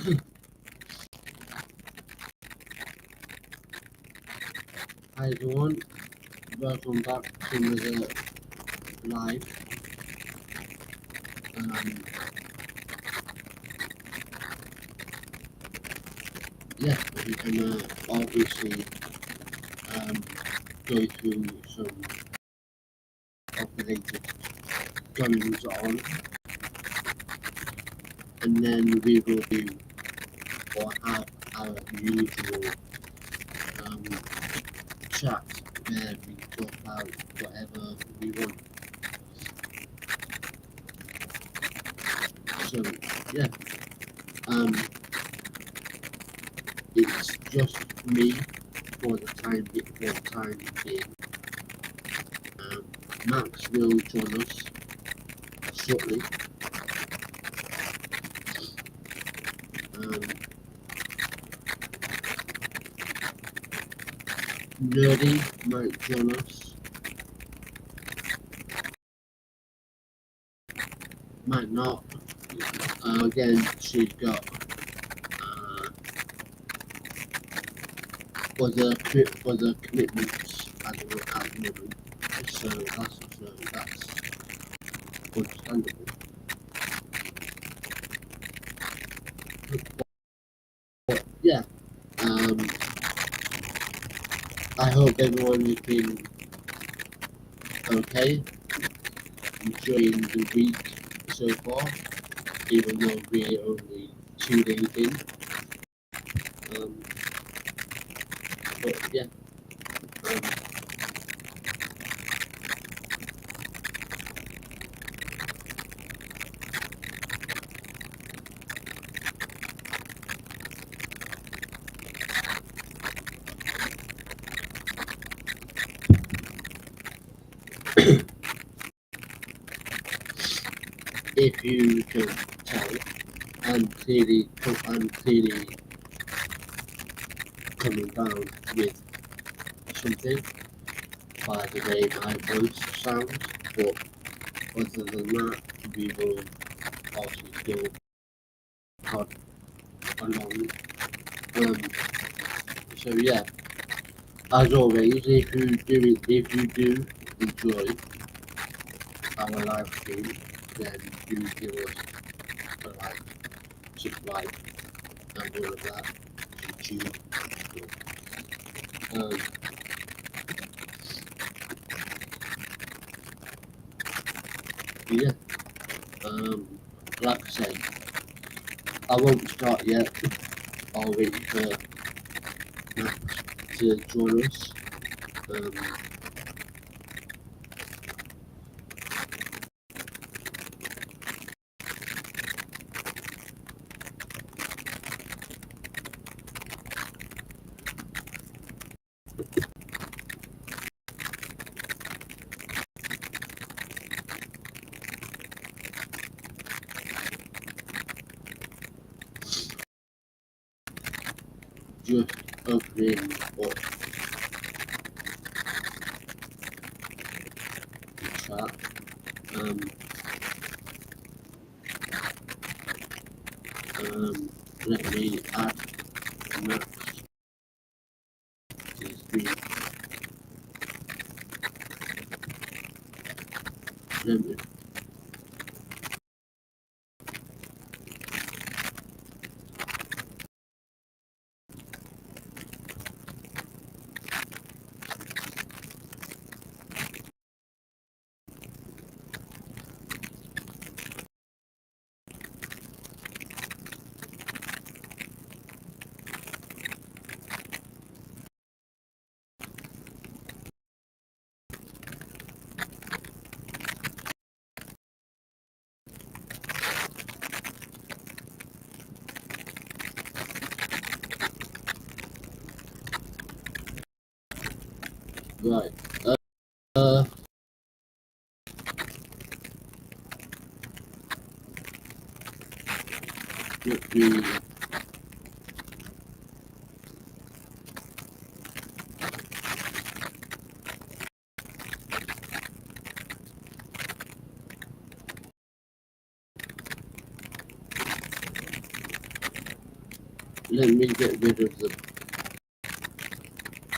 Hi everyone, welcome back to another live. Yeah, we're gonna obviously go through some operated goings on, and then we will do or have our usual chat where we talk about whatever we want. So yeah, it's just me for the time being. Max will join us shortly. Nerdy might join us, might not. Again, she's got other commitments at the moment, so that's understandable. But yeah, I hope everyone has been okay, enjoying the week so far, even though we're only 2 days in. But yeah, if you can tell, I'm clearly coming down with something by the way my voice sounds, but other than that, we will obviously still plod along. So yeah, as always, if you do enjoy our live stream, then do give us a like, subscribe, and all of that. YouTube. Yeah. Like I say, I won't start yet. I'll wait for Max to join us. Just opening up the chat. Let me add Max to the screen. Right. Let me let me get rid of the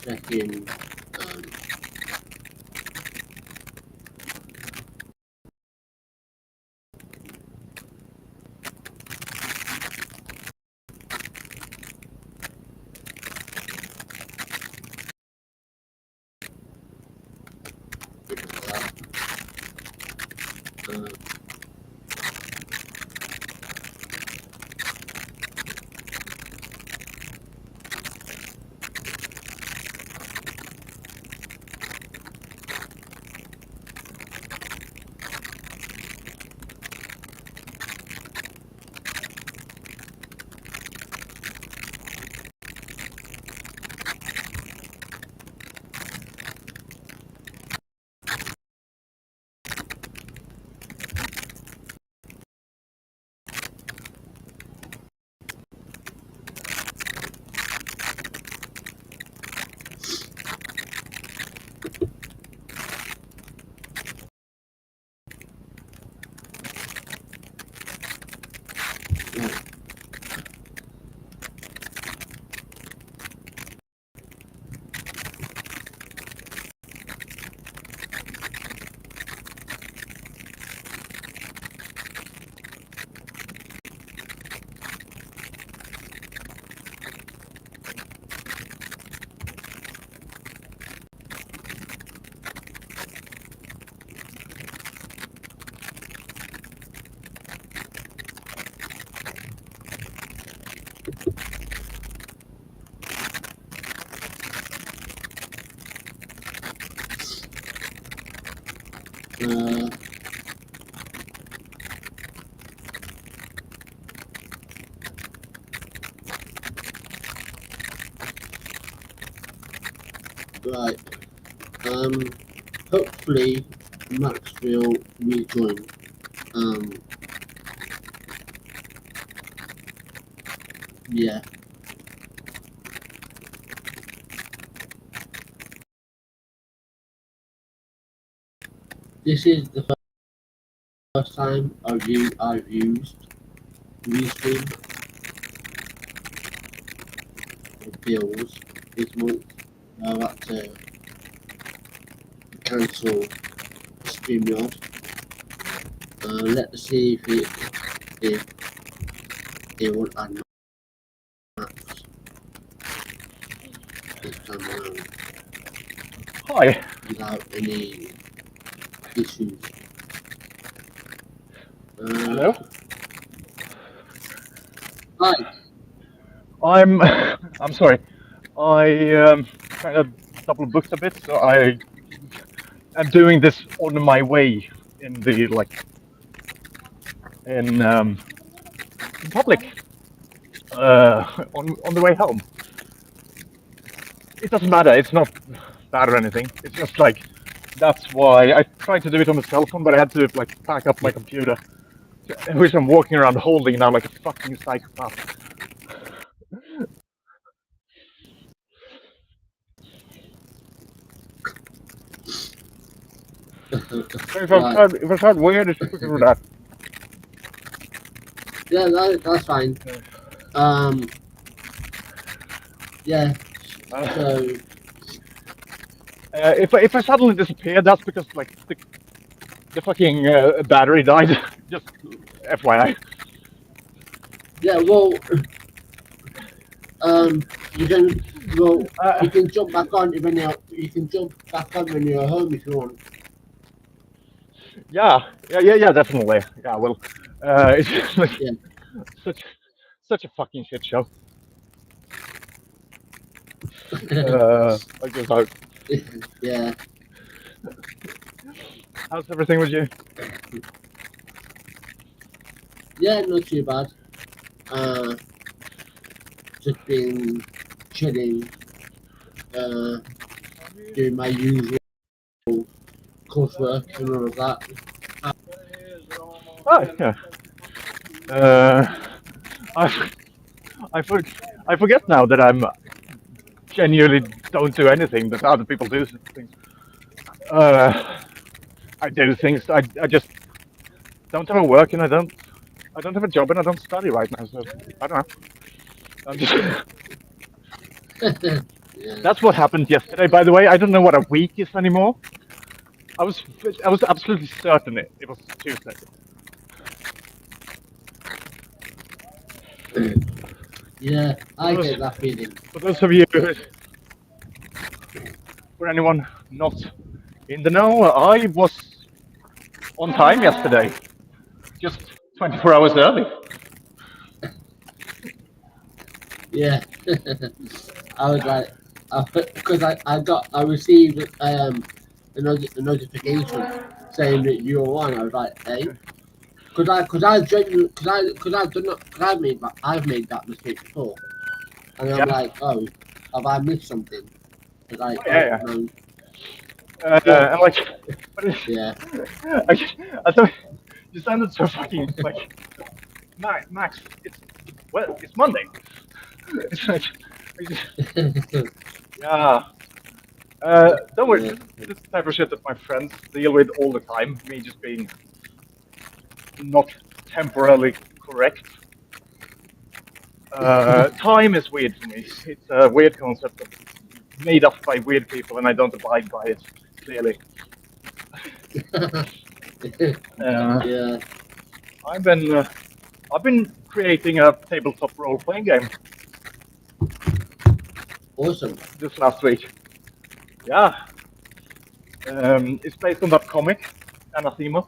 second. Uh, uh, right. Hopefully Max will rejoin. Yeah. This is the first time I've used Restream for bills this month. I've had to cancel StreamYard. Let's see if it will add maps this time around Hi. without any issues. Hello. Hi. I'm sorry. I kind of double booked a bit, so I am doing this on my way in the in public on the way home. It doesn't matter. It's not bad or anything. It's just like that's why I tried to do it on the cell phone, but I had to like pack up my computer, which I'm walking around holding now like a fucking psychopath. So Right. if I sound weird, it's because of that. Yeah, that's fine. Yeah. So If I suddenly disappear, that's because like the fucking battery died. Just FYI. yeah, well, you can Uh, you can jump back on when you're home if you want. yeah, definitely. Yeah, well, it's just like Yeah. such such a fucking shit show. Like this out. Yeah. How's everything with you? Yeah, not too bad. Uh, just been chilling, uh, doing my usual coursework and all of that. Oh yeah. Uh, I I, for, I forget now that I'm genuinely don't do anything that other people do things. Uh, I do things. I just don't have a work and I don't have a job and I don't study right now. So I don't know. I'm just, Yeah. that's what happened yesterday. By the way, I don't know what a week is anymore. I was absolutely certain it was Tuesday. Yeah, For I those get that feeling. for those of you, for anyone not in the know, I was on time yesterday, just 24 hours early. Yeah. I was like, because I received a notification saying that you were on. I was like, hey, because I've done that, because I've made that mistake before, and I'm Yeah. like, oh, have I missed something? It's like, Oh, oh yeah, no, yeah. but And like, but yeah, I thought you sounded so fucking like Max. It's Monday. It's like, yeah. Don't worry. yeah, This is the type of shit that my friends deal with all the time. Me just being not temporarily correct. Time is weird for me. It's a weird concept made up by weird people, and I don't abide by it. Clearly, uh, yeah, I've been uh, I've been creating a tabletop role-playing game awesome. this last week. Yeah, it's based on that comic, Anathema.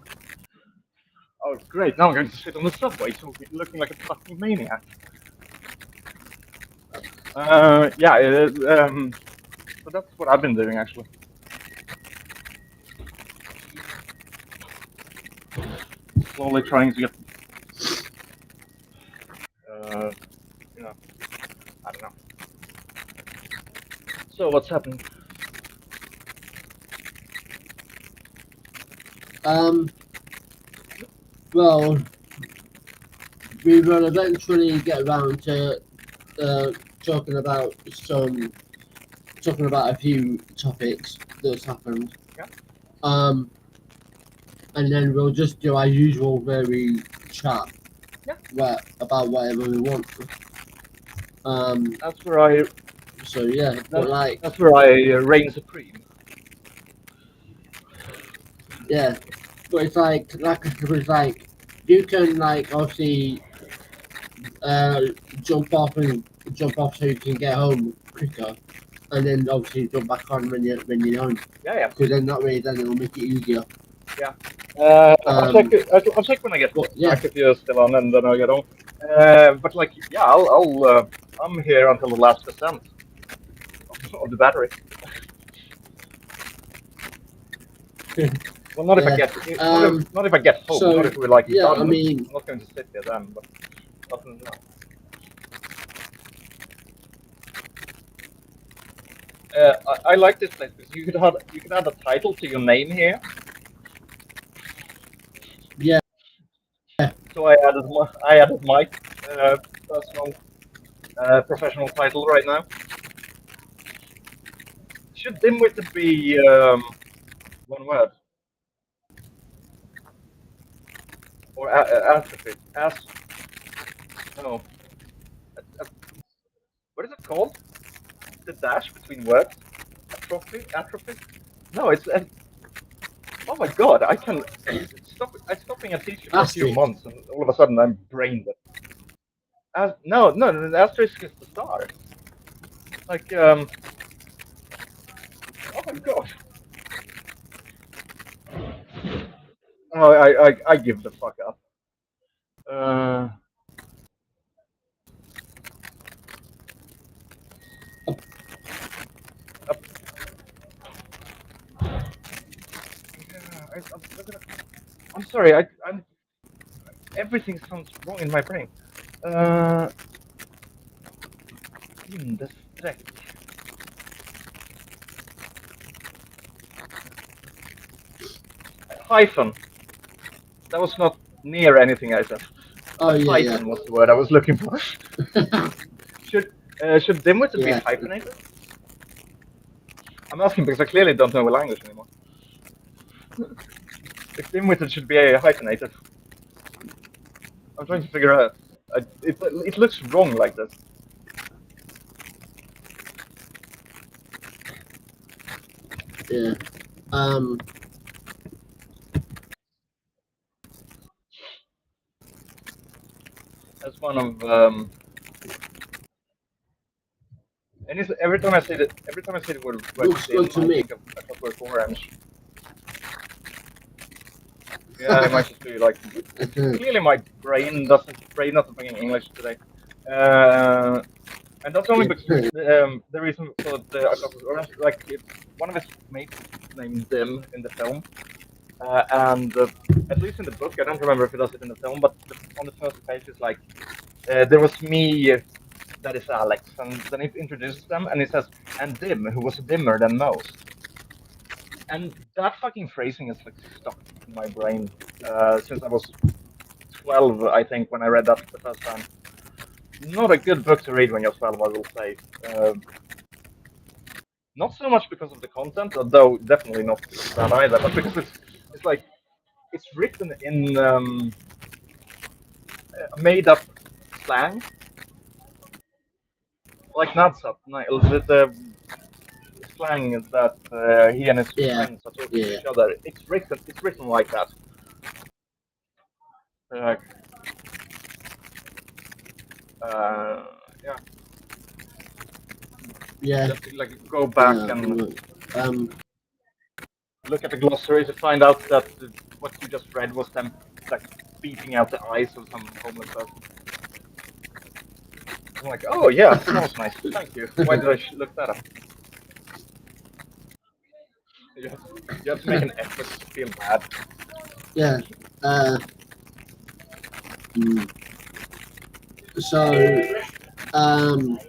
Oh, great! Now I'm going to sit on the subway, looking like a fucking maniac. Yeah, so that's what I've been doing actually. Slowly trying to get, uh, you know, I don't know. So what's happening? Um, well, we will eventually get around to uh, talking about a few topics that's happened. Yeah. And then we'll just do our usual very chat. Yeah. About whatever we want. That's where I So yeah, but like that's where I reign supreme. yeah, but it's like you can like obviously uh jump off so you can get home quicker, and then obviously jump back on when you're home. Yeah. Because then that way then it'll make it easier. Yeah. I'll check when I get Yeah. back if you're still on, and then I'll get on. But like, yeah, I'm here until the last percent of the battery. Well, not if I get not if I get home. So, not if we're like yeah, done. I mean, I'm not going to sit there then. But other than that. I like this place because you could add a title to your name here. yeah. So I added my personal professional title right now. Should dimwitted be one word or atrophy? No. What is it called? The dash between words? Atrophy? No, it's. Oh my god! I can stop. I stopped being a teacher for a few Asterisk. months, and all of a sudden I'm brain dead. No. The asterisk is the star. Like Oh my god. Oh, I give the fuck up. Uh, uh, yeah, I'm sorry. I'm everything sounds wrong in my brain. Uh, the streck. Hyphen. That was not near anything I said. Oh yeah, Hyphen was the word I was looking for. Should dimwitted be yeah. hyphenated? I'm asking because I clearly don't know the language anymore. If dimwitted should be hyphenated. I'm trying to figure out. It looks wrong like this. Yeah. Um. That's one of and it's, every time I say the word Looks good dim, to I me. think of A Clockwork Orange. Yeah, it might just be like clearly my brain doesn't speak English today. Uh, and that's only because the reason for the A Clockwork Orange, like one of his mates is named Dim in the film, and at least in the book, I don't remember if he does it in the film, but on the first page it's like there was me that is Alex, and then it introduces them, and it says and Dim, who was dimmer than most, and that fucking phrasing is like stuck in my brain since I was 12, I think, when I read that the first time. Not a good book to read when you're 12, I will say. Not so much because of the content, though definitely not because of that either, but because it's like it's written in made up slang, like Nadsat, the slang that he and his Yeah. friends are talking to Yeah. each other. It's written like that. Uh, yeah, Yeah. you have to like go back and Look, um. look at the glossary to find out that what you just read was them like beating out the eyes of some homeless person. I'm like, oh yeah, that was nice. Thank you. Why did I look that up? You have, you have to make an effort to feel bad. Yeah. Uh. mm. So. Um.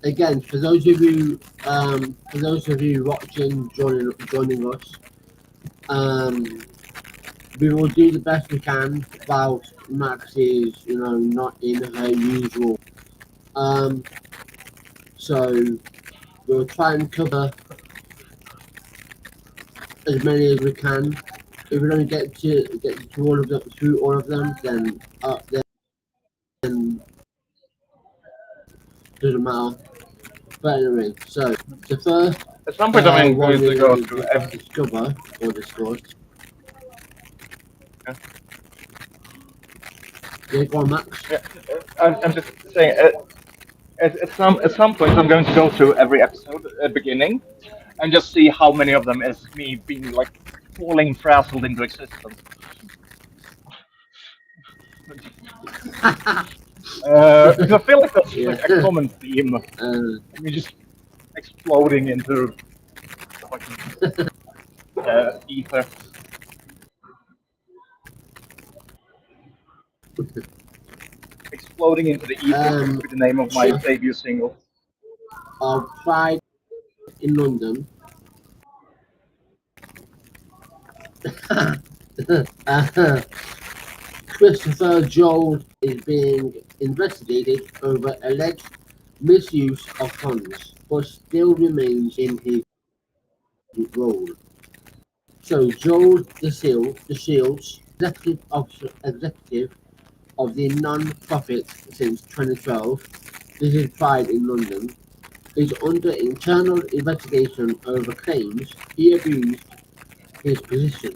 Again, for those of you watching, joining us, um, we will do the best we can whilst Max is, not in her usual. Um, so we'll try and cover as many as we can. If we don't get to all of them through all of them, then doesn't matter. But anyway, so the first At some point, I'm one going we're to go going through to every. discover or discuss. Yeah, Yeah, go on, Max. yeah. I'm just saying. At some point, I'm going to go through every episode beginning and just see how many of them is me being like falling frazzled into existence. Because I feel like that's Yeah. like a common theme. Me just exploding into the fucking ether. Exploding into the ether seems to be the name of my So debut single. of Pride in London. uh, Christopher Joel is being investigated over alleged misuse of funds, but still remains in his role. So Joel the Shields, executive of the non-profit since 2012, this is Pride in London, is under internal investigation over claims he abused his position.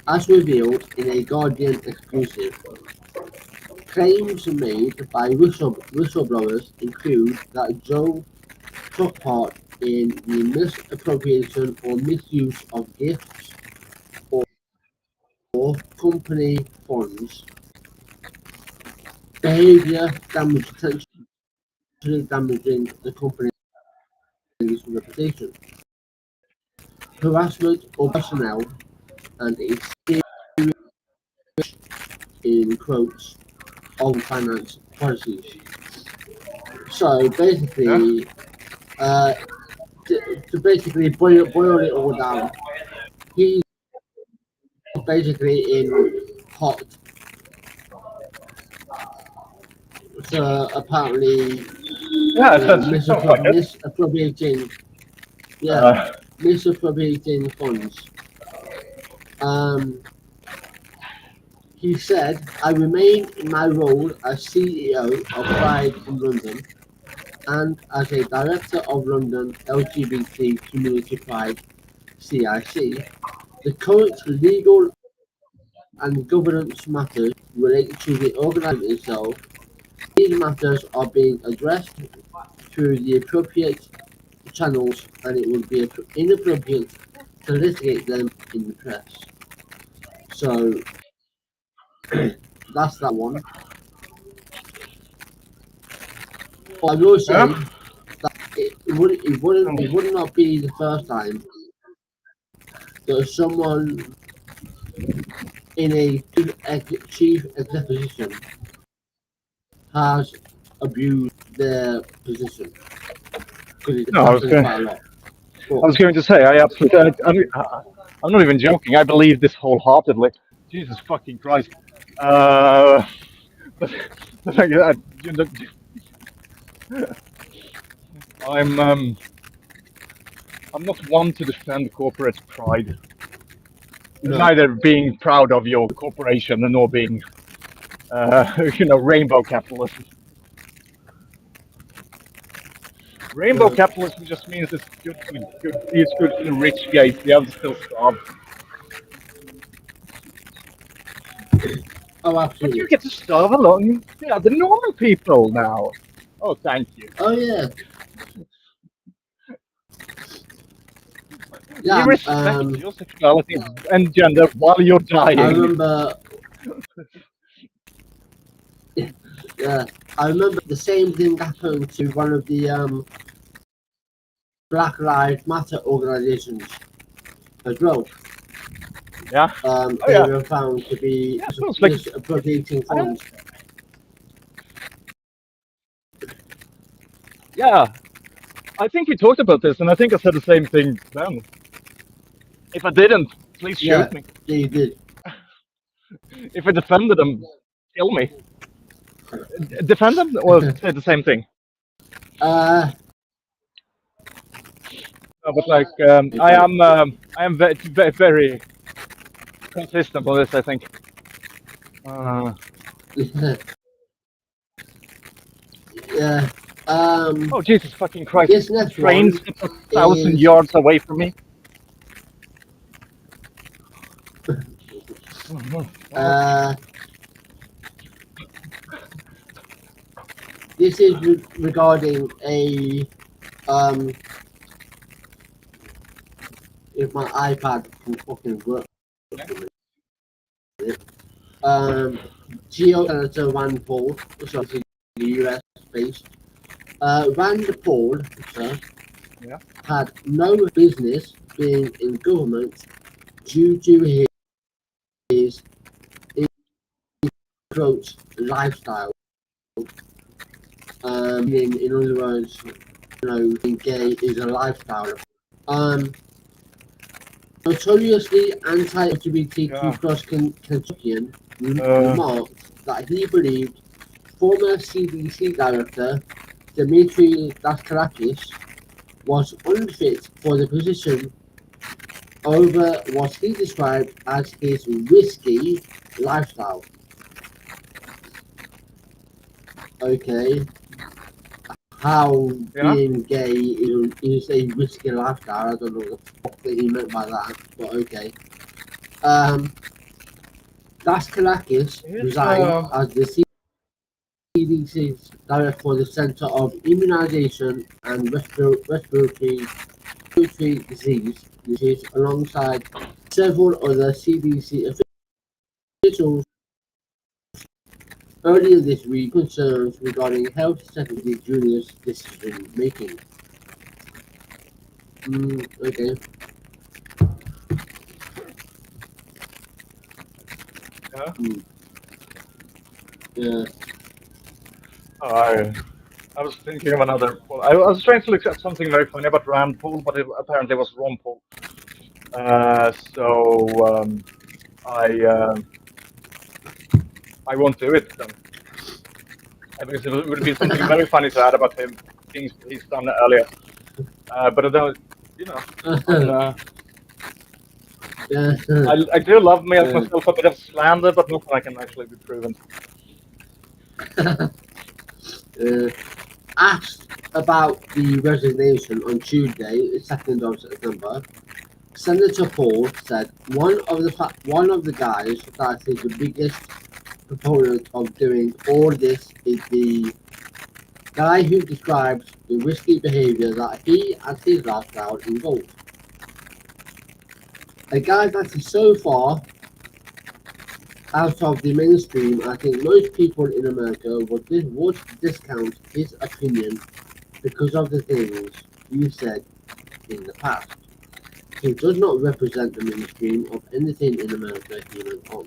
As revealed in a Guardian exclusive, claims made by whistleblowers include that Joe took part in the misappropriation or misuse of gifts or company funds, behavior potentially damaging the company's reputation, harassment of personnel, and a serious, in quotes, on finance policies. So Yeah. basically, uh, to basically boil it all down, he's basically in hot. So apparently, Yeah, it sounds like it. misappropriating, yeah, Uh, misappropriating funds. Um, he said, "I remain in my role as CEO of Pride in London and as a director of London LGBT Community Pride. CIC, the current legal and governance matters related to the organisation itself. These matters are being addressed through the appropriate channels, and it would be inappropriate to litigate them in the press. So that's that one. But I will say Yeah. that it would not be the first time that someone in a chief executive position has abused their position, because it No, happens quite a lot. I was going to say, I absolutely, I'm not even joking. I believe this wholeheartedly. Jesus fucking Christ. Uh, but the thing is, I'm, um, I'm not one to defend corporate pride. No, Neither being proud of your corporation nor being, rainbow capitalism. Rainbow no. capitalism just means it's good for the rich gays. The others still starve. Oh, But you absolutely. get to starve along, the normal people now. Oh, thank you. Oh yeah, We yeah. respect your sexuality and gender while you're I dying. remember. Yeah, I remember the same thing happened to one of the Black Lives Matter organizations as well. Yeah. Oh They yeah. were found to be Yeah, of course. Like misappropriating I don't. funds. Yeah, I think we talked about this, and I think I said the same thing then. If I didn't, please shoot Yeah, me. they did. If I defended them, kill me. Defend them or say the same thing. Uh, No, but like I am very consistent on this. I think. Uh, yeah. oh Jesus fucking Christ! This next Trains one 1,000 is yards away from me. Oh, no. uh, this is regarding a if my iPad can fucking work. Geo-Senator Rand Paul, so this is the US based. Rand Paul, sir, Yeah. had no business being in government due to his quote lifestyle. In other words, being gay is a lifestyle. Um, Notoriously Yeah. anti-LGBTQ plus Kentuckian Uh, remarked that he believed former CDC director Dmitry Daskalakis was unfit for the position over what he described as his risky lifestyle. Okay, how yeah. being gay is a risky lifestyle, I don't know what the fuck that he meant by that, but okay. Daskalakis It's resigned as the CDC's director for the Center of Immunization and Respiratory Disease, alongside several other CDC officials earlier this week. Concerns regarding Health Secretary Junior's decision making. Okay. yeah. Mm, yeah. I I was thinking of another. Well, I was trying to look at something very funny about Rand Paul, but it apparently was Ron Paul. So I uh, I won't do it then. Because it would be something very funny to add about him, things he's done earlier. But I don't, you know, I'm, Yeah. I do love me as Yeah. myself a bit of slander, but nothing I can actually be proven. uh, Asked about the resignation on Tuesday, 2nd of September, Senator Paul said one of the guys that is the biggest proponent of doing all this is the guy who describes the risky behaviour that he and his lifestyle involve. A guy that is so far out of the mainstream, I think most people in America would discount his opinion because of the things you said in the past. He does not represent the mainstream of anything in America, he went on.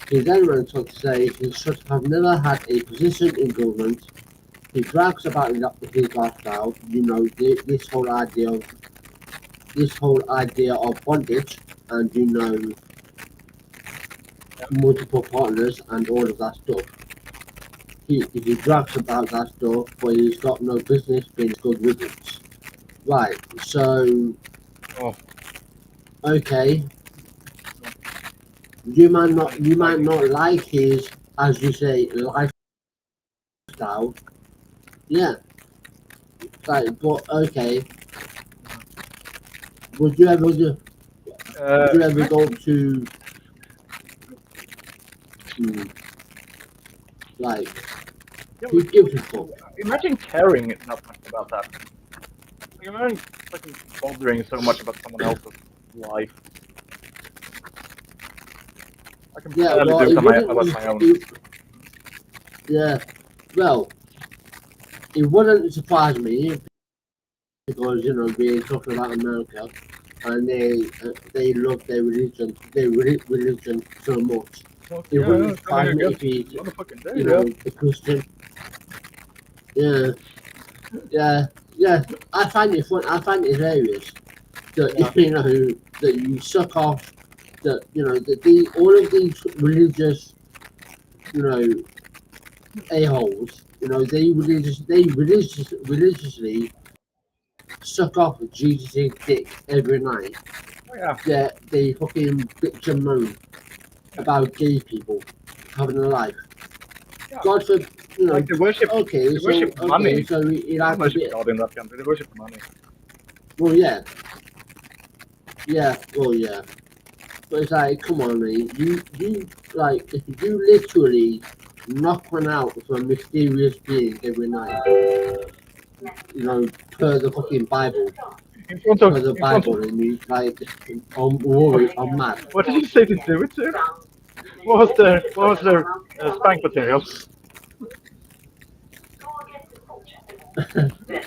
He then went on to say he should have never had a position in government. He brags about his lifestyle, this whole idea of bondage, and multiple partners and all of that stuff. He brags about that stuff, but he's got no business being good with it. Right, so okay. You might not like his, as you say, lifestyle. Yeah. Like, but okay. Would you ever go to like who gives a fuck? Imagine caring that much about that. Like, imagine fucking bothering so much about someone else's life. I can barely do it about my own. Yeah. Well, it wouldn't surprise me because we're talking about America and they love their religion so much. It wouldn't surprise me if he's a Christian. Yeah. I find it fun. I find it hilarious that that you suck off that that all of these religious a-holes, they religiously suck off Jesus' dick every night. Yeah. They fucking bitch and moan about gay people having a life. Yeah. God for like they worship. Okay, they worship money. Okay, so he likes worship God in that country. They worship money. Well, yeah. Well, yeah. But it's like, come on, mate. You like, if you literally knock one out for a mysterious being every night, per the fucking Bible. In front of the Bible, and you like, I'm worried, I'm mad. What did you say to do it to? What was their spank material?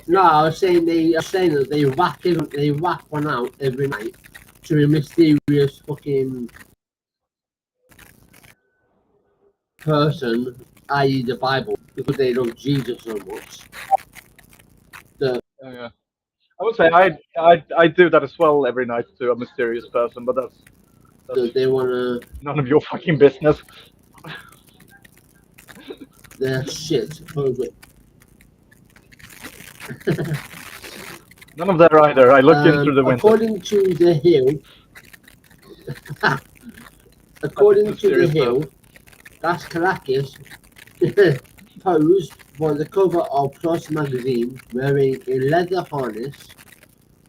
No, I was saying that they whack one out every night to a mysterious fucking person, i.e. the Bible, because they love Jesus so much. Yeah. I would say I do that as well every night to a mysterious person, but that's they wanna none of your fucking business. They're shit. None of that either. I looked in through the window. According to the Hill, Das Caracas posed for the cover of Plus magazine wearing a leather harness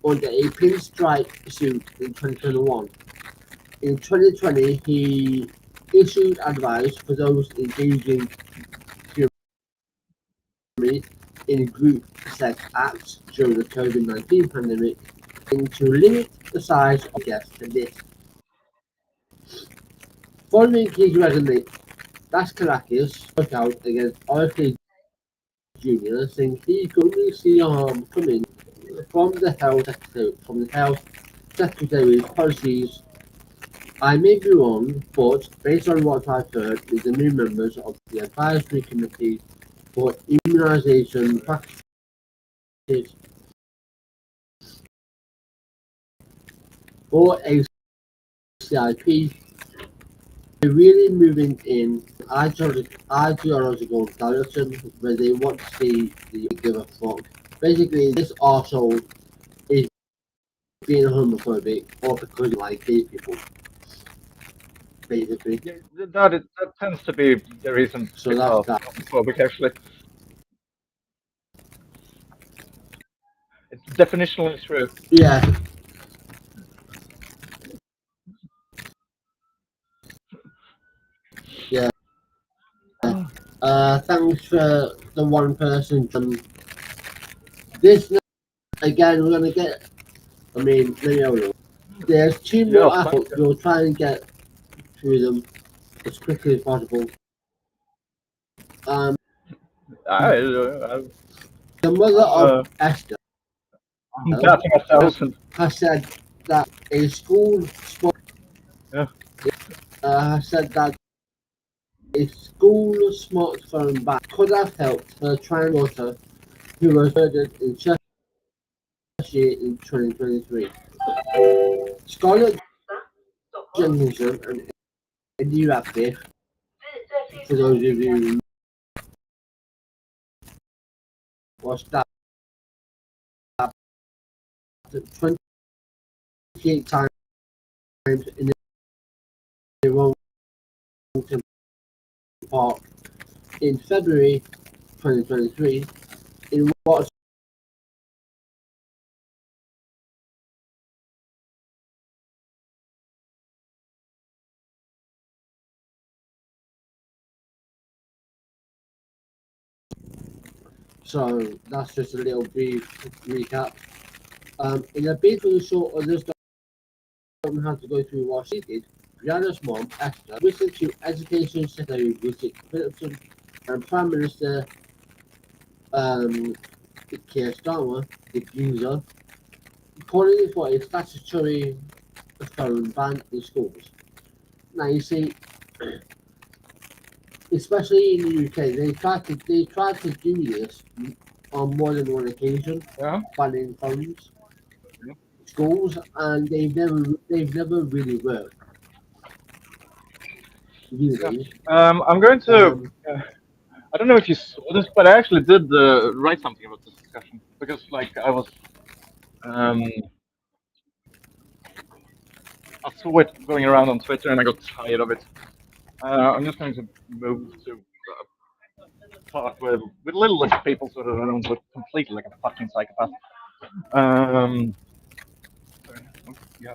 under a pinstripe suit in 2021. In 2020, he issued advice for those engaging in group sex acts during the COVID-19 pandemic and to limit the size of guests to this. Following his resignation, Das Caracas spoke out against RFK Jr., saying he couldn't see harm coming from the health secretary's policies. I may be wrong, but based on what I've heard with the new members of the advisory committee for immunization practices or ACIP, they're really moving in ideological direction where they want to see the give a fuck. Basically, this arsehole is being homophobic or because you like gay people. Basically. Yeah, that tends to be the reason people are homophobic, actually. It's definitionally true. Yeah. Yeah. Thanks for the one person. This again, we're gonna get. I mean, maybe I will. There's two Yeah, more thank efforts. We'll try and get through them as quickly as possible. Um, I, the mother I'm, of Esther I'm batting 1,000. has said that a school Yeah. has said that a school smartphone ban could have helped her granddaughter, who was murdered in Cheshire in 2023. Scarlett Jenkinson and Eddie Radcliffe, for those of you who watched that, 28 times in the Wellington Park in February 2023 in what so that's just a little brief recap. In a bid for the sort others don't have to go through what she did, Brianna's mom, Esther, listened to Education Secretary Richard Phillipson and Prime Minister Keir Starmer, the user, calling for a statutory phone ban in schools. Now you see, especially in the UK, they tried to do this on more than one occasion, Yeah. banning phones in schools, and they've never really worked. Really. I'm going to. I don't know if you saw this, but I actually did write something about this discussion because, like, um, I saw it going around on Twitter and I got tired of it. I'm just going to move to talk with little less people so that I don't look completely like a fucking psychopath. Um, sorry. Oh, yeah.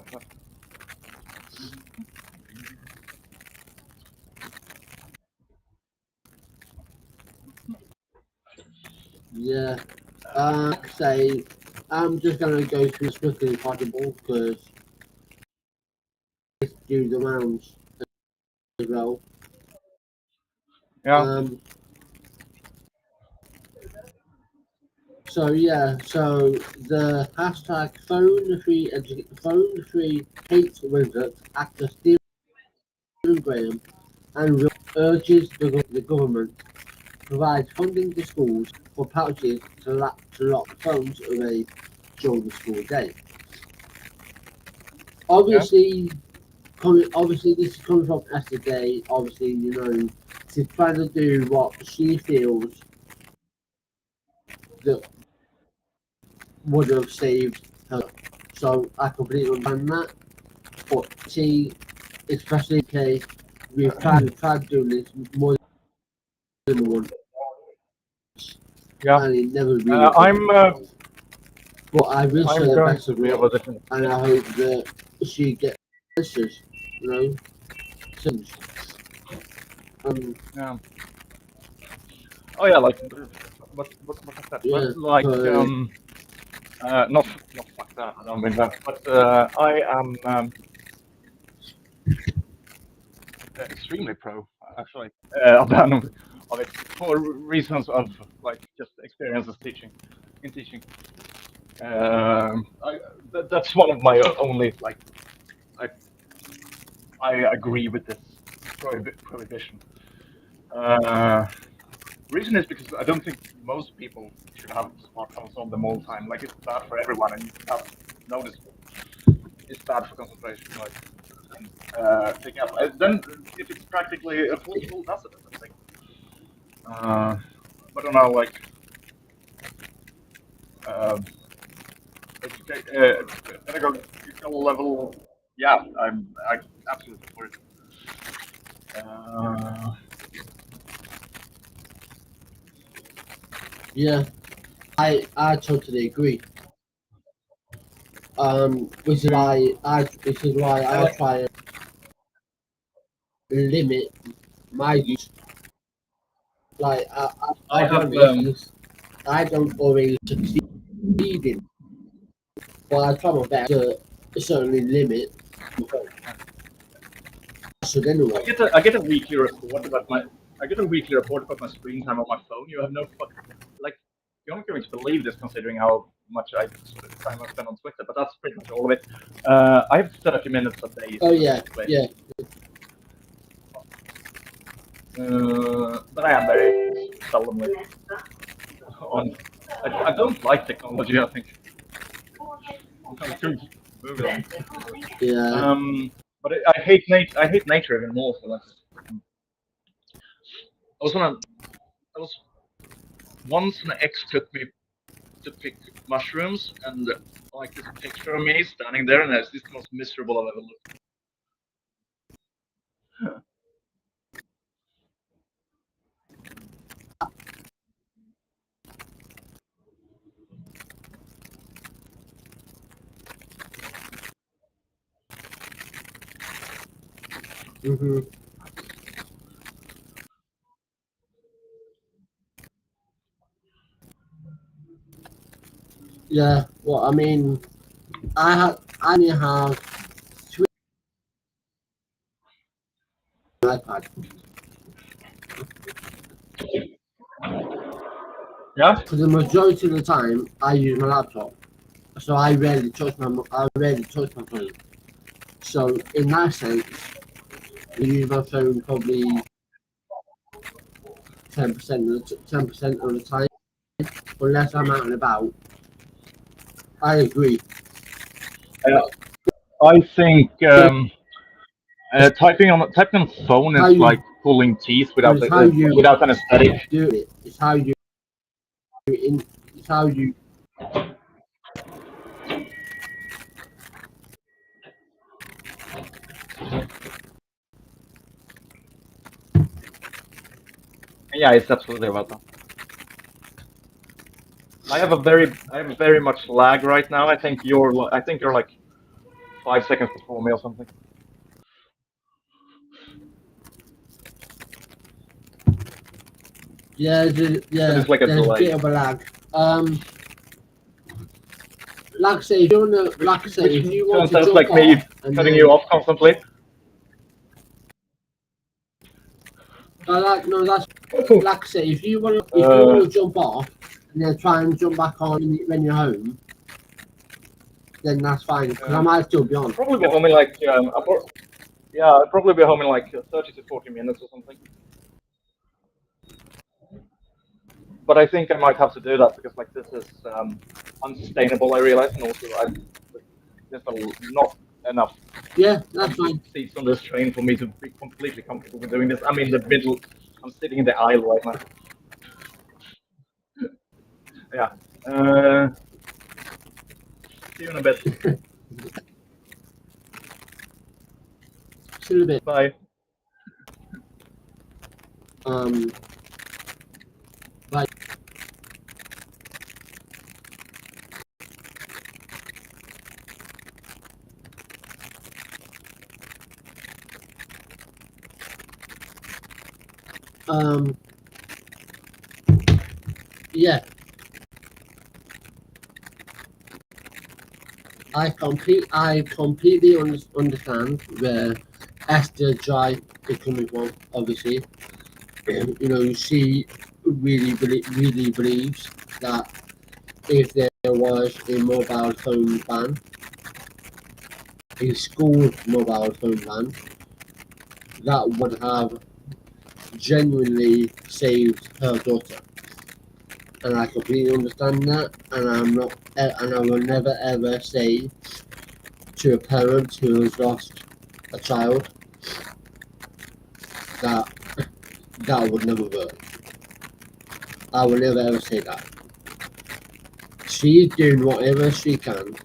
Yeah. Say, I'm just gonna go through as quickly as possible because it's do the rounds as well. Yeah. So yeah, so the hashtag phone free hate wizard actor Stephen Graham and urges the government to provide funding to schools for pouches to lock phones away during the school day. Yeah. Obviously, this is coming from Esther Ghey. Obviously, she's trying to do what she feels that would have saved her. So I completely understand that. But she, especially in case we've tried doing this more than once, Yeah. and it never really I'm. worked. But I wish her I'm the going best to of be of a luck, different and I opinion. hope that she gets answers. You know, since Yeah. Oh yeah, like what I said, yeah, but like cause not fuck that. I don't mean that, but I am extremely pro actually of that of it for reasons of like just experiences teaching in teaching. That's one of my only like I I agree with this prohibition. Uh, Reason is because I don't think most people should have smartphones on them all the time. Like it's bad for everyone, and that's noticeable. It's bad for concentration, like and picking up. Then if it's practically enforceable, that's a different thing. But on our like uh, pedagogical level, yeah, I'm absolutely for it. Uh, yeah, I totally agree. Which is why I try and limit my use. Like I'll be honest, I don't always succeed in, but I try my best to certainly limit. So anyway, I get a weekly report about my screen time on my phone. You have no like you're not going to believe this considering how much time I spend on Twitter, but that's pretty much all of it. I have 30 minutes a day. oh yeah, yeah. But I am very seldomly on. I don't like technology. I think. I'm too moving on. Yeah. But I hate nature. I hate nature even more. So that's. I was on a. I was once an ex took me to pick mushrooms, and like this picture of me standing there, and it's the most miserable I've ever looked. Mhm. Yeah. Well, I mean, I only have 3 iPad. Yeah. For the majority of the time, I use my laptop, so I rarely touch my phone. So in that sense, I use my phone probably 10% of the time, unless I'm out and about. I agree. I think typing on phone How is you, like pulling teeth but it's how you without anesthetic. do it. It's how you It's how you. Yeah, it's absolutely about that. I have very much lag right now. I think you're like 5 seconds before me or something. Yeah, So yeah. there's like a There's a delay, bit of a lag. Like I say, if you want to, like I say, which if you want turns to out jump like me off and cutting you then, off constantly. like no, that's like I say, if you Uh, want to jump off and then try and jump back on when you're home, then that's fine because I might still be I'll on. probably be home in like yeah, I'll probably be home in like 30 to 40 minutes or something. But I think I might have to do that because like this is unsustainable. I realize, and also there's not enough Yeah, that's empty fine. seats on this train for me to be completely comfortable with doing this. I'm in the middle. I'm sitting in the aisle right now. Yeah. See you in a bit. Still a bit. Bye. Um, like um, yeah. I completely understand where Esther Jai is coming from. Obviously, she really believes that if there was a mobile phone ban, a school mobile phone ban, that would have genuinely saved her daughter. And I completely understand that, and and I will never ever say to a parent who has lost a child that that would never work. I will never ever say that. She's doing whatever she can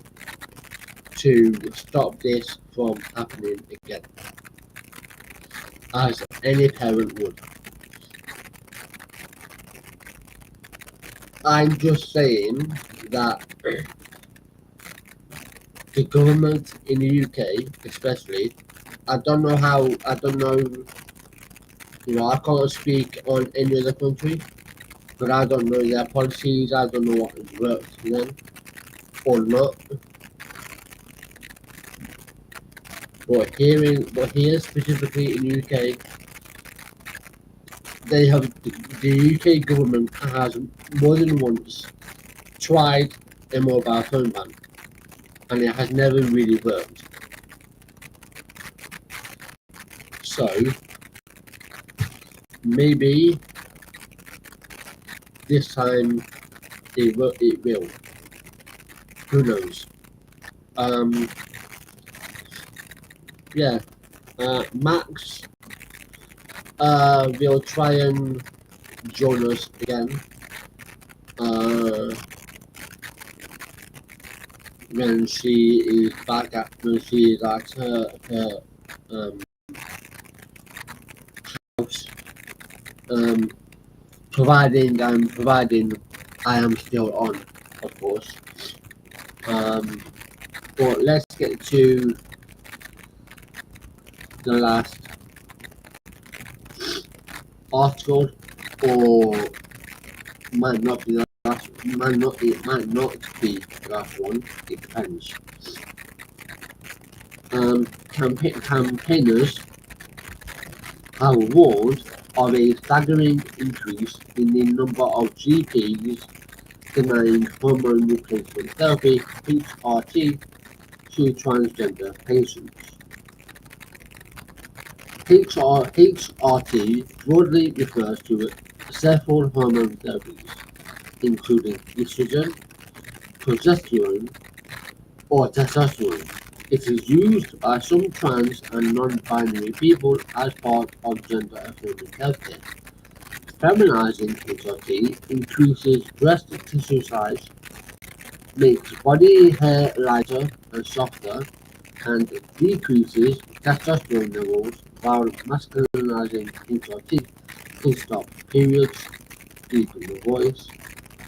to stop this from happening again, as any parent would. I'm just saying that the government in the UK, especially, I don't know, I can't speak on any other country, but I don't know their policies, I don't know what works for them or not. But here specifically in the UK, the UK government has more than once tried a mobile phone ban, and it has never really worked. So maybe this time it will. Who knows? Um, yeah. Max will try and join us again. Uh, when she is when she is at her house. Um, providing I am still on, of course. But let's get to the last article, or might not be the last. It might not be the last one. It depends. Campaigners have warned of a staggering increase in the number of GPs denying hormone replacement therapy (HRT) to transgender patients. HRT broadly refers to several hormone therapies, including estrogen, progesterone, or testosterone. It is used by some trans and non-binary people as part of gender-affirming healthcare. Feminizing HRT increases breast tissue size, makes body hair lighter and softer, and decreases testosterone levels, while masculinizing HRT can stop periods, deepen the voice,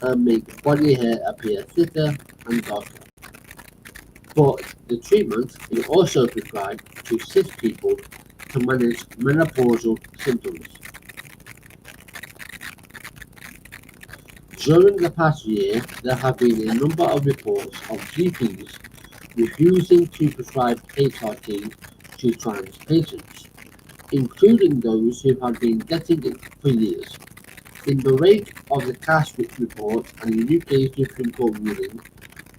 and make body hair appear thicker and darker. But the treatment is also prescribed to cis people to manage menopausal symptoms. During the past year, there have been a number of reports of GPs refusing to prescribe HRT to trans patients, including those who have been getting it for years. In the wake of the Cashwick report and the UK's Supreme Court ruling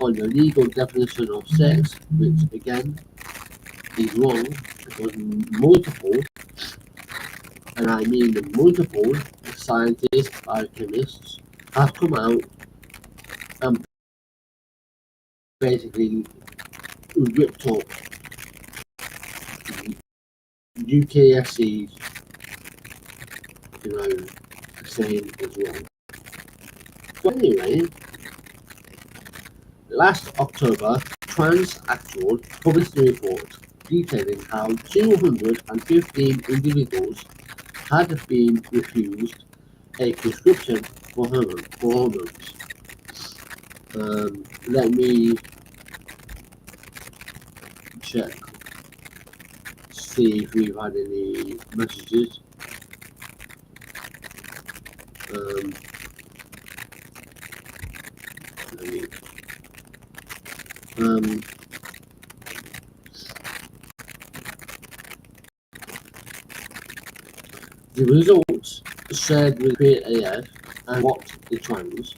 on the legal definition of sex, which again is wrong, because multiple, and I mean multiple, scientists, biochemists have come out and basically ripped up UKSC's, saying as well. But anyway, last October, Transactual published a report detailing how 215 individuals had been refused a prescription for hormones. Let me check, see if we've had any messages. The results shared with AF and What the Trans,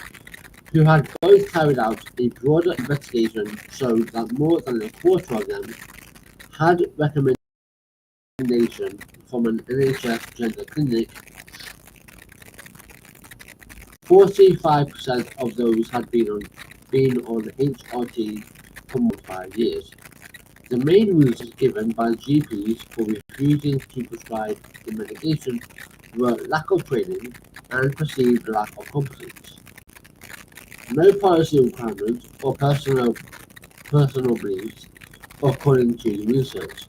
who had both carried out a broader investigation, showed that more than a quarter of them had recommendation from an NHS gender clinic. 45% of those had been on HRT for more than 5 years. The main reasons given by GPs for refusing to prescribe the medication were lack of training and perceived lack of competence. No policy requirements or personal beliefs, according to the research.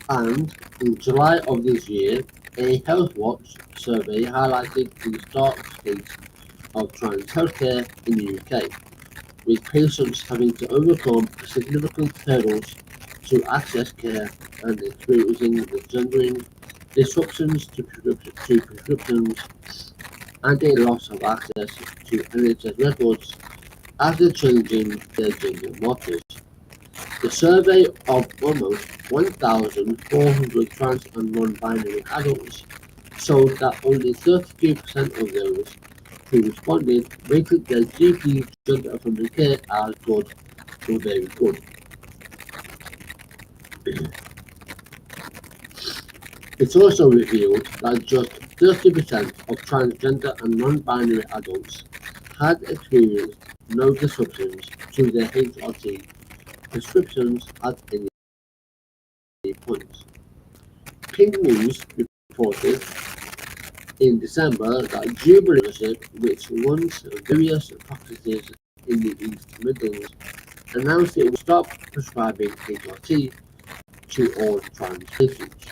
And in July of this year, a Health Watch survey highlighted the stark state of trans healthcare in the UK, with patients having to overcome significant hurdles to access care and experiencing the genuine disruptions to prescriptions and a loss of access to NHS records after changing their gender markers. The survey of almost 1,400 trans and non-binary adults showed that only 32% of those who responded rated their GP gender-affirming care as good or very good. It also revealed that just 30% of transgender and non-binary adults had experienced no disruptions to their HRT prescriptions at any point. Pink News reported in December that Jubilee Partnership, which runs various practices in the East Midlands, announced it would stop prescribing HRT to all trans patients.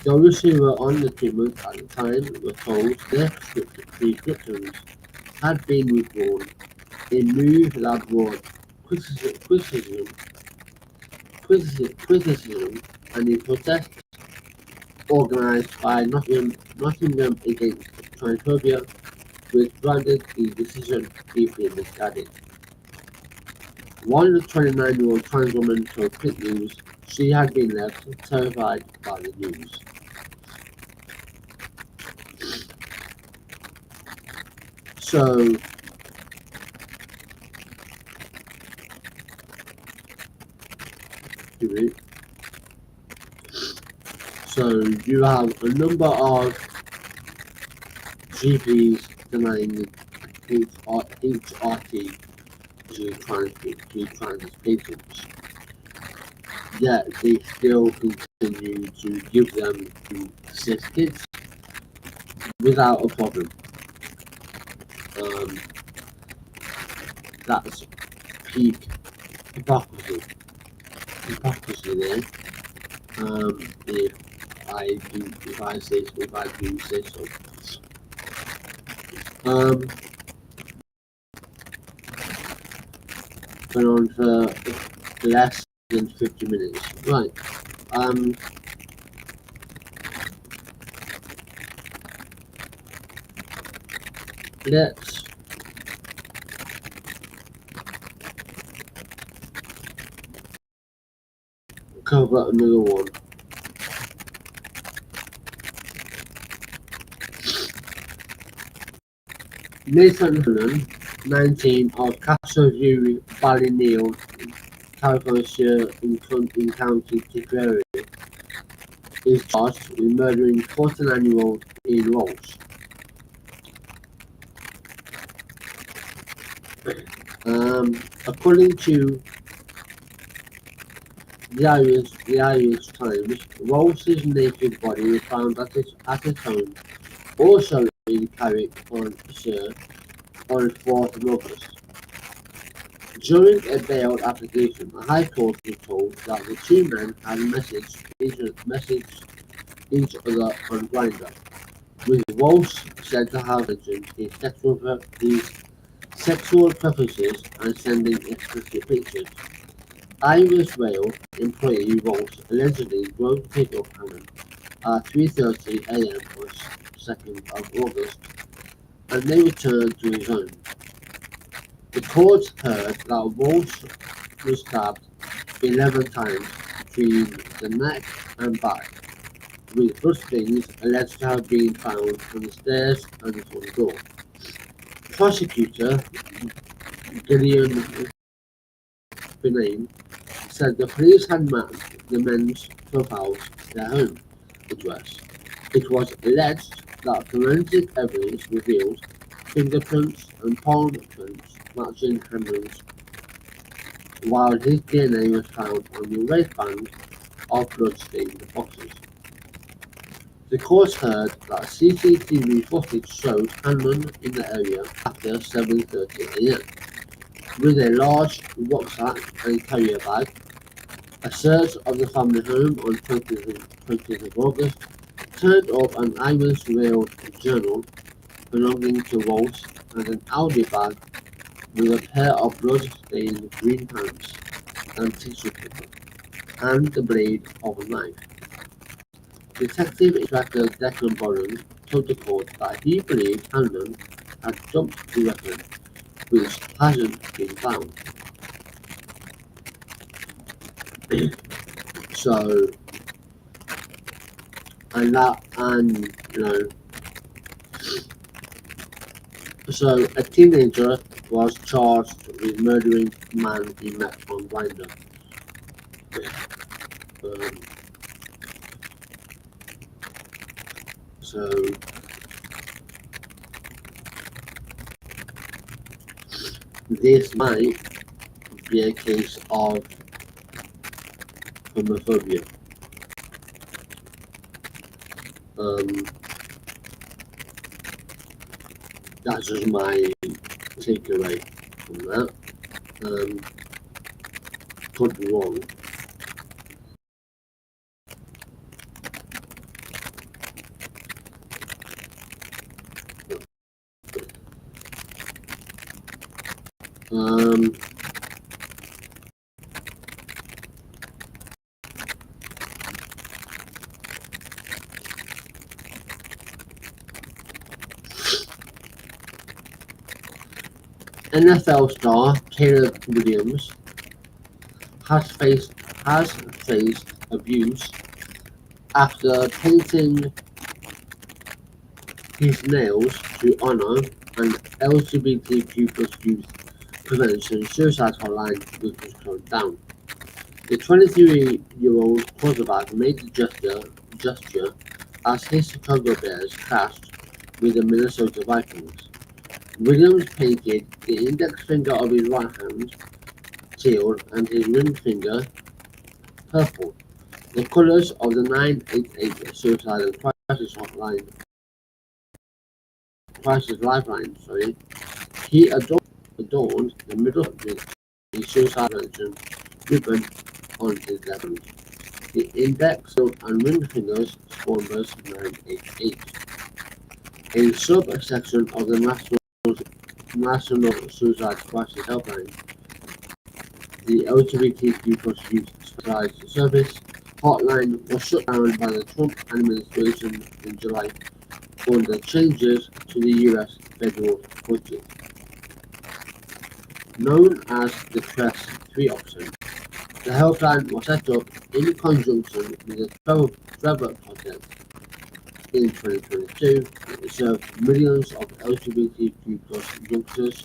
Those who were on the treatment at the time were told their prescriptions had been withdrawn, a move that brought criticism and a protest organised by Nottingham Against Transphobia, which branded the decision deeply misguided. One 29-year-old trans woman told Pink News she had been left terrified by the news. So, you have a number of GPs denying HRT to trans patients, yet they still continue to give them to cis kids without a problem. That's peak hypocrisy there. If I do say so. Been on for less than 50 minutes. Right. Let's cover another one. Nathan Hullen, 19, of Castleview, Ballyneal, Carrickshire in County Tipperary, is charged with murdering 49-year-old Ian Rolls. According to the Irish Times, Rolls' naked body was found at his home, also in Carrickshire, on 4th of August. During a bail application, the High Court was told that the two men had messaged each other on Grindr, with Walsh said to have mentioned his sexual preferences and sending explicit pictures. Irish Rail employee Walsh allegedly drove the pickup Hammond at 3:30 a.m. on 2nd of August, and they returned to his home. The court heard that Walsh was stabbed 11 times between the neck and back, with bloodstains alleged to have been found on the stairs and the front door. Prosecutor Gillian Benin said the police had mapped the men's profiles to their home address. It was alleged that forensic evidence revealed fingerprints and palm prints matching Hammond's, while his DNA was found on the waistband of blood-stained boxes. The court heard that CCTV footage showed Hammond in the area after 7:30 a.m. with a large rucksack and carrier bag. A search of the family home on 20th of August turned up an Irish Rail journal belonging to Walsh and an Audi bag with a pair of blood-stained green pants and tissue paper, and the blade of a knife. Detective Inspector Declan Boren told the court that he believed Hanlon had dumped the weapon, which hasn't been found. So, so a teenager was charged with murdering a man he met on Grindr. Um, so this might be a case of homophobia. That's just my takeaway from that. Could be wrong. NFL star Caleb Williams has faced abuse after painting his nails to honor an LGBTQ plus youth prevention suicide hotline, which was closed down. The 23-year-old quarterback made the gesture as his Chicago Bears clashed with the Minnesota Vikings. Williams painted the index finger of his right hand teal and his ring finger purple, the colors of the 988 suicide and crisis lifeline. He adorned the middle with a suicide prevention ribbon on his left hand. The index and ring fingers numbers 988. A subsection of the National Suicide Crisis Helpline, the LGBTQ plus youth specialized service hotline, was shut down by the Trump administration in July under changes to the U.S. federal budget. Known as the Press 3 option, the helpline was set up in conjunction with the Trevor Project in 2022. It served millions of LGBTQ plus youngsters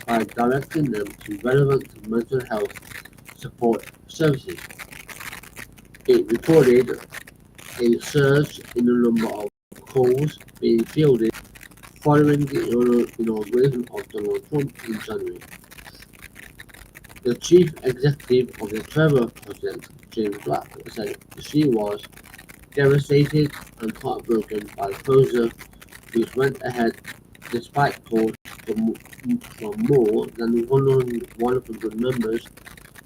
by directing them to relevant mental health support services. It recorded a surge in the number of calls being fielded following the inauguration of Donald Trump in January. The chief executive of the Trevor Project, James Black, said she was devastated and heartbroken by the closure, which went ahead despite calls from more than 100 members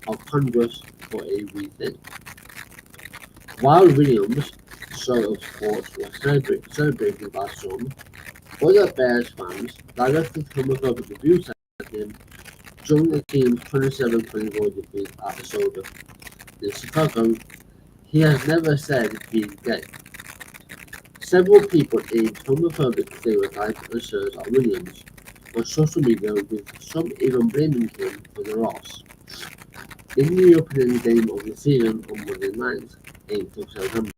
of Congress for a rethink. While Williams' show of sports was celebrated by some, other Bears fans directed homophobic abuse at him during the team's 27-24 defeat at the Soldier. In Chicago, he has never said he's gay. Several people aimed homophobic stereotypes and slurs at Williams on social media, with some even blaming him for the loss. In the opening game of the season on Monday night, 8th of September,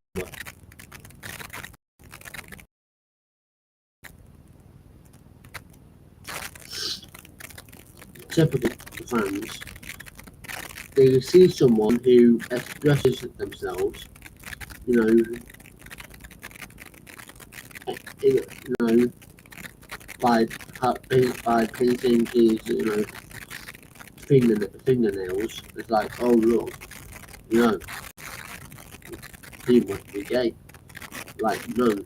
typically fans, they see someone who expresses themselves, by painting his, fingernails. It's like, oh look, he must be gay. Like, no.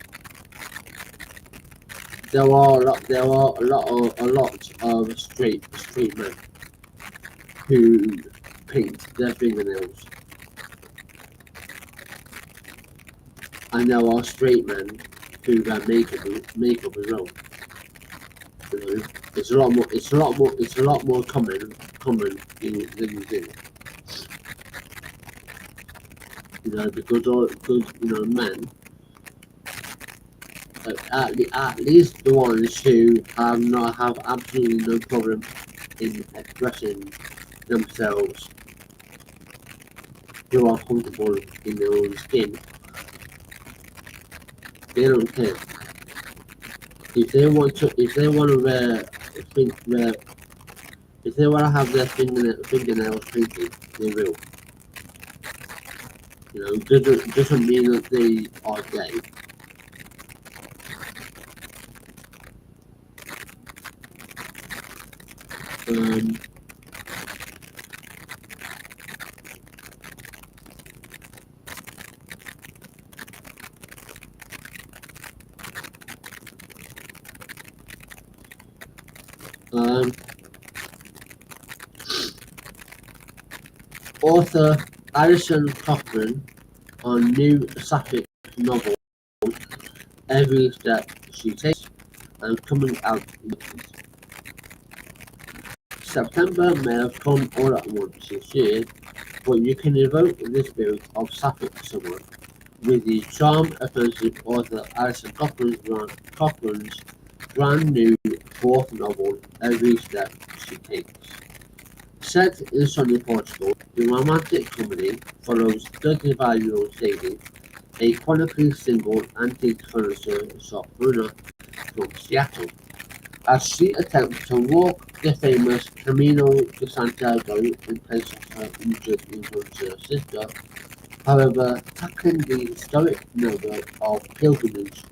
There are a lot of straight men who paint their fingernails, and there are straight men who wear makeup as well. It's a lot more. It's a lot more. It's a lot more common than you think. Because men, at least the ones who have absolutely no problem in expressing themselves, who are comfortable in their own skin, they don't care. If they want to wear, if they want to have their fingernails painted, they will. Doesn't mean that they are gay. Um, um, Author Alison Cochrane on new sapphic novel Every Step She Takes and coming out next. September may have come all at once this year, but you can evoke the spirit of sapphic summer with the charm-offensive author Alison Cochrane's brand new fourth novel, Every Step She Takes. Set in sunny Portugal, the romantic comedy follows 35-year-old Sadie, a chronically single antique furniture shop owner from Seattle, as she attempts to walk the famous Camino de Santiago in place of her injured influencer sister. However, tackling the historic network of pilgrimage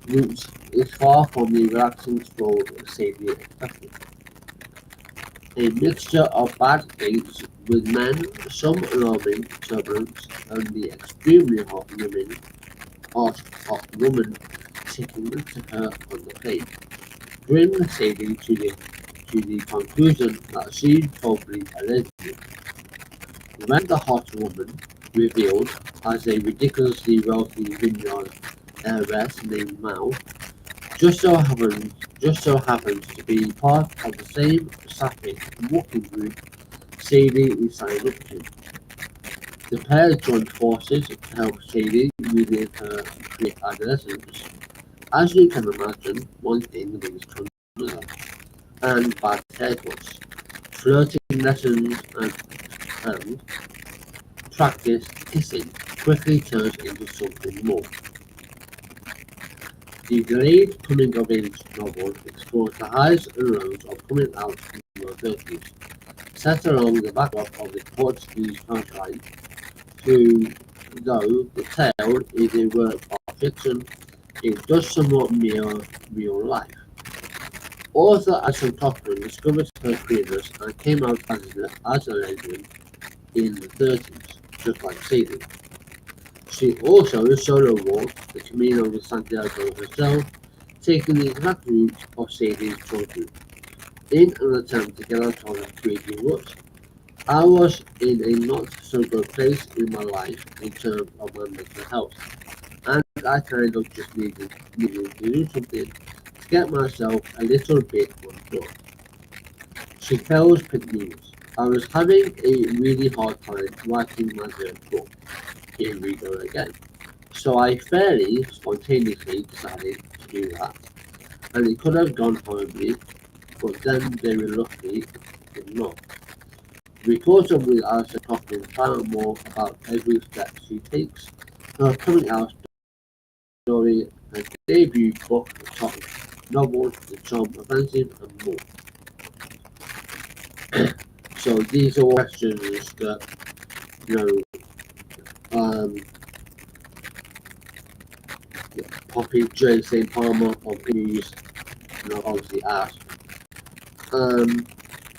routes is far from the relaxing stroll Sadie expected. A mixture of bad dates with men, some alarming turbulence, and the extremely hot woman sitting next to her on the page, bring Sadie to the conclusion that she's probably a lesbian. When the hot woman, revealed as a ridiculously wealthy vineyard heiress named Mal, just so happens to be part of the same sapphic walking group Sadie is signed up to. The pair join forces to help Sadie relive her pre-adolescence. As you can imagine, one thing leads to another, and bad haircuts, flirting lessons, and practice kissing quickly turns into something more. The delayed coming-of-age novel explores the highs and lows of coming out in your 30s, set along the backdrop of the Portuguese coastline. Though the tale is a work of fiction, it does somewhat mirror real life. Author Alison Cochrane discovered her queerness and came out as a lesbian in the 30s, just like Sadie. She also solo walked the Camino de Santiago herself, taking the exact route of Sadie's childhood. In an attempt to get out of a creative rut, I was in a not-so-good place in my life in terms of my mental health, and I kind of just needed to do something to get myself a little bit on board. She tells Pick News, I was having a really hard time writing my third book. Here we go again. So I fairly spontaneously decided to do that, and it could have gone horribly, but then very luckily it did not. Reporter with Alison Cochrane found out more about every step she takes, her coming out story, her debut book, the top novel, the charm offensive, and more. So these are all questions that you know Poppy J. St. Palmer of News, obviously asked.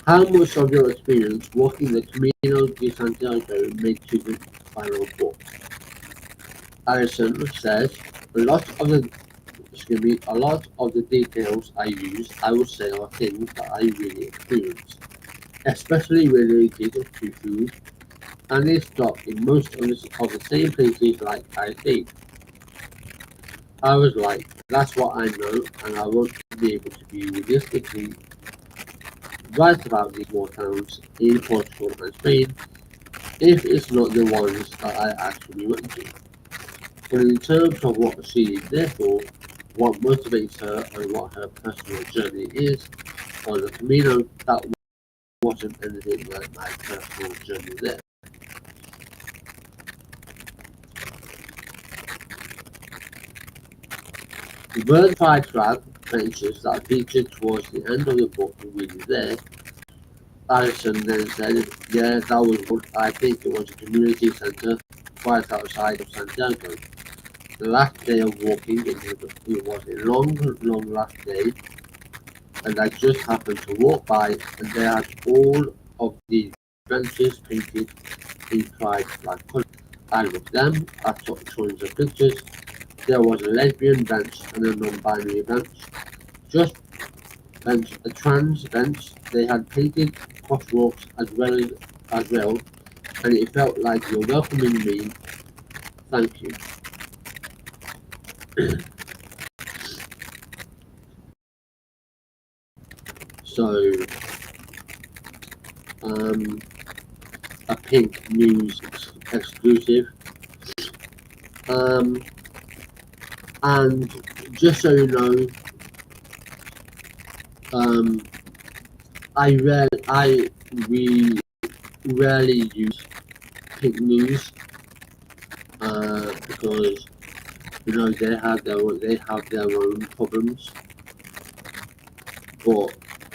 How much of your experience walking the Camino de Santiago makes you the final book? Alison says, a lot of the details I use, I would say, are things that I really experienced, especially related to food, and they stop in most of the same places like I stayed. I was like, that's what I know, and I want to be able to be realistically write about these small towns in Portugal and Spain if it's not the ones that I actually went to. But in terms of what she is there for, what motivates her and what her personal journey is on the Camino, that wasn't anything like my personal journey there. The verified flag benches that featured towards the end of the book were really there. Alison then said, yeah, that was what I think it was a community centre right outside of Santiago. The last day of walking, it was a long, long last day, and I just happened to walk by, and they had all of the benches painted in pride flag colours. I looked them, I took tons of pictures. There was a lesbian bench and a non-binary bench. Just bench, a trans bench. They had painted crosswalks as well, and it felt like you're welcoming me. Thank you. So, a Pink News exclusive. And just so you know, we rarely use Pink News because they have their own problems. But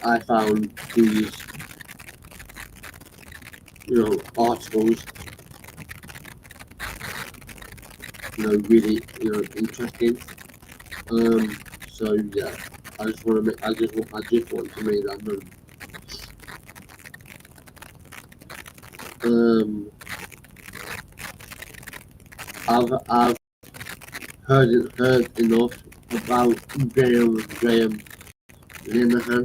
I found these articles really interesting. So yeah, I just want to make that known. I've heard enough about Graham Linehan,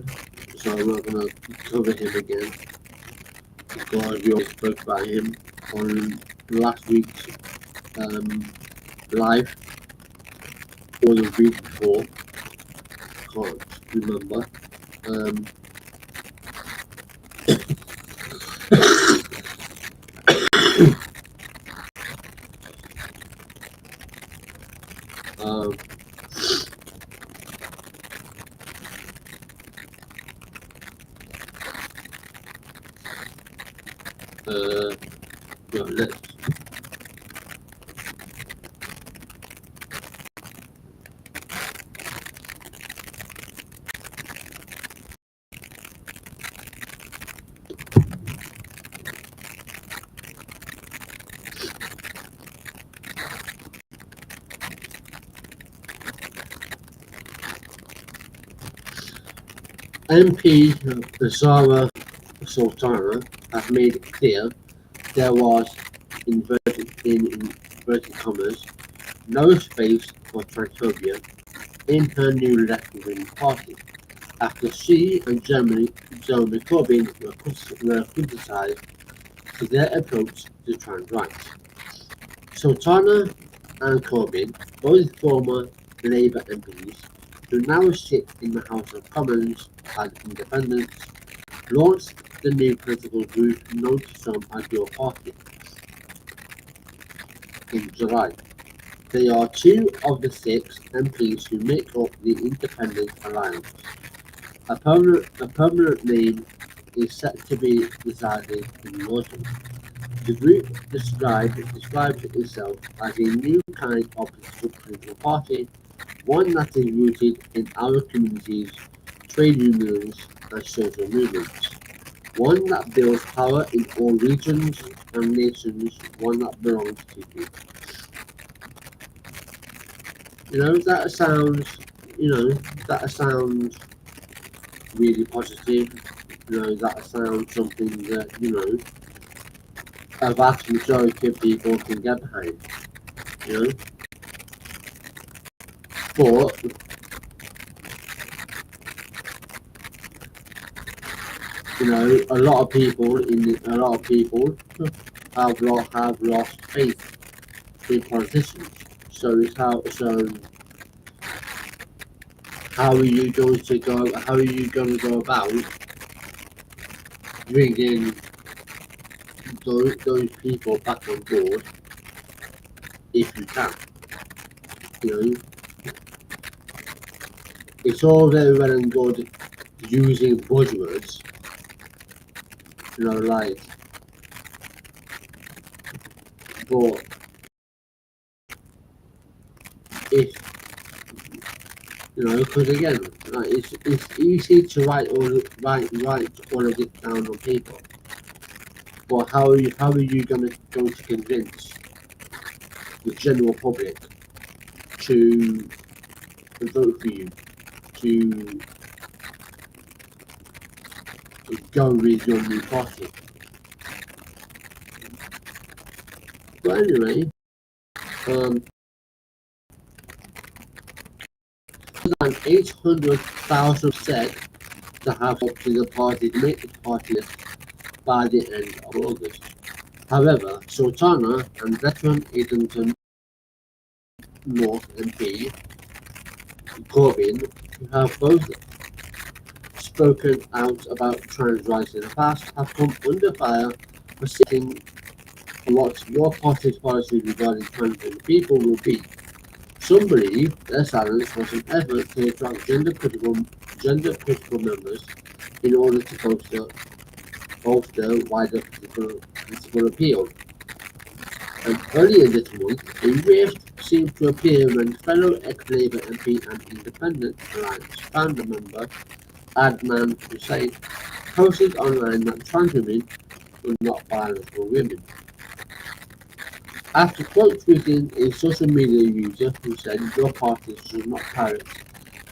so I'm not gonna cover him again because we already spoke about him on last week's live or the week before. Can't remember. Let's MP Zara Sultana has made it clear there was, in inverted commas, no space for transphobia in her new left-wing party after she and Jeremy Corbyn were criticised for their approach to trans rights. Sultana and Corbyn, both former Labour MPs, who now sit in the House of Commons as independents, launched the new political group known to some as your party in July. They are two of the 6 MPs who make up the Independent Alliance. A permanent name is set to be decided in the autumn. The group describes itself as a new kind of political party, one that is rooted in our communities, trade unions and social movements, one that builds power in all regions and nations, one that belongs to people. That sounds really positive. That sounds something that, a vast majority of people can get behind. But a lot of people have lost faith in politicians. So how are you going to go about bringing those people back on board if you can. It's all very well and good using buzzwords, like, but if because again, like, it's easy to write all of it down on paper, but how are you going to convince the general public to vote for you, to go with your new party? But anyway, than 800,000 said to have up to the party to make the party list by the end of August. However, Sultana and veteran Islington North MP Corbyn, who have both spoken out about trans rights in the past, have come under fire for stating what your party's policy regarding transgender people will be. Some believe their silence was an effort to attract gender critical members in order to bolster wider political appeal. And earlier this month, a rift seemed to appear when fellow ex-Labour MP and Independent Alliance founder member Adnan Hussain posted online that trans women were not biological women. After quote tweeting a social media user who said your party should not parrot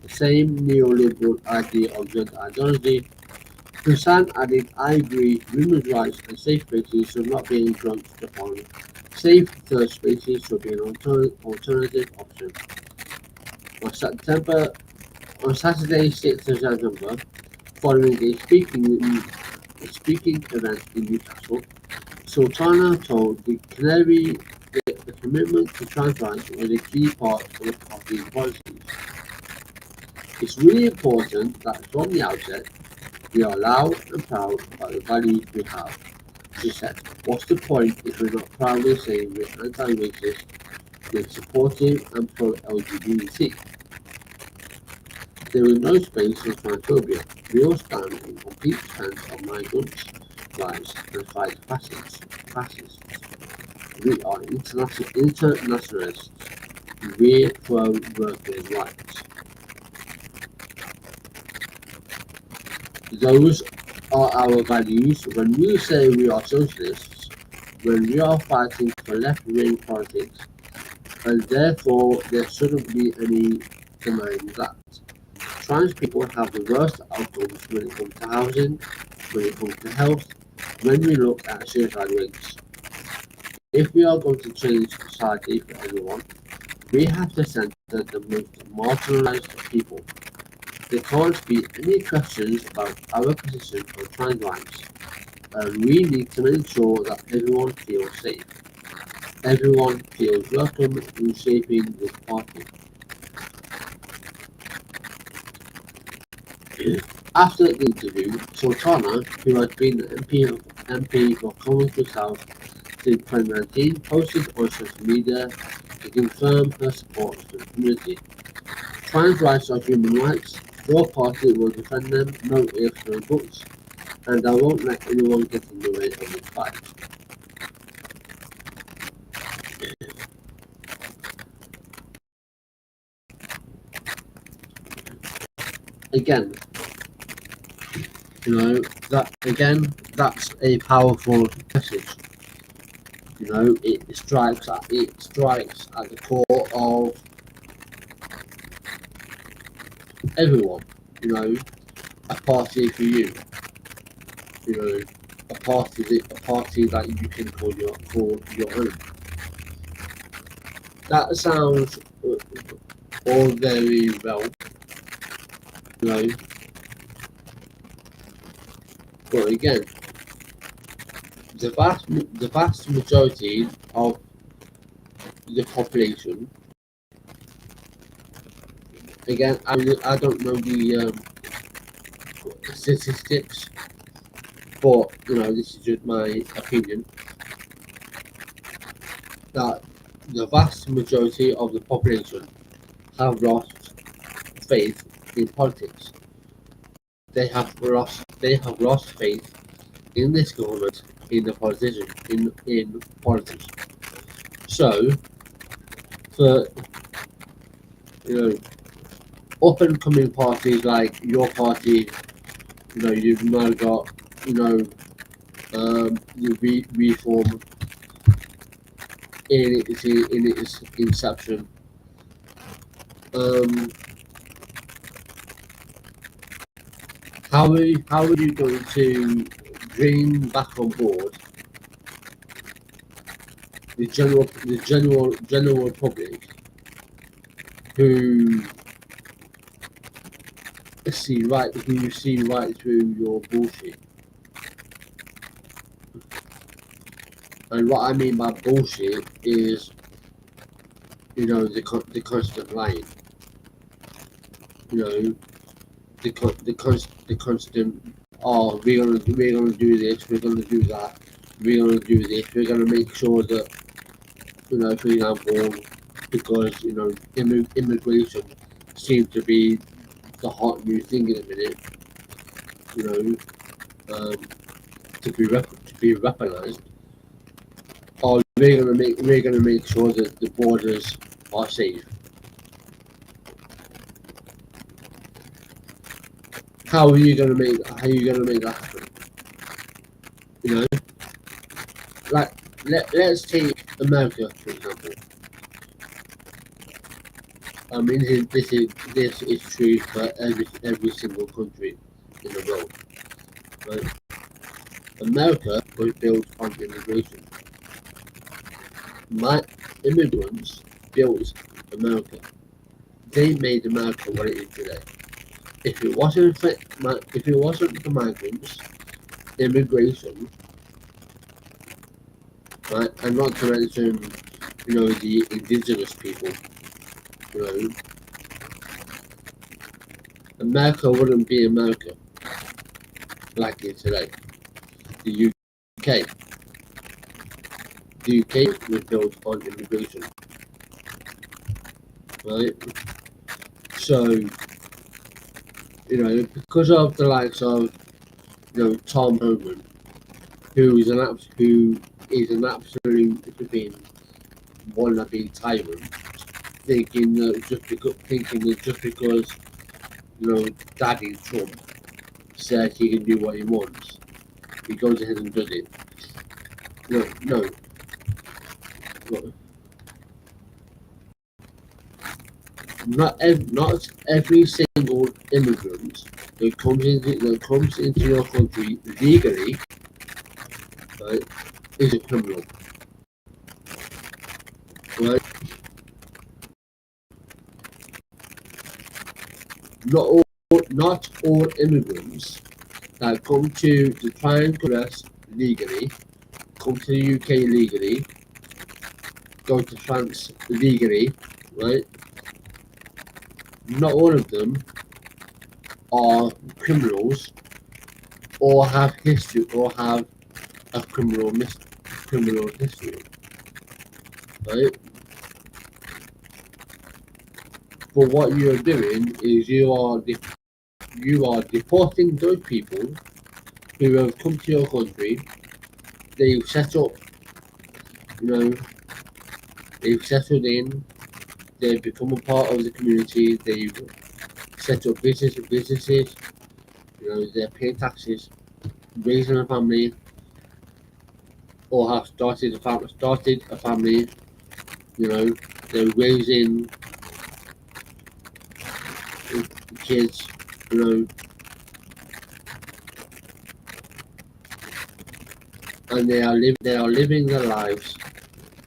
the same neoliberal idea of gender identity, Hussain added, I agree, women's rights and safe spaces should not be encroached upon. Safe third spaces should be an alternative option. On Saturday, 6th of September, following a speaking event in Newcastle, Sultana told the Canary that the commitment to trans rights was a key part of the party's policies. It's really important that from the outset, we are loud and proud about the values we have, she said. What's the point if we're not proudly saying we're anti-racist, we're supportive and pro-LGBT? There is no space for transphobia. We all stand in complete defense of migrants' rights and fight fascists. We are internationalists. We're pro-workers' rights. Those are our values. When we say we are socialists, when we are fighting for left-wing politics, and therefore there shouldn't be any denying that. Trans people have the worst outcomes when it comes to housing, when it comes to health, when we look at suicide rates. If we are going to change society for everyone, we have to center the most marginalized people. There can't be any questions about our position on trans rights, and we need to make sure that everyone feels safe. Everyone feels welcome in shaping this party. After the interview, Sultana, who had been MP for Coventry South since 2019, posted on social media to confirm her support for the community. Trans rights are human rights. Your party will defend them, no ifs, no buts, and I won't let anyone get in the way of this fight. Again, that's a powerful message. It strikes at the core of everyone. A party for you. A party that you can call your own. That sounds all very well, but again, the vast majority of the population. Again, I don't know the statistics, but this is just my opinion, that the vast majority of the population have lost faith in politics. They have lost faith in this government, in the politicians, in politics. So, for up and coming parties like your party, you've now got the reform in its inception. How are you going to bring back on board the general public who see right through your bullshit? And what I mean by bullshit is the constant lying, the constant, oh, we're gonna do this, we're gonna do that, we're gonna do this, we're gonna make sure that for example, because immigration seems to be the hot new thing in a minute, to be weaponized. Or we're gonna make sure that the borders are safe. How are you gonna make that happen? Like let's take America for example. I mean, this is true for every single country in the world, right? America was built on immigration. My immigrants built America. They made America what it is today. If it wasn't for migrants, immigration, right, and not to mention, the indigenous people, America wouldn't be America like it is today. The UK. The UK was built on immigration, right? So, because of the likes of, Tom Homan, who is an absolute flipping wannabe tyrant, thinking that just because Daddy Trump says he can do what he wants, he goes ahead and does it. No. Not every single immigrant that comes into your country legally, right, is a criminal, right? Not all immigrants that come to the triangle legally, come to the UK legally, go to France legally, right? Not all of them are criminals or have history or have a criminal history, right? But what you are doing is you are deporting those people who have come to your country. They've set up, they've settled in. They've become a part of the community. They've set up businesses. They're paying taxes, raising a family, or have started a family. They're raising kids. And they are living their lives,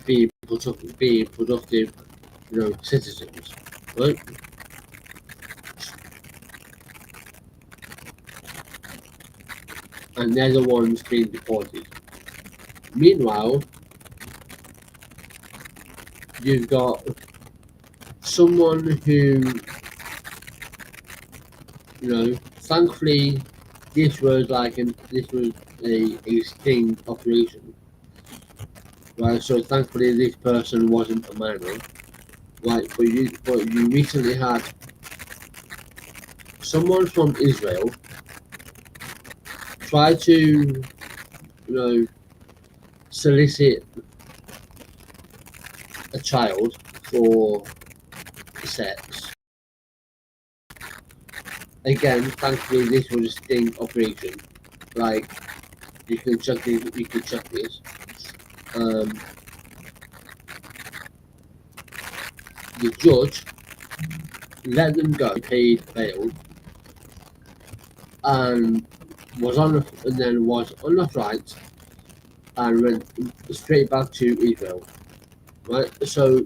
being productive, citizens, right? And they're the ones being deported. Meanwhile, you've got someone who, thankfully, this was a sting operation. Right, so thankfully this person wasn't a minor. Right, but you recently had someone from Israel try to, solicit a child for sex. Again, thankfully this was a sting operation. Like, you can check this. The judge let them go, paid bail, and was on the flight and went straight back to Israel. Right, so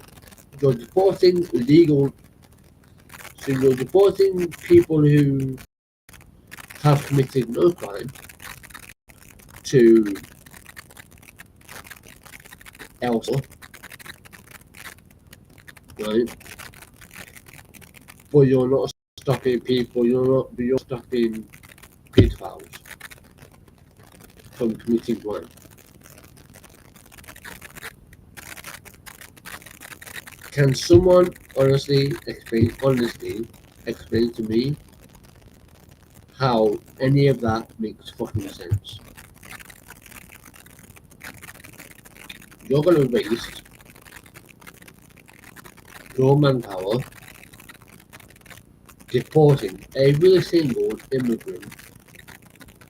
you're deporting illegal. So you're deporting people who have committed no crime to elsewhere, right? But you're not stopping people. You're stopping pedophiles from committing crime. Can someone honestly explain to me how any of that makes fucking sense? You're gonna waste your manpower deporting every single immigrant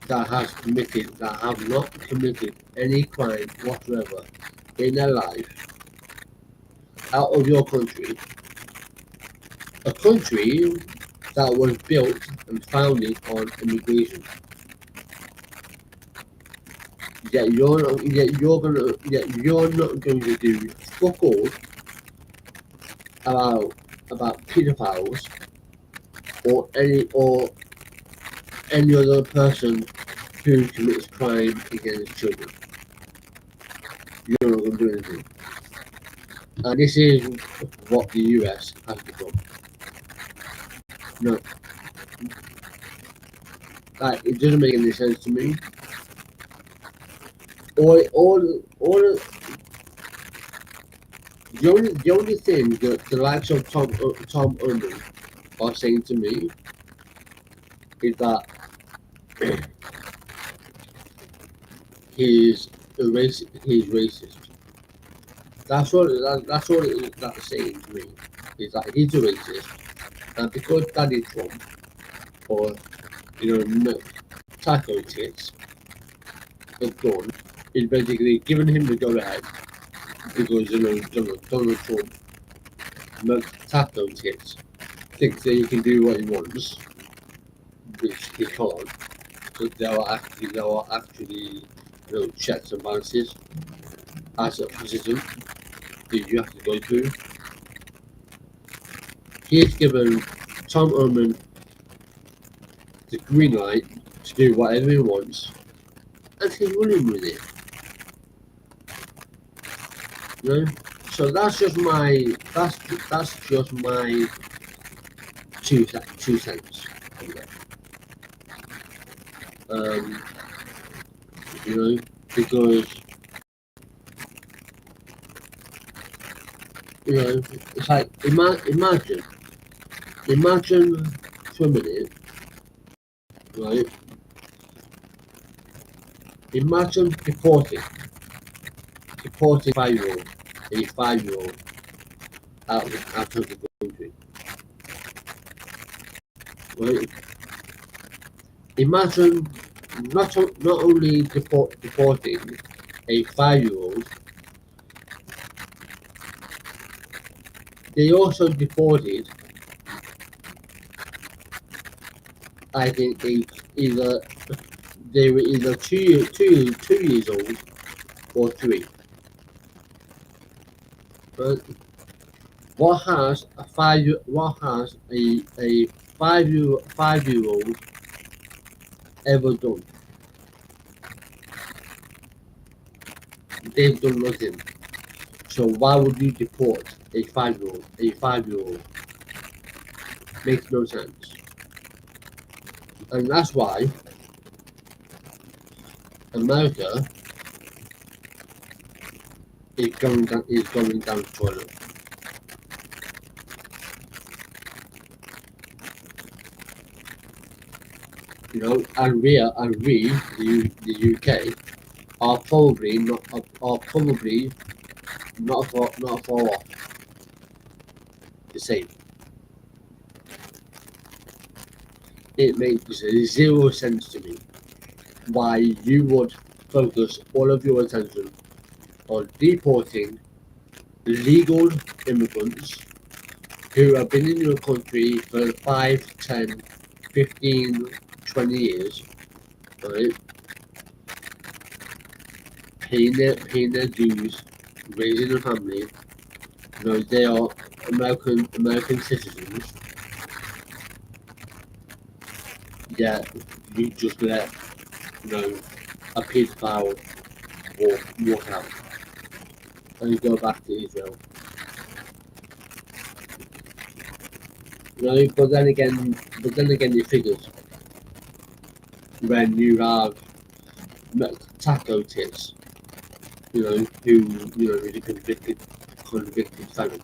that have not committed any crime whatsoever in their life out of your country, a country that was built and founded on immigration. Yet you're not going to do fuck all about pedophiles or any other person who commits crime against children. You're not going to do anything. And this is what the US has become. No, like, it doesn't make any sense to me. All the only thing that the likes of Tom Ullman are saying to me is that he's racist. That's all that's saying to me, is that he's a racist, and because Daddy Trump, or taco tits, has done, is basically giving him the go ahead, because Donald Trump, taco tits, thinks that he can do what he wants, which he can't, because there are actually checks and balances as a president that you have to go through. He has given Tom Ullman the green light to do whatever he wants, and he's running with it. So that's just my two cents. Because it's like imagine for a minute, right? Imagine deporting a 5-year-old out of the country, right? Imagine not only deporting a 5-year-old, they also deported, I think, they were either two years old or 3. But what has a 5-year-old ever done? They've done nothing. So why would you deport a 5-year-old? Makes no sense. And that's why America is going down the toilet. You know, and we, the UK, are probably not far off the same. It makes zero sense to me why you would focus all of your attention on deporting legal immigrants who have been in your country for 5, 10, 15, 20 years, right? Paying their dues, raising a family. You know, they are American citizens. Yeah, you just let, you know, a pedophile walk out and you go back to Israel. You know, but then again, the figures when you have taco tits, you know, is a convicted felon,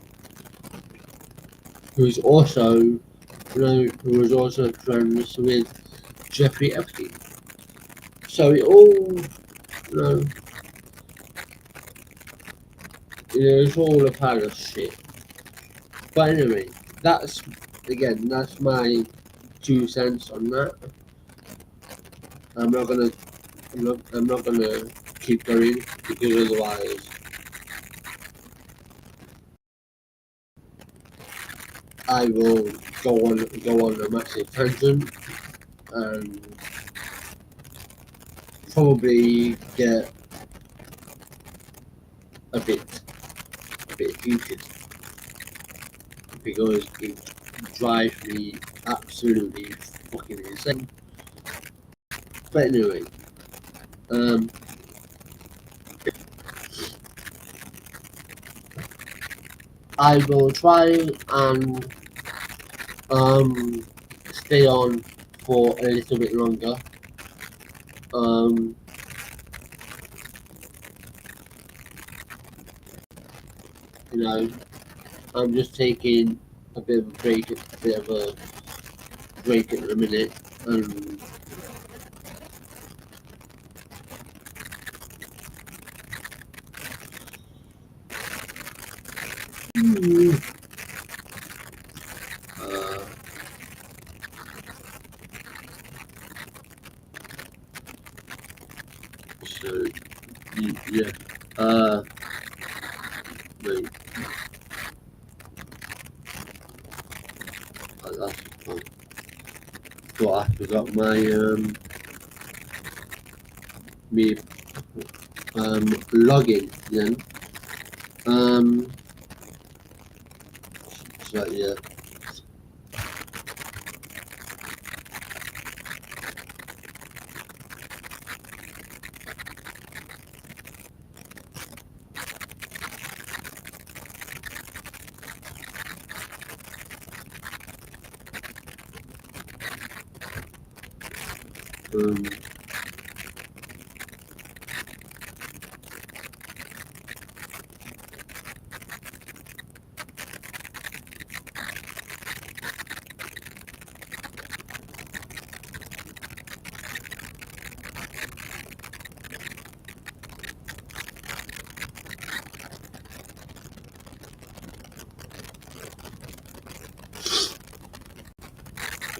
who was also friends with Jeffrey Epstein. So it all, it's all a pile of shit. But anyway, that's my 2 cents on that. I'm not gonna keep going because otherwise I will go on a massive tangent and probably get a bit heated because it drives me absolutely fucking insane. But anyway, I will try and stay on for a little bit longer. You know, I'm just taking a bit of a break at the minute, and so yeah, wait, that's fine. But I forgot my login then. So yeah.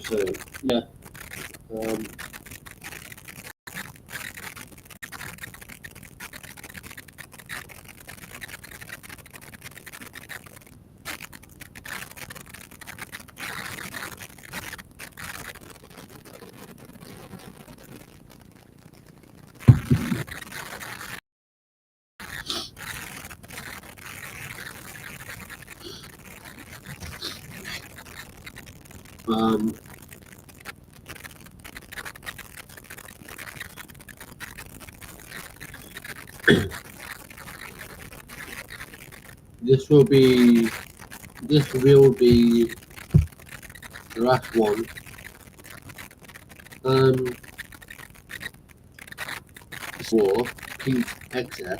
So yeah. This will be the last one. War, Pete Exeter,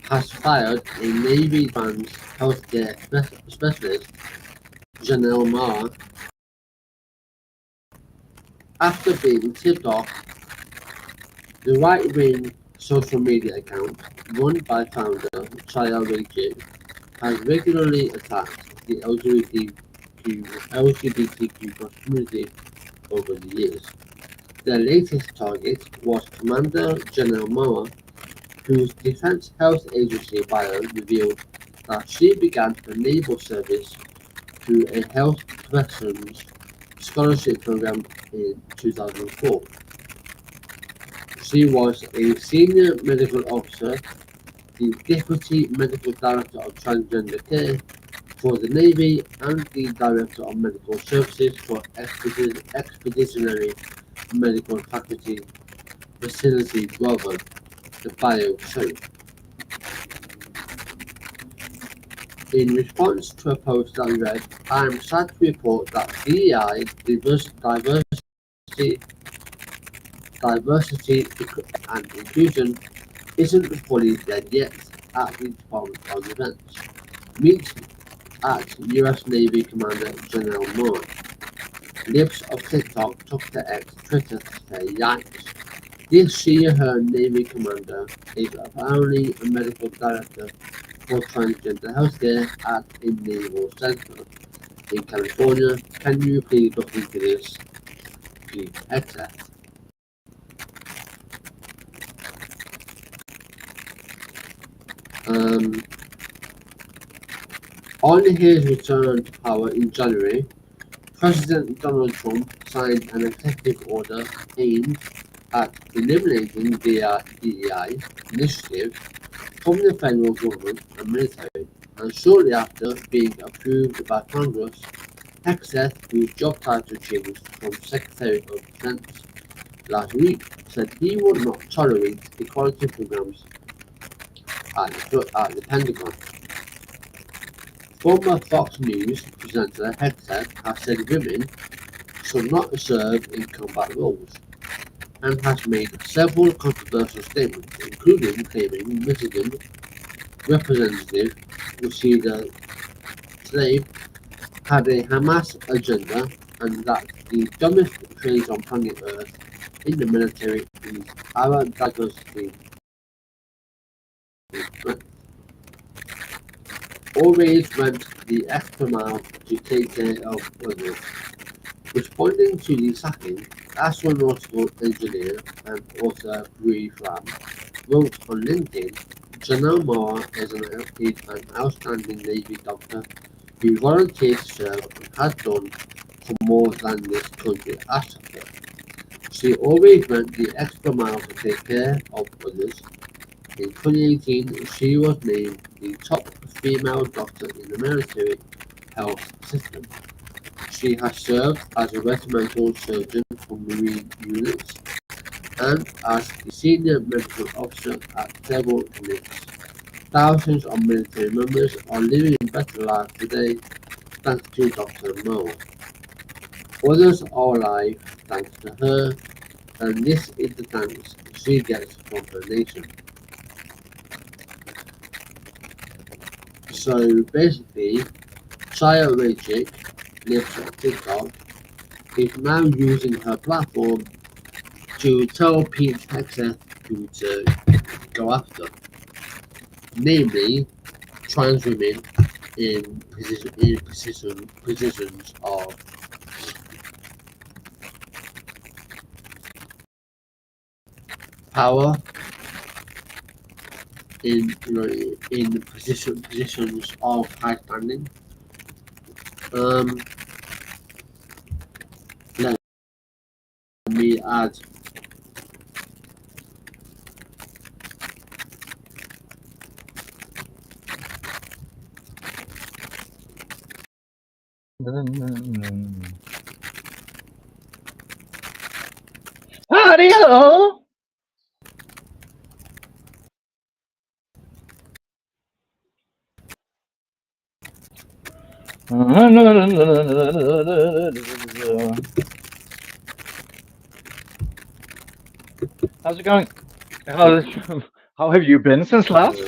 has fired a Navy Advanced Healthcare Specialist, Janelle Maher, after being tipped off. The right-wing social media account, run by founder Ghey, has regularly attacked the LGBTQ community over the years. Their latest target was Commander Janelle Maher, whose Defense Health Agency bio revealed that she began her naval service through a health professions scholarship program in 2004. She was a senior medical officer, the Deputy Medical Director of Transgender Care for the Navy, and the Director of Medical Services for Expeditionary Medical Faculty Facility Bravo, the bio showed. In response to a post that read, "I am sad to report that DEI, diversity and inclusion isn't fully dead yet at the Department of Defense. Meet at US Navy Commander Janelle Maher." Libs of TikTok took to X Twitter to say, "Yikes. This her Navy commander is apparently a medical director for transgender healthcare at a naval center in California. Can you please look into this? Please accept." On his return to power in January, President Donald Trump signed an executive order aimed at eliminating the DEI initiative from the federal government and military, and shortly after being approved by Congress, Hexeth, whose job title changed from Secretary of Defense last week, said he would not tolerate equality programs at the Pentagon. Former Fox News presenter Hexeth has said women should not serve in combat roles, and has made several controversial statements, including claiming Michigan Representative Rashida Tlaib had a Hamas agenda and that the dumbest phrase on planet Earth in the military is our diversity. Always went the extra mile to take care of others. Responding to the sacking, astronautical engineer and author Bree Fram wrote on LinkedIn, "Janelle Maher is an outstanding Navy doctor who volunteered to serve and has done for more than this country asked her. She always went the extra mile to take care of others." In 2018, she was named the top female doctor in the military health system. She has served as a regimental surgeon for Marine units and as the senior medical officer at several clinics. Thousands of military members are living better lives today thanks to Dr. Maher. Others are alive thanks to her, and this is the thanks she gets from her nation. So basically, Ghey lives on TikTok, is now using her platform to tell Pete Hexeth who to go after, namely trans women in positions of power, in positions of high standing. Let me add Adios! How's it going? How, how have you been since last?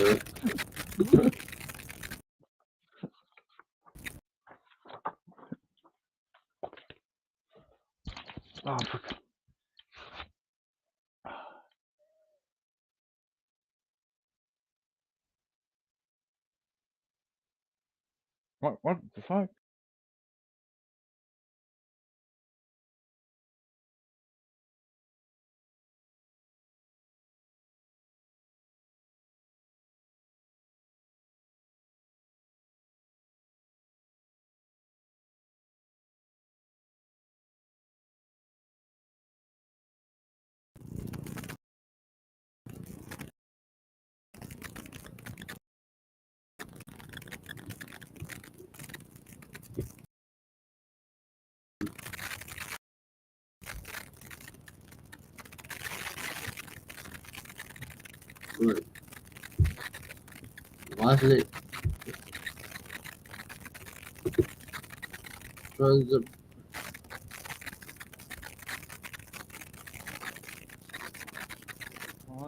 Oh, what the fuck? Good. Why is it? Trans-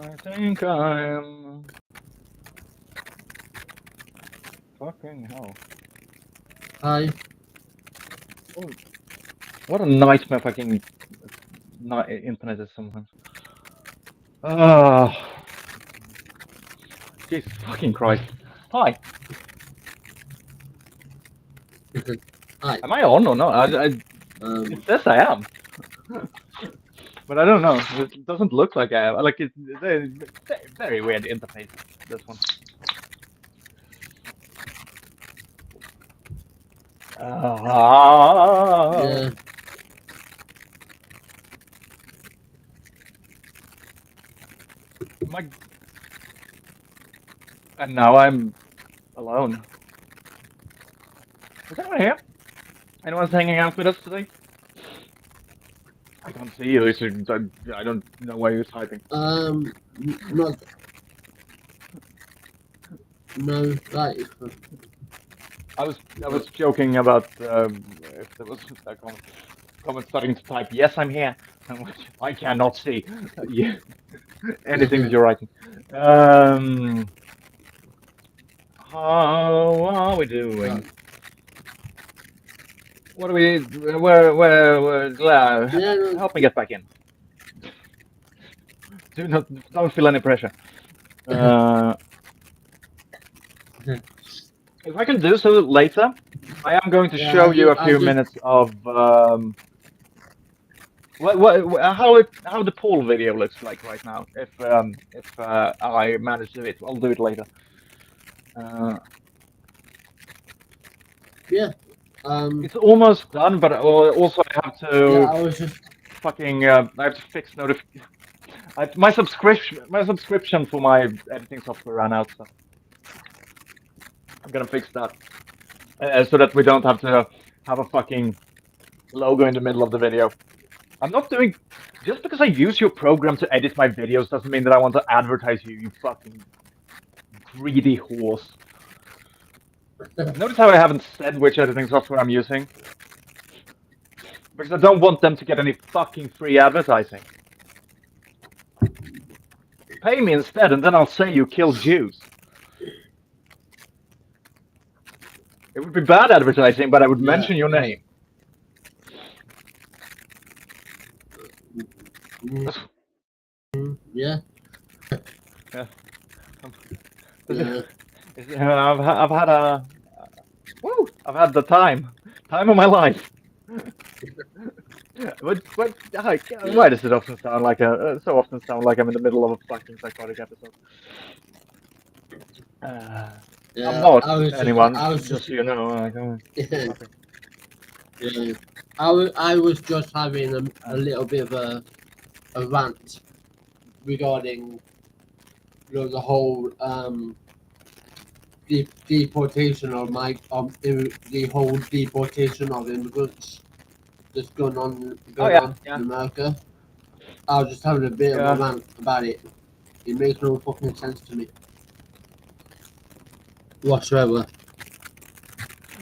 I think I'm fucking hell. Hi. Oh, what a nightmare fucking internet is sometimes. Ah, Jesus fucking Christ. Hi, Hi. am I on or not? It says I am, but I don't know. It doesn't look like I am. Like it's a very, very weird interface. This one. Yeah. My, and now I'm alone. Is anyone here? Anyone's hanging out with us today? I can't see you. I don't know why you're typing. Not. No, like. I was joking about if there was a comment starting to type. Yes, I'm here. I cannot see yeah, anything that you're writing. How are we doing? What are we? Yeah, Help me get back in. Don't feel any pressure. If I can do so later, I am going to Yeah, show you a I few just- minutes of how the poll video looks like right now. If I manage to do it, I'll do it later. Yeah. It's almost done, but also I have Yeah, to I was just. fucking I have to fix notification. My subscription for my editing software ran out, so I'm gonna fix that so that we don't have to have a fucking logo in the middle of the video. I'm not doing just because I use your program to edit my videos doesn't mean that I want to advertise you, you fucking greedy horse. Notice how I haven't said which editing software I'm using? Because I don't want them to get any fucking free advertising. Pay me instead, and then I'll say you killed Jews. It would be bad advertising, but I would mention your name. Yeah. Yeah. Yeah. I've had the time of my life. But why does it often sound like so often sound like I'm in the middle of a fucking psychotic episode? I'm Yeah. not I was anyone, just. just so you know. Yeah. Yeah. I was just having a little bit of a rant regarding the whole deportation of the whole deportation of immigrants that's going Oh on yeah, in America. I was just having a bit of a yeah. rant about it. It makes no fucking sense to me whatsoever.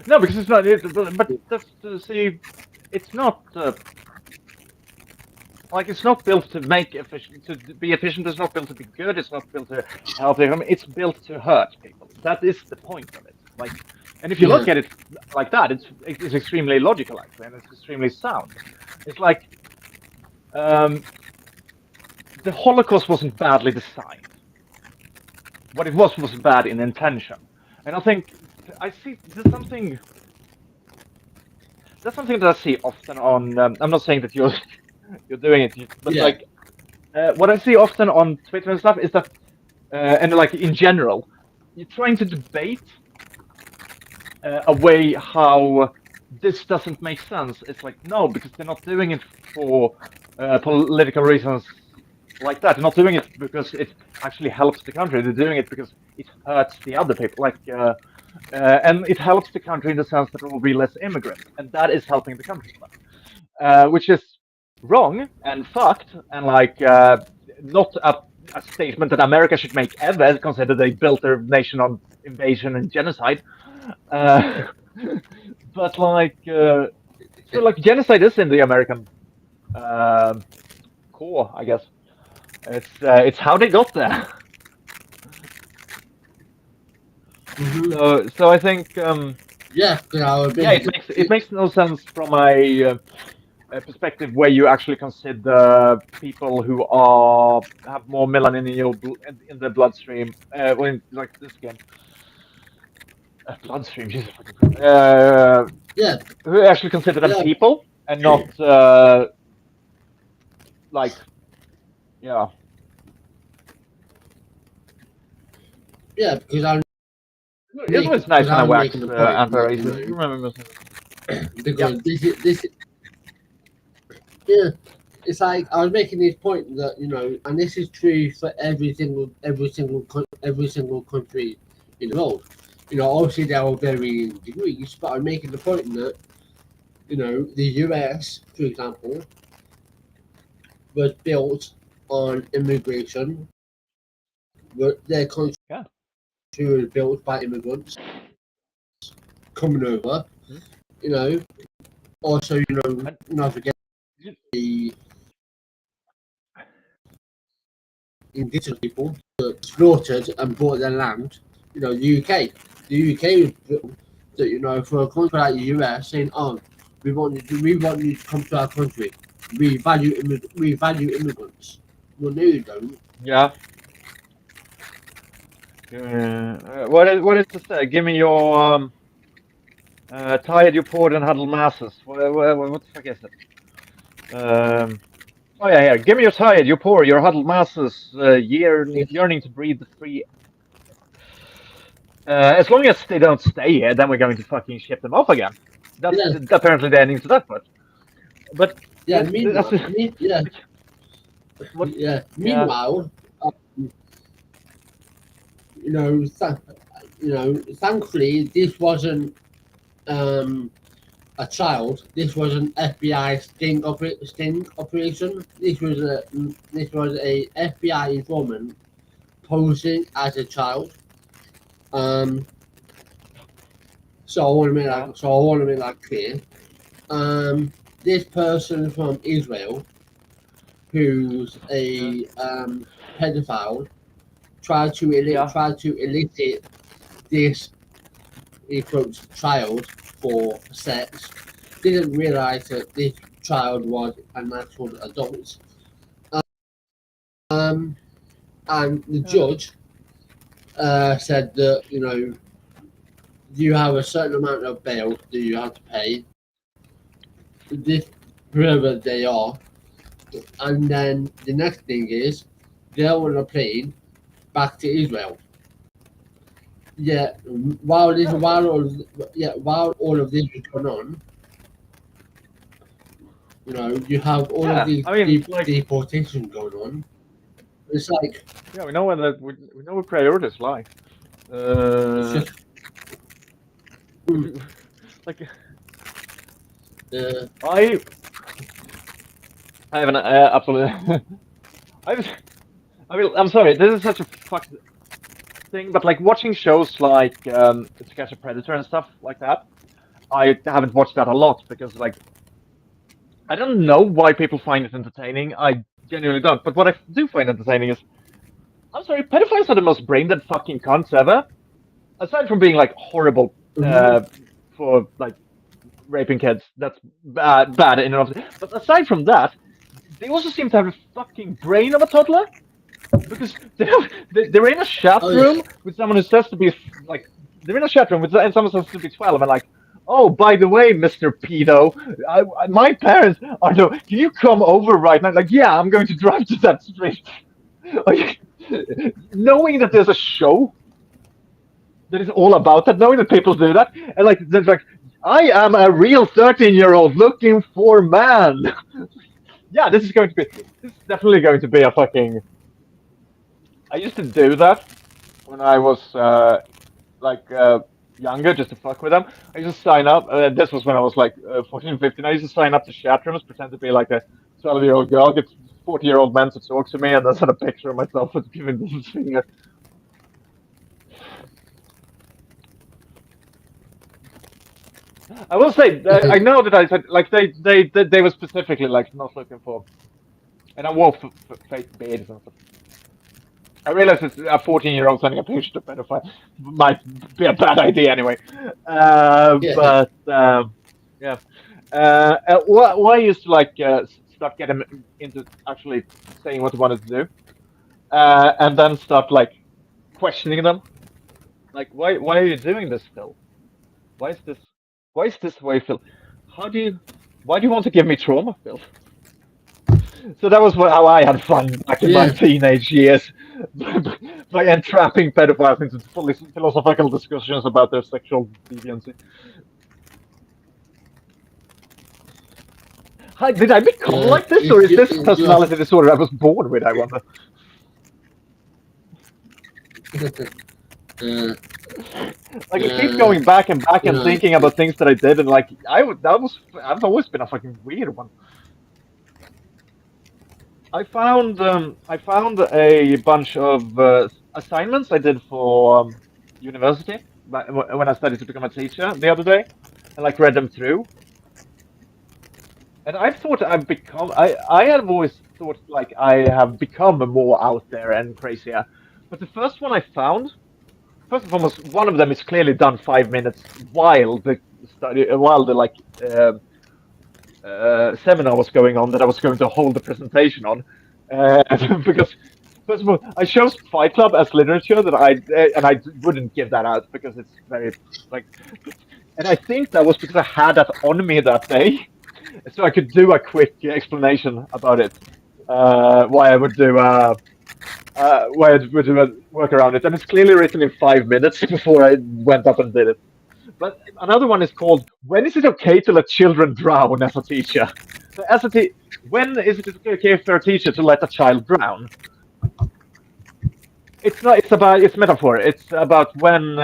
No, because it's not. But that's see, it's not. like it's not built to make efficient, to be efficient. It's not built to be good. It's not built to help the economy. It's built to hurt people. That is the point of it. Like, and if you Yeah. look at it like that, it's extremely logical actually, and it's extremely sound. It's like the Holocaust wasn't badly designed. What it was bad in intention, and I think I see there's something. That's something that I see often on. I'm not saying that you're you're doing it, but Yeah. like what I see often on Twitter and stuff is that, and like in general, you're trying to debate away how this doesn't make sense. It's like no, because they're not doing it for political reasons like that. They're not doing it because it actually helps the country. They're doing it because it hurts the other people. Like, and it helps the country in the sense that there will be less immigrants, and that is helping the country, which is wrong and fucked, and like not a statement that America should make ever, consider they built their nation on invasion and genocide. Uh, but like, so like genocide is in the American core, I guess. It's how they got there. So I think Yeah. yeah, it makes no sense from a perspective where you actually consider people who are have more melanin in your in the bloodstream, when like this again, bloodstream, Jesus fucking Christ. Yeah. Who actually consider them Yeah. people and not like yeah. Yeah. It's always nice when I I'm wax making the point that, you anti-racist. know, Remember, because yeah, this yeah, it's like I was making this point that, you know, and this is true for every single country in the world. You know, obviously there are varying degrees, but I'm making the point that, you know, the US, for example, was built on immigration. But their country yeah. was built by immigrants coming over. Hmm. You know, also, you know, And, not forget you- the indigenous people that slaughtered and bought their land. You know, the UK. The UK was built that, you know, for a country like the US saying, "Oh, we want you to come to our country. We value immigrants." Well, no, you don't. yeah. What is to say? Give me your tired, you poor, and huddled masses. What the fuck is it? Oh yeah, yeah. Give me your tired, you poor, your huddled masses, yearning to breathe the free. As long as they don't stay here, then we're going to fucking ship them off again. That's Yeah, apparently the ending to that. But yeah. that's Yeah, what. yeah. Yeah, Meanwhile, you know, thankfully, this wasn't um, a child. This was an FBI sting operation. This was a FBI informant posing as a child. Um, so I want to make yeah, that. So I want to make that clear. This person from Israel, who's yeah, a pedophile, yeah. tried to elicit this, he quotes, child for sex. Didn't realize that this child was an actual adult. Um, and the Yeah. judge said that, you know, you have a certain amount of bail that you have to pay. This, whoever they are, and then the next thing is they're on a plane back to Israel. Yeah, Yeah, while all of this is going on, you know, you have all of yeah. these I mean, like, deportations going on. It's like yeah, we know where we know where priorities lie. it's Uh, just we mm, do, like uh, I I have an absolute. I was, I mean, I'm sorry. This is such a fucked thing, but like watching shows like To Catch a Predator and stuff like that. I haven't watched that a lot because like I don't know why people find it entertaining. I genuinely don't. But what I do find entertaining is, I'm sorry, pedophiles are the most brain-dead fucking cunts ever. Aside from being like horrible Mhm. for like raping kids, that's bad in and of itself. But aside from that, they also seem to have the fucking brain of a toddler because they're in a chat Oh yeah. room with someone who says to be like they're in a chat room with and someone says to be 12 and like, oh, by the way, Mr. Pedo, my parents are no. Can you come over right now? Like, yeah, I'm going to drive to that street. Like, knowing that there's a show that is all about that, knowing that people do that, and like, there's like, I am a real 13-year-old looking for man. Yeah, this is definitely going to be a fucking. I used to do that when I was like younger, just to fuck with them. I used to sign up. This was when I was like 14, 15. I used to sign up to chat rooms, pretend to be like a 12-year-old girl, get 40-year-old men to talk to me, and then send a picture of myself with giving the finger. I will say, I know that I said like they were specifically like not looking for, and I wore fake beards and stuff. I realize it's a 14-year-old sending a picture to pedophile might be a bad idea anyway. Yeah. But yeah, why I used to like start getting into actually saying what they wanted to do, and then start like questioning them, like why are you doing this, Phil? Why is this why is this way, Phil? How do you why do you want to give me trauma, Phil? So that was how I had fun back in my Yeah. teenage years, by entrapping pedophiles into fully philosophical discussions about their sexual deviancy. Hi, did I become like this, or is this In your personality disorder I was born with? I wonder. uh, Like I keep uh, going back you and know, thinking about things that I did, and like I've always been a fucking weird one. I found a bunch of assignments I did for university when I studied to become a teacher the other day, and like read them through. And I thought I have always thought like I have become more out there and crazier. But the first one I found, first and foremost, one of them is clearly done 5 minutes while the while the like seminar was going on that I was going to hold the presentation on, because first of all, I chose Fight Club as literature that and I wouldn't give that out because it's very like, and I think that was because I had that on me that day, so I could do a quick explanation about it, why I would do. Why I would do a work around it, and it's clearly written in 5 minutes before I went up and did it. But another one is called "When is it okay to let children drown?" As a teacher, so when is it okay for a teacher to let a child drown? It's not. It's about. It's metaphor. It's about when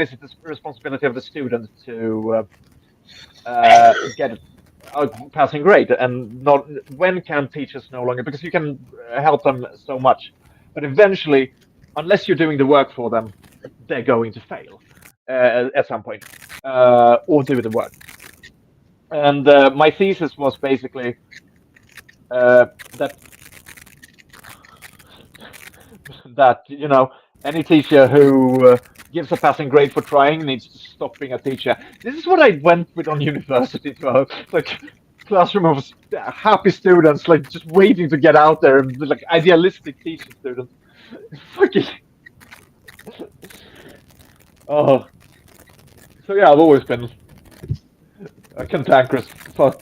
is it the responsibility of the student to get a passing grade, and not when can teachers no longer, because you can help them so much, but eventually, unless you're doing the work for them, they're going to fail at some point, or do the work. And my thesis was basically that any teacher who gives a passing grade for trying needs to stop being a teacher. This is what I went with on university as well. Like classroom of happy students, like just waiting to get out there, and like idealistic teaching students. Fucking oh, so yeah, I've always been a cantankerous fuck.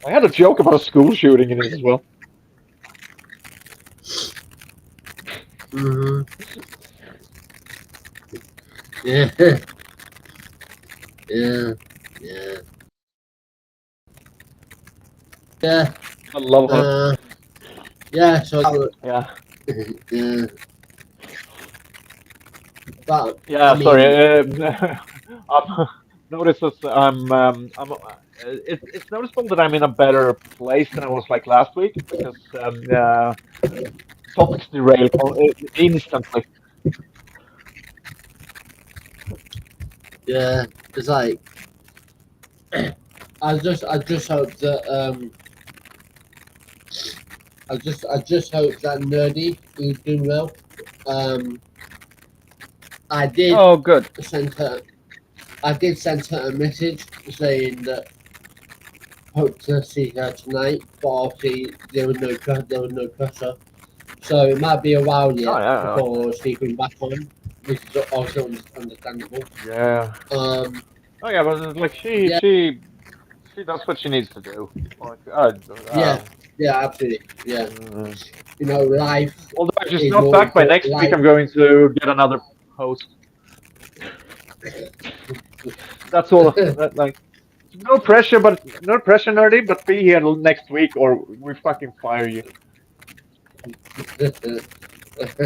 I had a joke about a school shooting in it as well. mm-hmm. Yeah. Yeah. Yeah. Yeah. I love her. Yeah. So Yeah, yeah. But I yeah. mean, Sorry. Notices it's noticeable that I'm in a better place than I was like last week because topics derail instantly. yeah. It's like I just hope that I just hope that Nerdy is doing well. Um, I did Oh, good. send her a message saying that hope to see her tonight, but obviously there was no pressure. So it might be a while Oh, yet yeah, before she comes back on, which is also understandable. yeah. Um, Oh, yeah, but like yeah, she does what she needs to do. Like, yeah, yeah, absolutely, yeah. mm. You know, life Although if she's is not more back by important. next week, I'm going to get another host. That's all. Like, no pressure, nerdy. But be here next week, or we fucking fire you.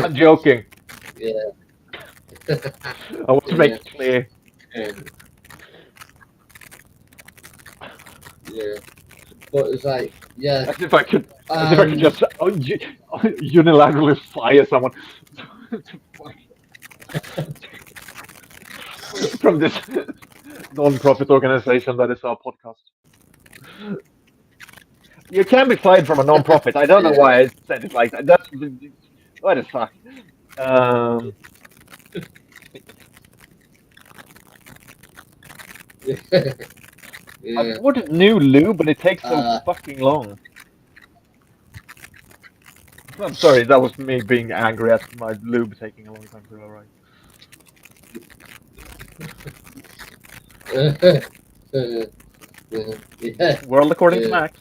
I'm joking. Yeah, I want to make yeah, it clear. yeah, yeah. But it's like, yeah, As if I could um, just unilaterally fire someone from this non-profit organization that is our podcast. You can be fired from a non-profit. I don't know yeah, why I said it like that. That's what the fuck. Um, I yeah. bought a new lube, but it takes so Uh, fucking long. I'm sorry, that was me being angry at my lube taking a long time to arrive. yeah, World according to yeah. Max.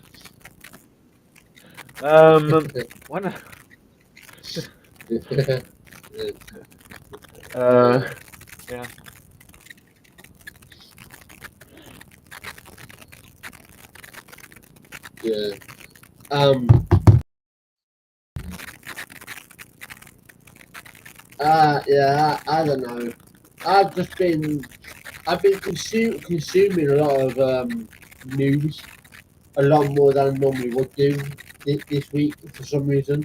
When, uh, yeah. Yeah. Um. Yeah. I don't know. I've just been. I've been consuming a lot of news, a lot more than I normally would do this week for some reason,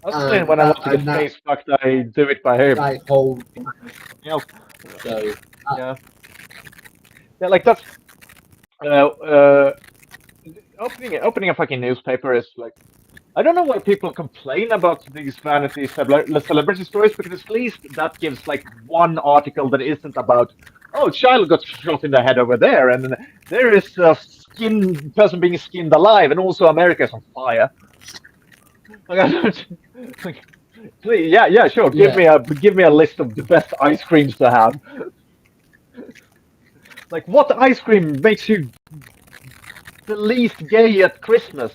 Also, and when I want to get that face fucked, I do it by him. like whole. You know, So. yeah, yeah, like that's uh, uh, opening a fucking newspaper is like I don't know why people complain about these vanity celebrity stories because at least that gives like one article that isn't about oh child got shot in the head over there and there is a skin person being skinned alive and also America's on fire. Like, I don't, like, please, yeah, sure. Yeah. Give me a list of the best ice creams to have. Like, what ice cream makes you the least gay at Christmas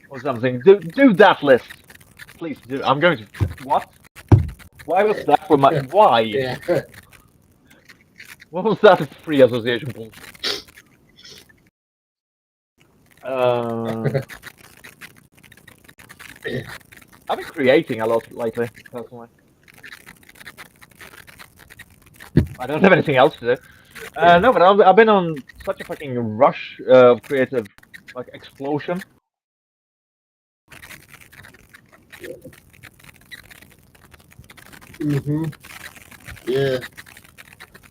or something? Do that list, please do. I'm going to. What? Why was that for my? Why? Yeah. What was that free association bullshit? Uh, I've been creating a lot lately, personally. I don't have anything else to do. No, but I've been on such a fucking rush of creative, like explosion. Mhm. Yeah.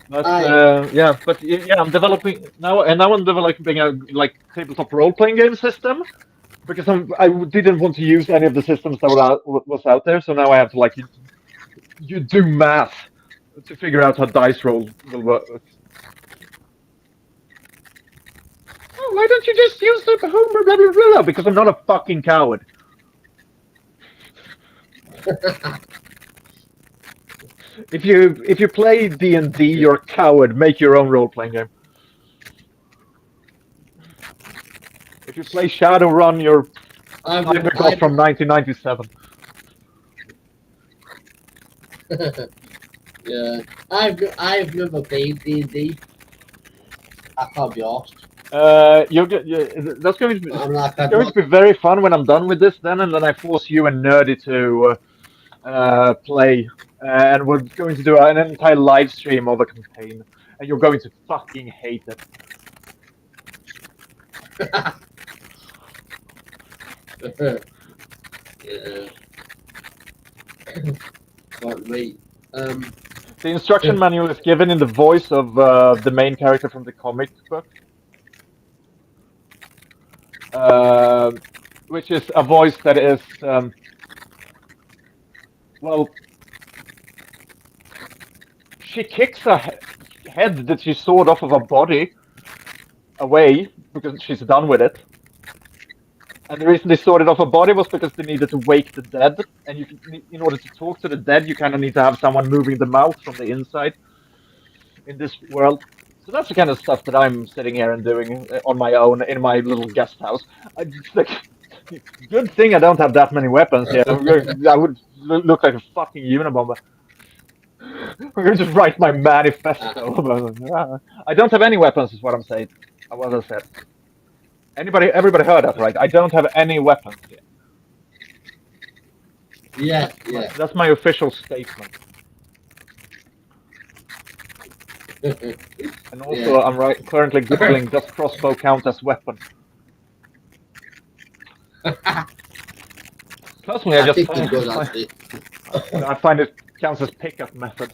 But I. yeah, but yeah, I'm developing now, and now I'm developing a like tabletop role-playing game system because I didn't want to use any of the systems that was out there, so now I have to like you do math to figure out how dice roll will work. Oh, why don't you just use the Homer blah blah blah? Because I'm not a fucking coward. If you play D&D, you're a coward. Make your own role-playing game. If you play Shadowrun, you're a I've. cybergoth I've. from 1997. Yeah. I've never played D&D. I can't be asked. That's going to be I'm like, it's I'm going to not. be very fun when I'm done with this. And then I force you and Nerdy to play, and we're going to do an entire live stream of a campaign, and you're going to fucking hate it. Yeah. But wait. Um. The instruction manual is given in the voice of the main character from the comic book. which is a voice that is well, she kicks a head that she sawed off of a body away because she's done with it. And the reason they sawed it off a body was because they needed to wake the dead. And in order to talk to the dead, you kind of need to have someone moving the mouth from the inside in this world. So that's the kind of stuff that I'm sitting here and doing on my own in my little guest house. It's like, good thing I don't have that many weapons here. I would look like a fucking Unabomber. I'm going to just write my manifesto. I don't have any weapons, is what I'm saying. What I said. Everybody heard that, right? I don't have any weapons here. Yeah. That's my official statement. And also, I'm currently googling, does crossbow count as weapon? Personally, I just think it does, actually. I find it counts as pickup method.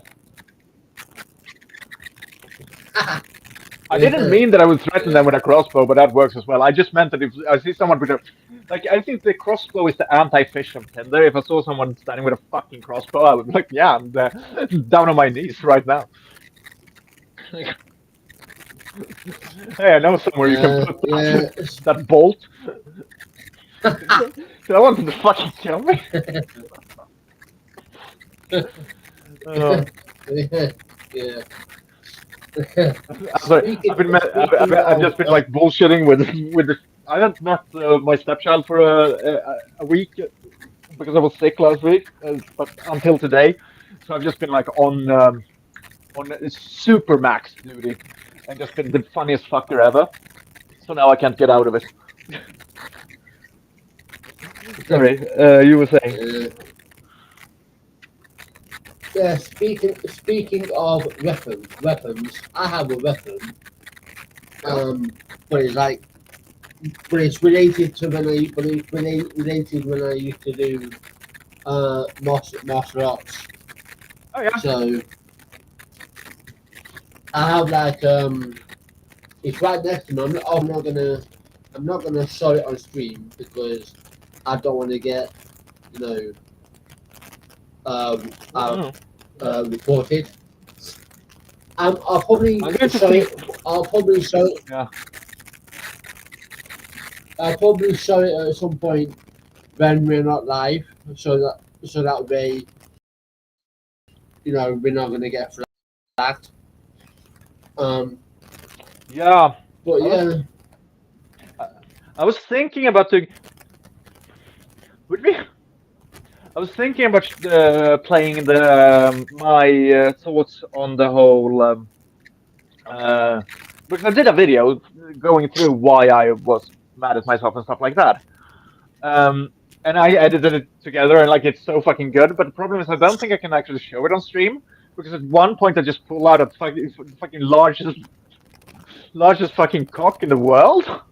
I didn't mean that I would threaten them with a crossbow, but that works as well. I just meant that if I see someone with a... Like, I think the crossbow is the anti-fish on Tinder. If I saw someone standing with a fucking crossbow, I would be like, yeah, I'm down on my knees right now. Hey, I know somewhere you can put that bolt. I wanted to fucking kill me. Yeah. I've just been like bullshitting with the. I haven't met my stepchild for a week because I was sick last week, but until today, so I've just been like on super max duty and just been the funniest fucker ever. So now I can't get out of it. Sorry, you were saying. Yeah, speaking of weapons, I have a weapon. But it's related to related when I used to do martial arts. Oh yeah. So I have like it's right next to me. I'm not gonna show it on stream because I don't want to get reported. I'll probably show it. I'll probably show it. Yeah. I'll probably show it at some point when we're not live, so that way, we're not gonna get flagged. Yeah. But yeah. I was thinking about would we? I was thinking about playing my thoughts on the whole because I did a video going through why I was mad at myself and stuff like that. And I edited it together and like it's so fucking good. But the problem is I don't think I can actually show it on stream because at one point I just pull out a fucking largest fucking cock in the world.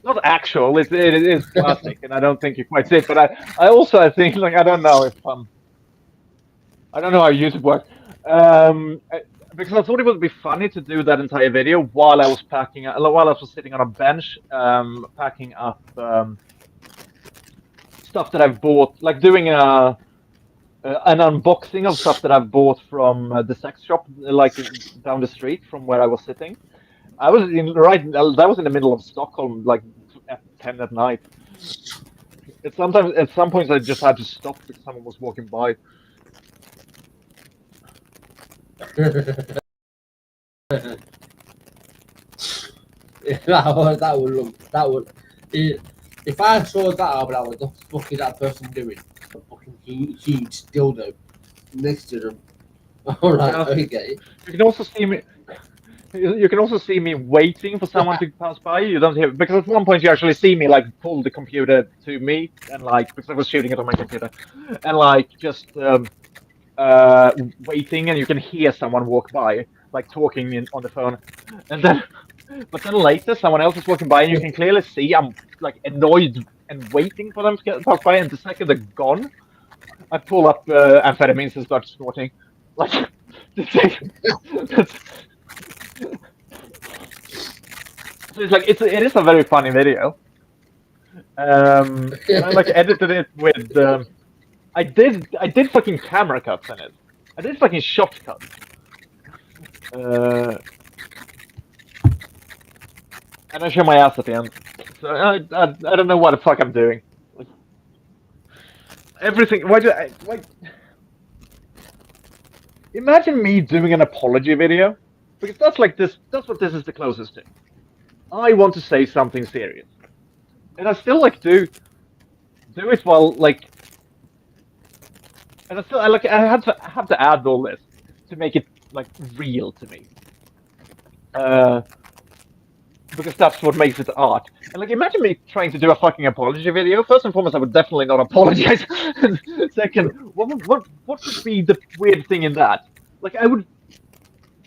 Not actual, it is plastic, and I don't think you quite see it. But I think like I don't know how YouTube works. Because I thought it would be funny to do that entire video while I was sitting on a bench, packing up stuff that I've bought, like doing an unboxing of stuff that I've bought from the sex shop, like down the street from where I was sitting. That was in the middle of Stockholm, like at 10 at night. At some points I just had to stop because someone was walking by. that would if I saw that, I'd be like, what the fuck is that person doing? A fucking huge dildo next to them. Alright, okay. You can also see me. You can also see me waiting for someone to pass by. You don't hear because at one point you actually see me like pull the computer to me and like because I was shooting it on my computer and like just waiting and you can hear someone walk by like talking on the phone and then but then later someone else is walking by and you can clearly see I'm like annoyed and waiting for them to pass by and the second they're gone I pull up amphetamines and start snorting like so it's like it is a very funny video. And I like edited it with. I did fucking camera cuts in it. I did fucking shot cuts. And I show my ass at the end. So I don't know what the fuck I'm doing. Like, everything. Why do I? Why? Imagine me doing an apology video, because that's like this. That's what this is the closest to. I want to say something serious, and I still like do it while like, and I still I have to add all this to make it like real to me. Because that's what makes it art. And like, imagine me trying to do a fucking apology video. First and foremost, I would definitely not apologize. And second, what would be the weird thing in that? Like,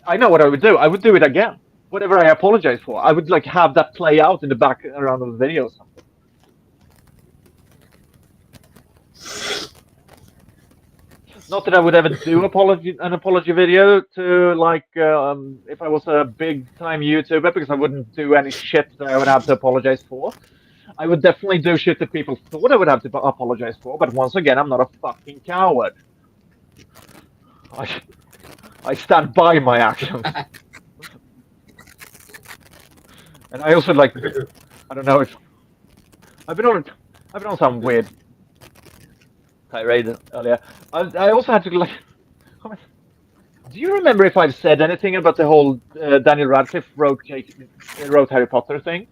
I know what I would do. I would do it again. Whatever I apologize for, I would like have that play out in the background of the video or something. Not that I would ever do an apology video to like if I was a big time YouTuber, because I wouldn't do any shit that I would have to apologize for. I would definitely do shit that people thought I would have to apologize for, but once again, I'm not a fucking coward. I stand by my actions. And I also like, I don't know if I've been on some weird tirade earlier. I also had to like, do you remember if I've said anything about the whole Daniel Radcliffe wrote Harry Potter thing?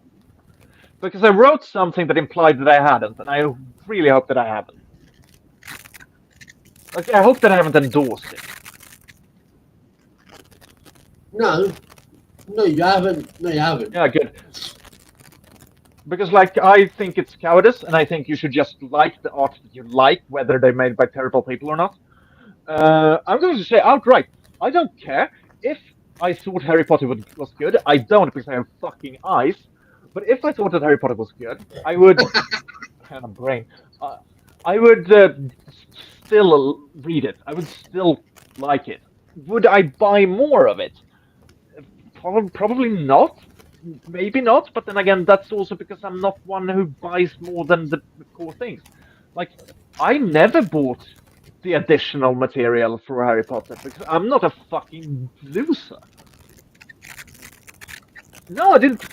Because I wrote something that implied that I hadn't, and I really hope that I haven't. Like, I hope that I haven't endorsed it. No, you haven't. No, you haven't. Yeah, good. Because, like, I think it's cowardice, and I think you should just like the art that you like, whether they're made by terrible people or not. I'm going to say outright, I don't care if I thought Harry Potter was good. I don't, because I have fucking eyes. But if I thought that Harry Potter was good, I would. Kind of brain. I would still read it. I would still like it. Would I buy more of it? Probably not. Maybe not. But then again, that's also because I'm not one who buys more than the core things. Like, I never bought the additional material for Harry Potter because I'm not a fucking loser. No, I didn't.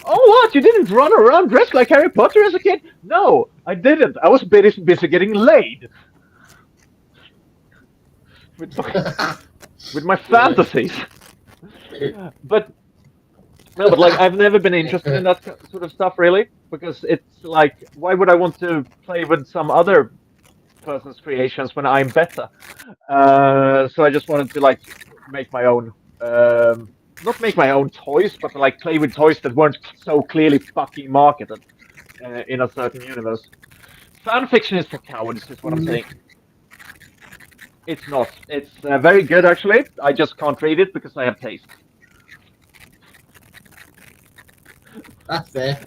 Oh, what? You didn't run around dressed like Harry Potter as a kid? No, I didn't. I was busy getting laid. With my fantasies. But no, but like I've never been interested in that sort of stuff really, because it's like, why would I want to play with some other person's creations when I'm better? So I just wanted to like make my own. Not make my own toys, but like play with toys that weren't so clearly fucking marketed in a certain universe. Fan fiction is for cowards, is what I'm saying. It's not. It's very good, actually. I just can't read it because I have taste. That's fair.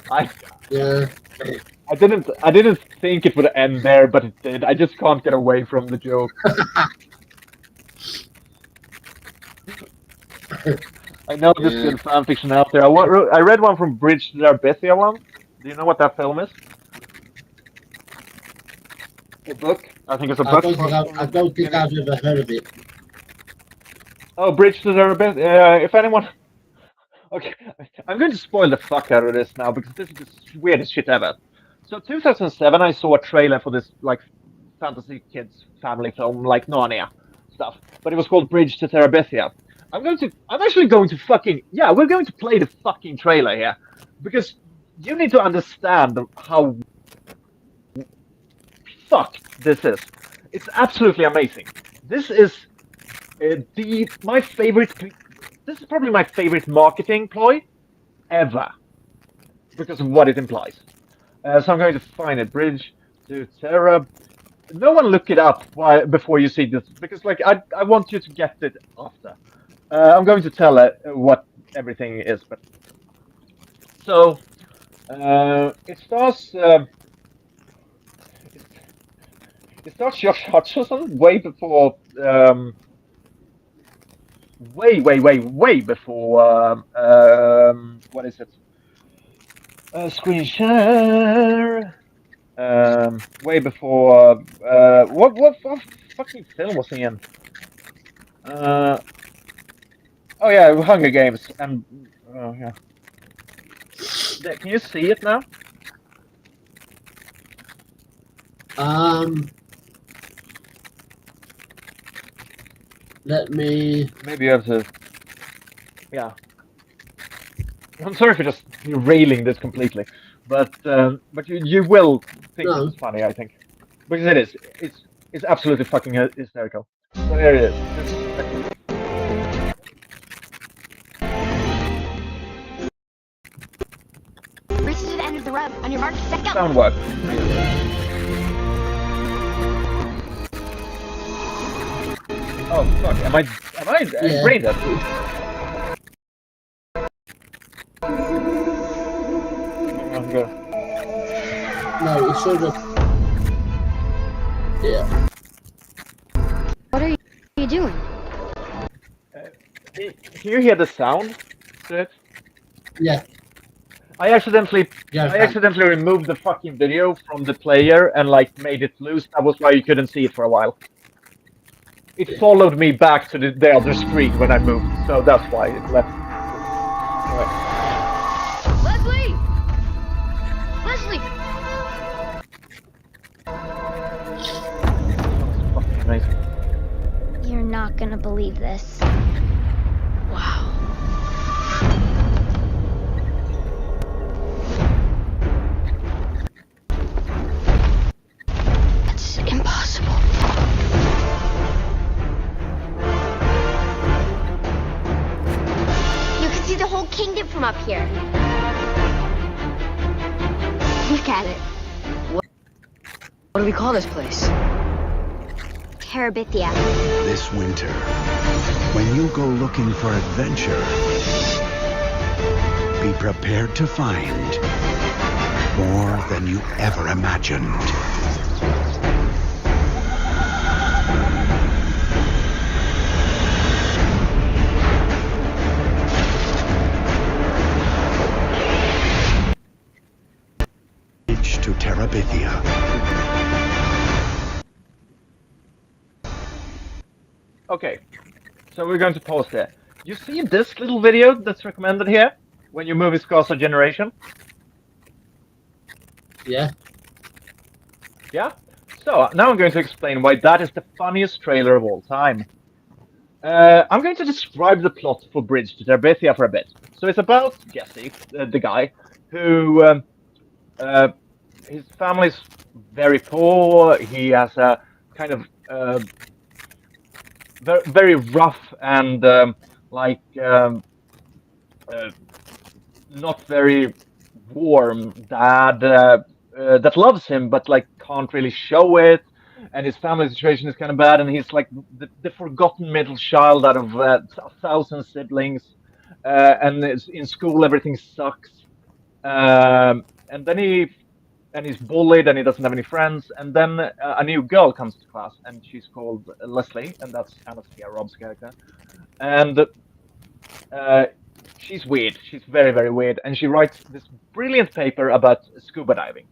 Yeah. I didn't think it would end there, but it did. I just can't get away from the joke. I know there's good fan fiction out there. I read one from Bridge to Terabithia one. Do you know what that film is? A book? I think it's a book. I don't think I've ever heard of it. Oh, Bridge to Terabithia. If anyone... Okay, I'm going to spoil the fuck out of this now because this is the weirdest shit ever. So 2007, I saw a trailer for this like fantasy kids family film, like Narnia stuff, but it was called Bridge to Terabithia. I'm actually going to fucking, yeah, we're going to play the fucking trailer here, because you need to understand how fucked this is. It's absolutely amazing. This is my favorite, this is probably my favorite marketing ploy ever, because of what it implies. So I'm going to find it, Bridge to Terra. No one look it up before you see this, because like I want you to get it after. I'm going to tell what everything is, but so it stars Josh Hutcherson way before way before what is it? Screen share. Way before. What fucking film was he in? Oh yeah, Hunger Games. And yeah. Can you see it now? Let me. Maybe you have to. Yeah. I'm sorry for just derailing this completely, but you will think No. this is funny, I think, because it is. It's absolutely fucking hysterical. So here it is. Just a clip. Reach to the end of the road. On your mark, set, go. Sound work. Oh fuck! Am I Yeah. brain dead? I'm good. No, it's sort of. Yeah. What are you doing? Can you hear the sound to it? Yeah. I accidentally Yeah. I accidentally removed the fucking video from the player and like made it loose. That was why you couldn't see it for a while. It followed me back to the other screen when I moved, so that's why it left. Right. Leslie! Leslie! That's fucking amazing. You're not gonna believe this. Wow. That's impossible. You can see the whole kingdom from up here. Look at it. What do we call this place? Terabithia. This winter, when you go looking for adventure, be prepared to find more than you ever imagined. To Terabithia. Okay, so we're going to pause there. You see this little video that's recommended here when your movie scores a generation? Yeah. Yeah? So now I'm going to explain why that is the funniest trailer of all time. I'm going to describe the plot for Bridge to Terabithia for a bit. So it's about Jesse, the guy, who his family's very poor. He has a kind of very rough and not very warm dad that loves him, but like can't really show it. And his family situation is kind of bad, and he's like the forgotten middle child out of 1,000 siblings. And in school, everything sucks. And then he's bullied, and he doesn't have any friends. And then a new girl comes to class, and she's called Leslie, and that's Anastasia Robb's character. And she's weird. She's very, very weird, and she writes this brilliant paper about scuba diving.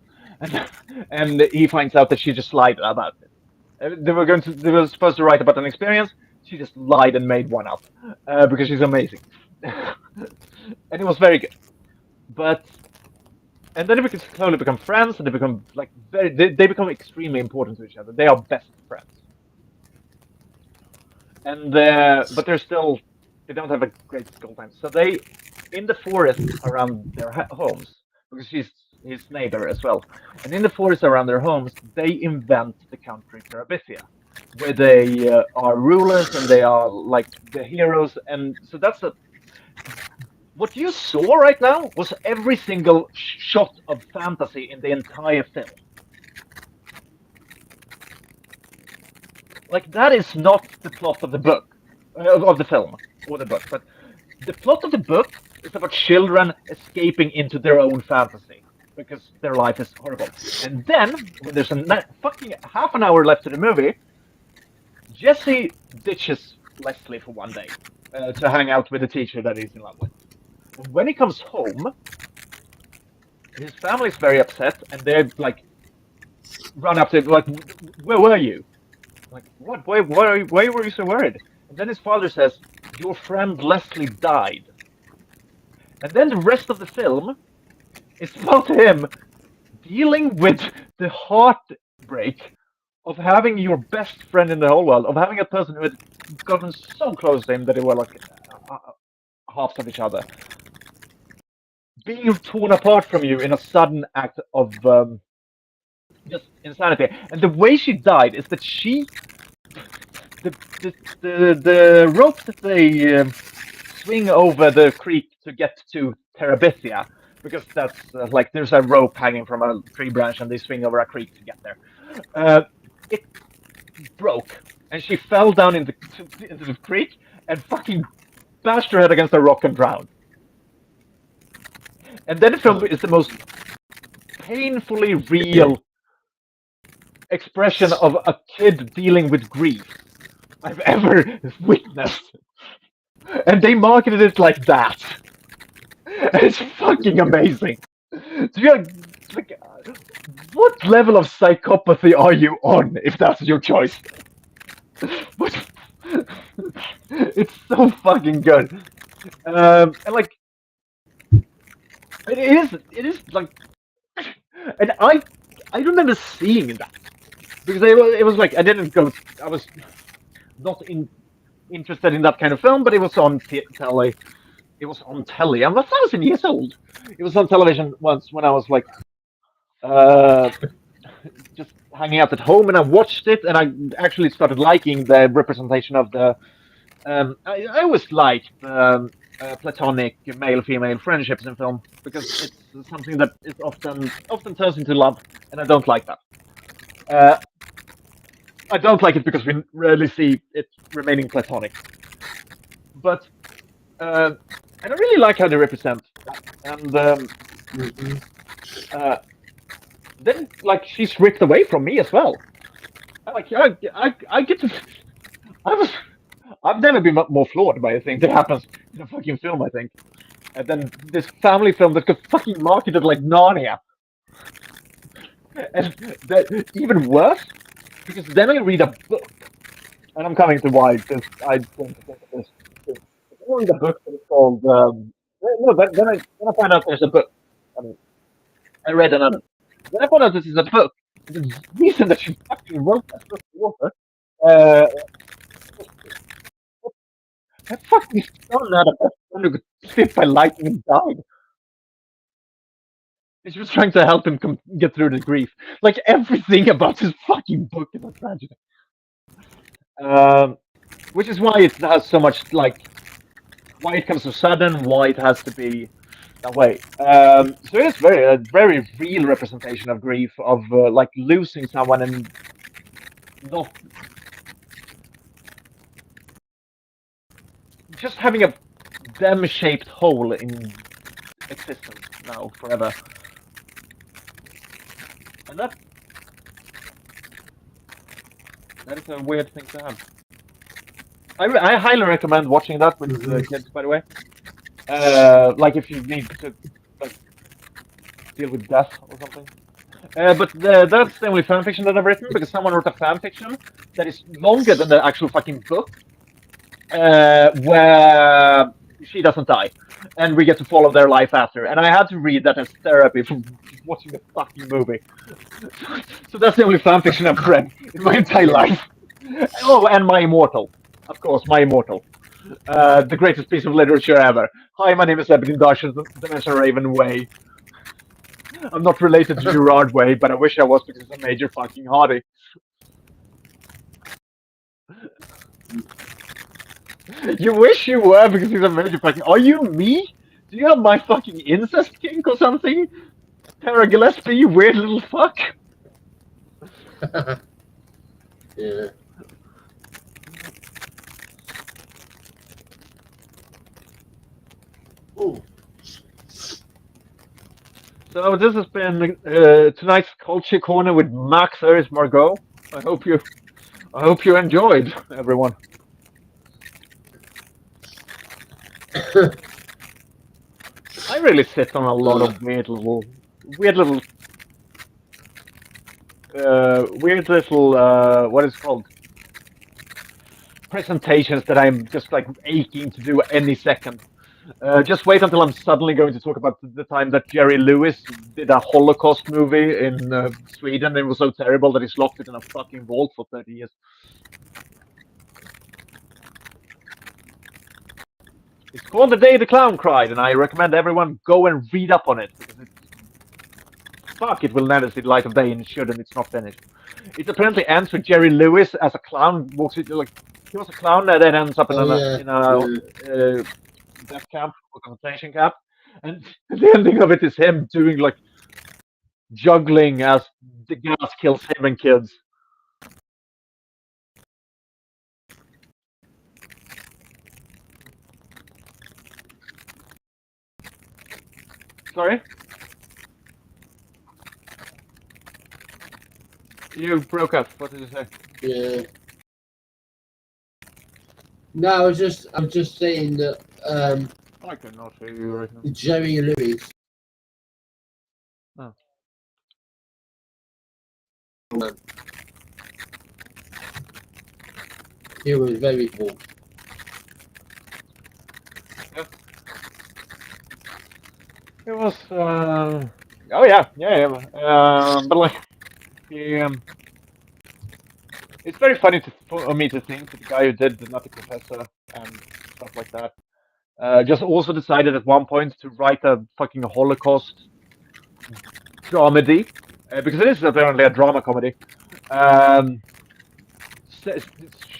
And he finds out that she just lied about it. They were supposed to write about an experience. She just lied and made one up because she's amazing, and it was very good. And then they slowly become friends, and they become like they become extremely important to each other. They are best friends, and but they don't have a great school time. So they in the forest around their homes, because she's his neighbor as well. And in the forest around their homes, they invent the country Terabithia, where they are rulers and they are like the heroes. And so what you saw right now was every single shot of fantasy in the entire film. Like that is not the plot of the book, of the film or the book, but the plot of the book is about children escaping into their own fantasy because their life is horrible. And then, when there's a fucking half an hour left to the movie, Jesse ditches Leslie for one day to hang out with a teacher that he's in love with. And when he comes home, his family's very upset, and they like run up to him like, "Where were you?" Like, what? Why were you so worried? And then his father says, "Your friend Leslie died." And then the rest of the film is about him dealing with the heartbreak of having your best friend in the whole world, of having a person who had gotten so close to him that they were like halves of each other, being torn apart from you in a sudden act of just insanity. And the way she died is that the rope that they swing over the creek to get to Terabithia, because that's like there's a rope hanging from a tree branch and they swing over a creek to get there. It broke and she fell down into the creek and fucking bashed her head against a rock and drowned. And then the film is the most painfully real expression of a kid dealing with grief I've ever witnessed. And they marketed it like that. And it's fucking amazing. So you're like, what level of psychopathy are you on if that's your choice? What? It's so fucking good. And like, it is like, and I remember seeing that because it was like I was not interested in that kind of film, but it was on telly. It was on telly. I'm 1,000 years old. It was on television once when I was like, just hanging out at home, and I watched it, and I actually started liking the representation of the. I always liked platonic male-female friendships in film because it's something that is often turns into love, and I don't like that. I don't like it because we rarely see it remaining platonic. But and I really like how they represent that. And then, like, she's ripped away from me as well. I get to. I've never been more floored by a thing that happens in a fucking film, I think. And then this family film that got fucking marketed like Narnia. And that, even worse, because then I read a book, and I'm coming to why this, I don't think of this. I read a book that is called. No, but then I find out there's a book. I mean, I read another. Then I found out this is a book. The reason that she fucking wrote that book to author, her fucking son had a best friend who got hit by lightning and died. And she was trying to help him get through the grief. Like everything about this fucking book is a tragedy. Which is why it has so much like why it comes so sudden, why it has to be that way. So it's a very real representation of grief, of like losing someone and not just having a them-shaped hole in existence now forever. And that is a weird thing to have. I highly recommend watching that with kids, by the way. Like if you need to like deal with death or something. But that's the only fan fiction that I've written because someone wrote a fan fiction that is longer than the actual fucking book, where she doesn't die, and we get to follow their life after. And I had to read that as therapy from watching the fucking movie. So that's the only fan fiction I've read in my entire life. Oh, and My Immortal. Of course, My Immortal. The greatest piece of literature ever. Hi, my name is Ebony Darsh's Dimension Raven Way. I'm not related to Gerard Way, but I wish I was because he's a major fucking hottie. You wish you were because he's a major fucking. Are you me? Do you have my fucking incest kink or something? Tara Gillespie, you weird little fuck. Yeah. Ooh. So this has been tonight's Culture Corner with Max Eris Margot. I hope you enjoyed, everyone. I really sit on a lot of weird little weird little what is it called, presentations that I'm just like aching to do any second. Just wait until I'm suddenly going to talk about the time that Jerry Lewis did a Holocaust movie in Sweden. It was so terrible that he's locked it in a fucking vault for 30 years. It's called The Day the Clown Cried, and I recommend everyone go and read up on it, because it will never see the light of day, and it should, and it's not finished. It apparently ends with Jerry Lewis as a clown walks into, like, he was a clown that then ends up in a death camp or concentration camp, and the ending of it is him doing like juggling as the gas kills him and kids. Sorry? You broke up. What did you say? Yeah. No, I was just saying that I cannot hear you right now. Jerry Lewis. Oh. He was very cool. Yeah. It was. Oh yeah. But like, it's very funny for me to think that the guy who did The Nutty Professor and stuff like that just also decided at one point to write a fucking Holocaust dramedy, because it is apparently a drama comedy.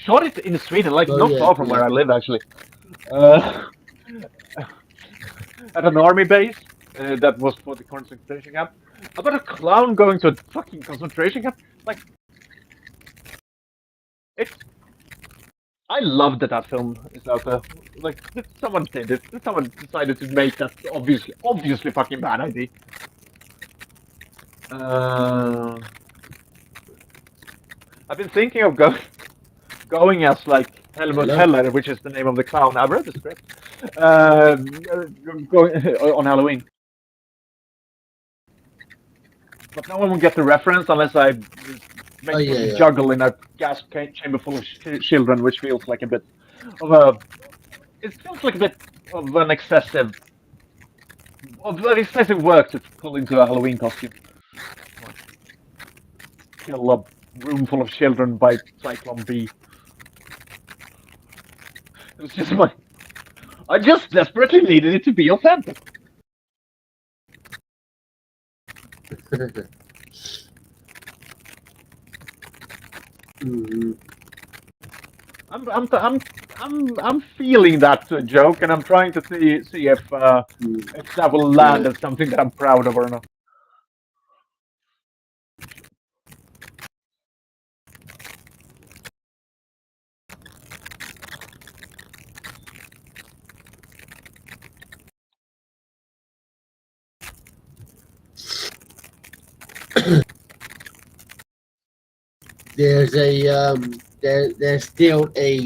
Shot it in Sweden, like not far from where I live, actually. At an army base that was for the concentration camp. About a clown going to a fucking concentration camp, like. I loved that film is out there. Like, someone did it. Someone decided to make that obviously fucking bad idea. I've been thinking of going as like Helmut Heller, which is the name of the clown. I've read the script. Going on Halloween. But no one will get the reference unless I make them juggle in a gas chamber full of children, which feels like a bit of a. It feels like a bit of an excessive work to pull into a Halloween costume. Kill a room full of children by Cyclone B. It was just like, I just desperately needed it to be authentic. I'm feeling that joke, and I'm trying to see if that will land as something that I'm proud of or not. There's a there's still a,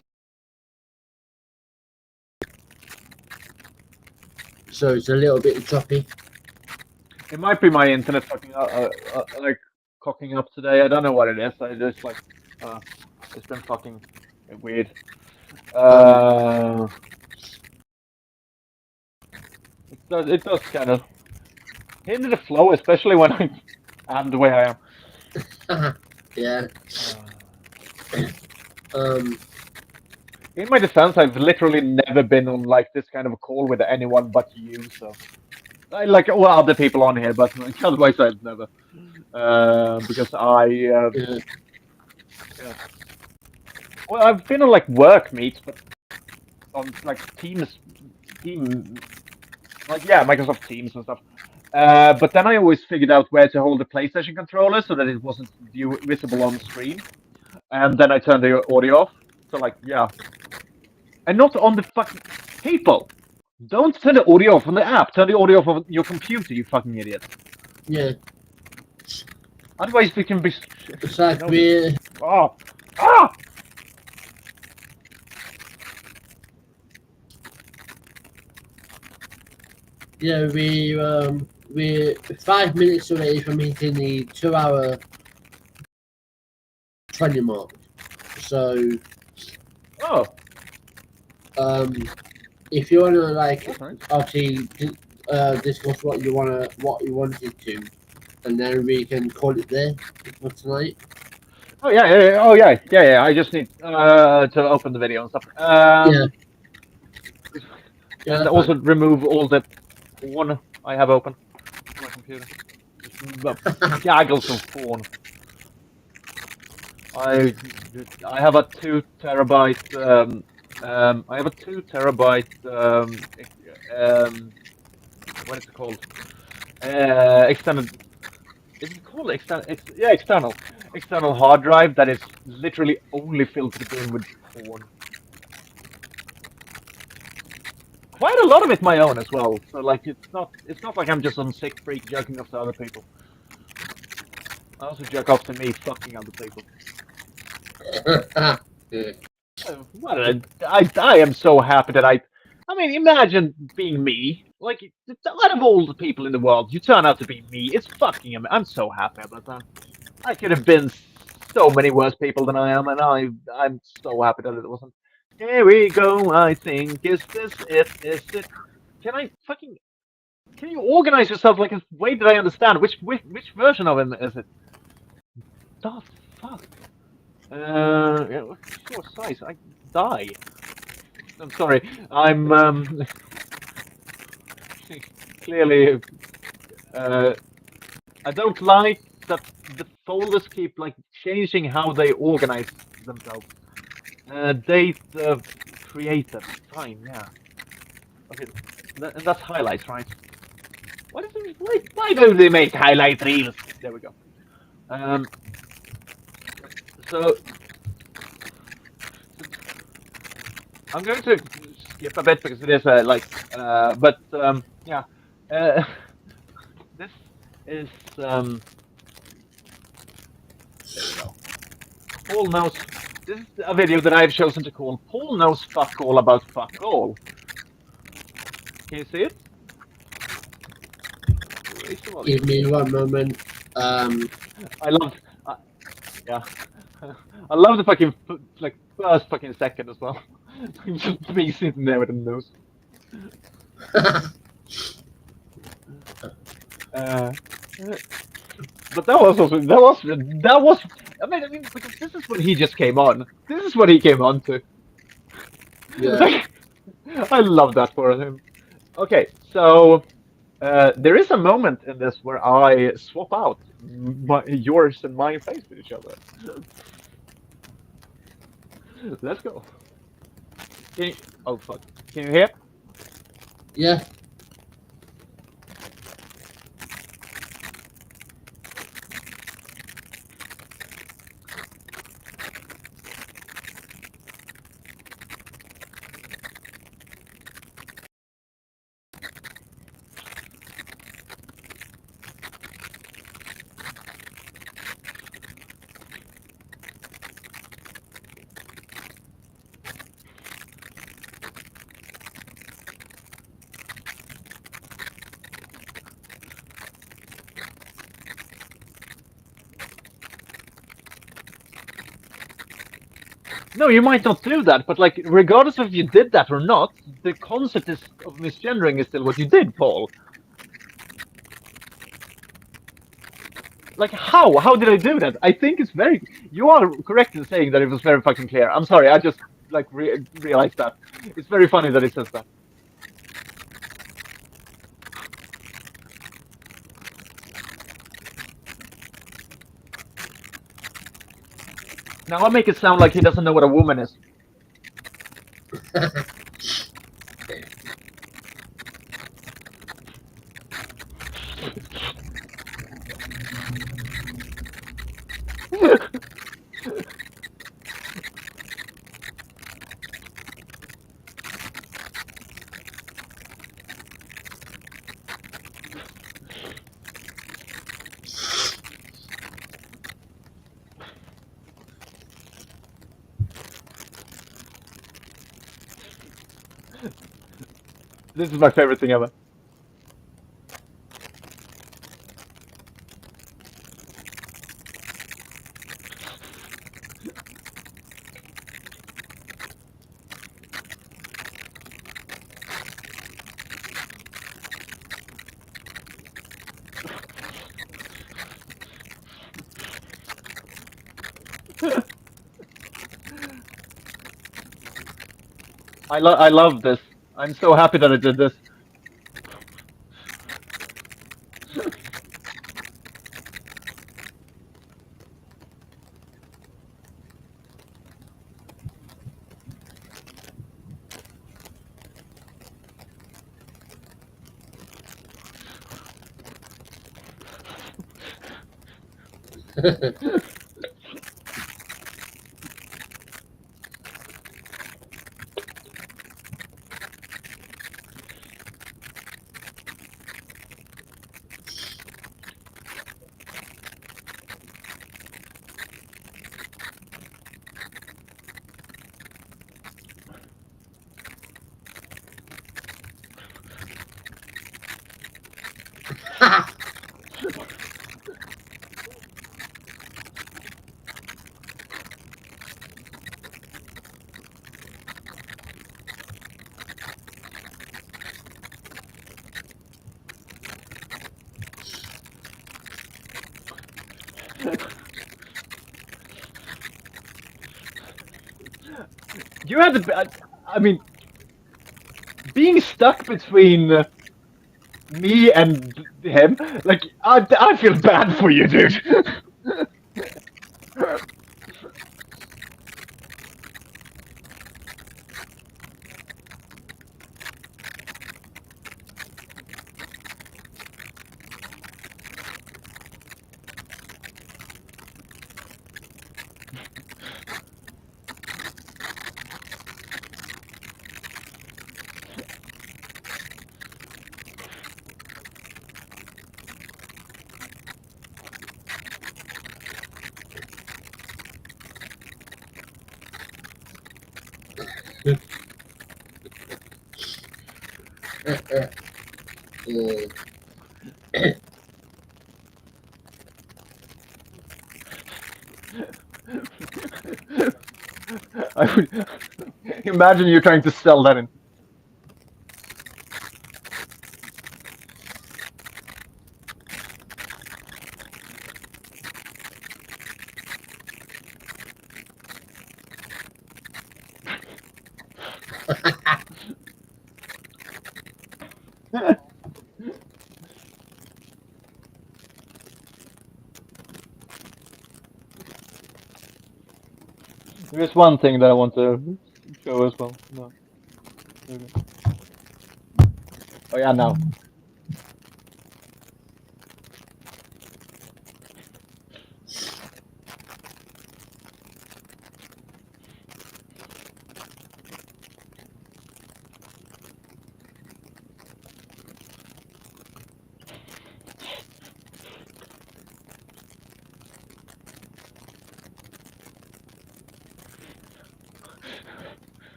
so it's a little bit choppy. It might be my internet fucking like cocking up today. I don't know what it is. I just like it's been fucking weird. It does kind of hinder the flow, especially when I am the way I am. Yeah. In my defense, I've literally never been on like this kind of a call with anyone but you. So I like all other people on here, but otherwise I've never. Because yeah. Well, I've been on like work meets, but on like team, like Microsoft Teams and stuff. But then I always figured out where to hold the PlayStation controller so that it wasn't visible on the screen, and then I turned the audio off. So like, yeah, and not on the fucking people. Don't turn the audio off on the app. Turn the audio off on your computer, you fucking idiot. Yeah. Otherwise, we can be. It's like we're. Yeah, we're 5 minutes away from hitting the 2-hour 20 mark. So, Oh, if you wanna like, that's nice. obviously, discuss what you wanted to, and then we can call it there for tonight. Oh yeah. Oh yeah. I just need to open the video and stuff. Yeah, yeah, And that's also fine. remove all the porn I have open on my computer. Just gaggles of porn. I I have a 2 terabyte I have a 2 terabyte what is it called? Extended, is it called external hard drive that is literally only filled to the brim with porn. Quite a lot of it my own as well. So like it's not like I'm just some sick freak jerking off to other people. I also jerk off to me fucking other people. Yeah. What I am so happy that I mean, imagine being me. Like, out of all the people in the world, you turn out to be me. It's fucking I'm so happy about that. I could have been so many worse people than I am, and I'm so happy that it wasn't. Here we go. I think is this it? Is it? Can I fucking? Can you organize yourself like a way that I understand? Which version of him is it? The fuck? Yeah, what size? I die. I'm sorry. I'm clearly. Uh, I don't like that the folders keep like changing how they organize themselves. Date created. Fine, yeah. Okay, and that's highlights, right? What is it? Why don't they make highlight reels? There we go. So I'm going to skip a bit because it is but yeah. Uh, this is there we go. Paul knows. This is a video that I've chosen to call "Paul knows fuck all about fuck all." Can you see it? Raise the volume. Give me one moment. I love, yeah, I love the fucking like first fucking second as well. Just me sitting there with a nose. Uh, but that was also that was. I mean, because this is what he just came on. This is what he came on to. Yeah. I love that for him. Okay, so there is a moment in this where I swap out yours and my face with each other. Let's go. Can you, oh fuck! Can you hear? Yeah. No, you might not do that, but like, regardless of if you did that or not, the concept is of misgendering is still what you did, Paul. Like, how? How did I do that? I think it's very. You are correct in saying that it was very fucking clear. I'm sorry, I just like realized that. It's very funny that it says that. Now I make it sound like he doesn't know what a woman is. This is my favorite thing ever. I love this. I'm so happy that I did this. You had to. I mean, being stuck between me and him, like I feel bad for you, dude. I would imagine you trying to sell that in. There's one thing that I want to show as well. No. Okay. Oh yeah, now.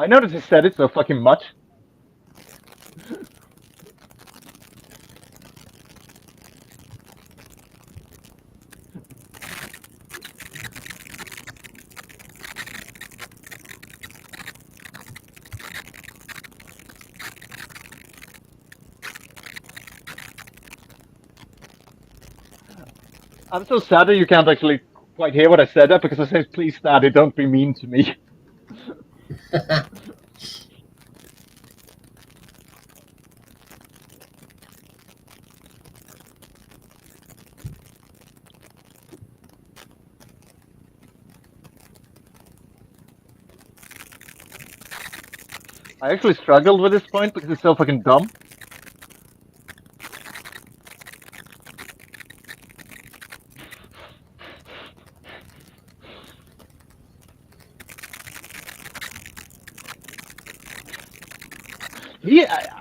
I noticed he said it so fucking much. I'm so sad that you can't actually quite hear what I said there because I said, please, Daddy, don't be mean to me. I actually struggled with this point because it's so fucking dumb.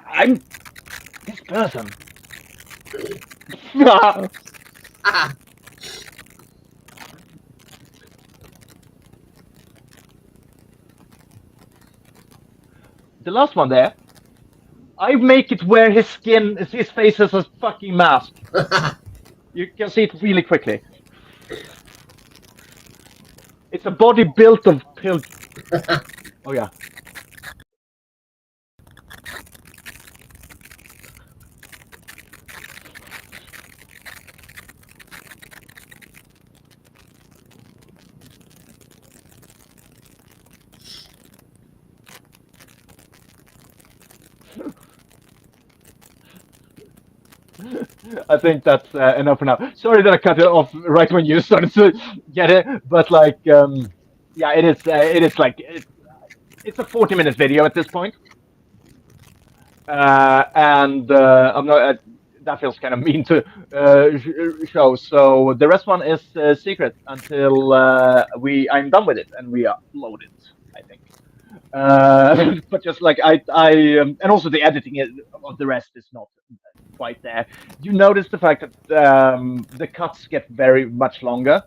I'm this person. The last one there, I make it where his face has a fucking mask. You can see it really quickly. It's a body built of pill. Oh yeah. I think that's enough for now. Sorry that I cut it off right when you started to get it, but like, yeah, it is. It is like it's a 40-minute video at this point, and I'm not. That feels kind of mean to show. So the rest one is secret until I'm done with it and we upload it. I think. But just like and also the editing of the rest is not quite there. You notice the fact that the cuts get very much longer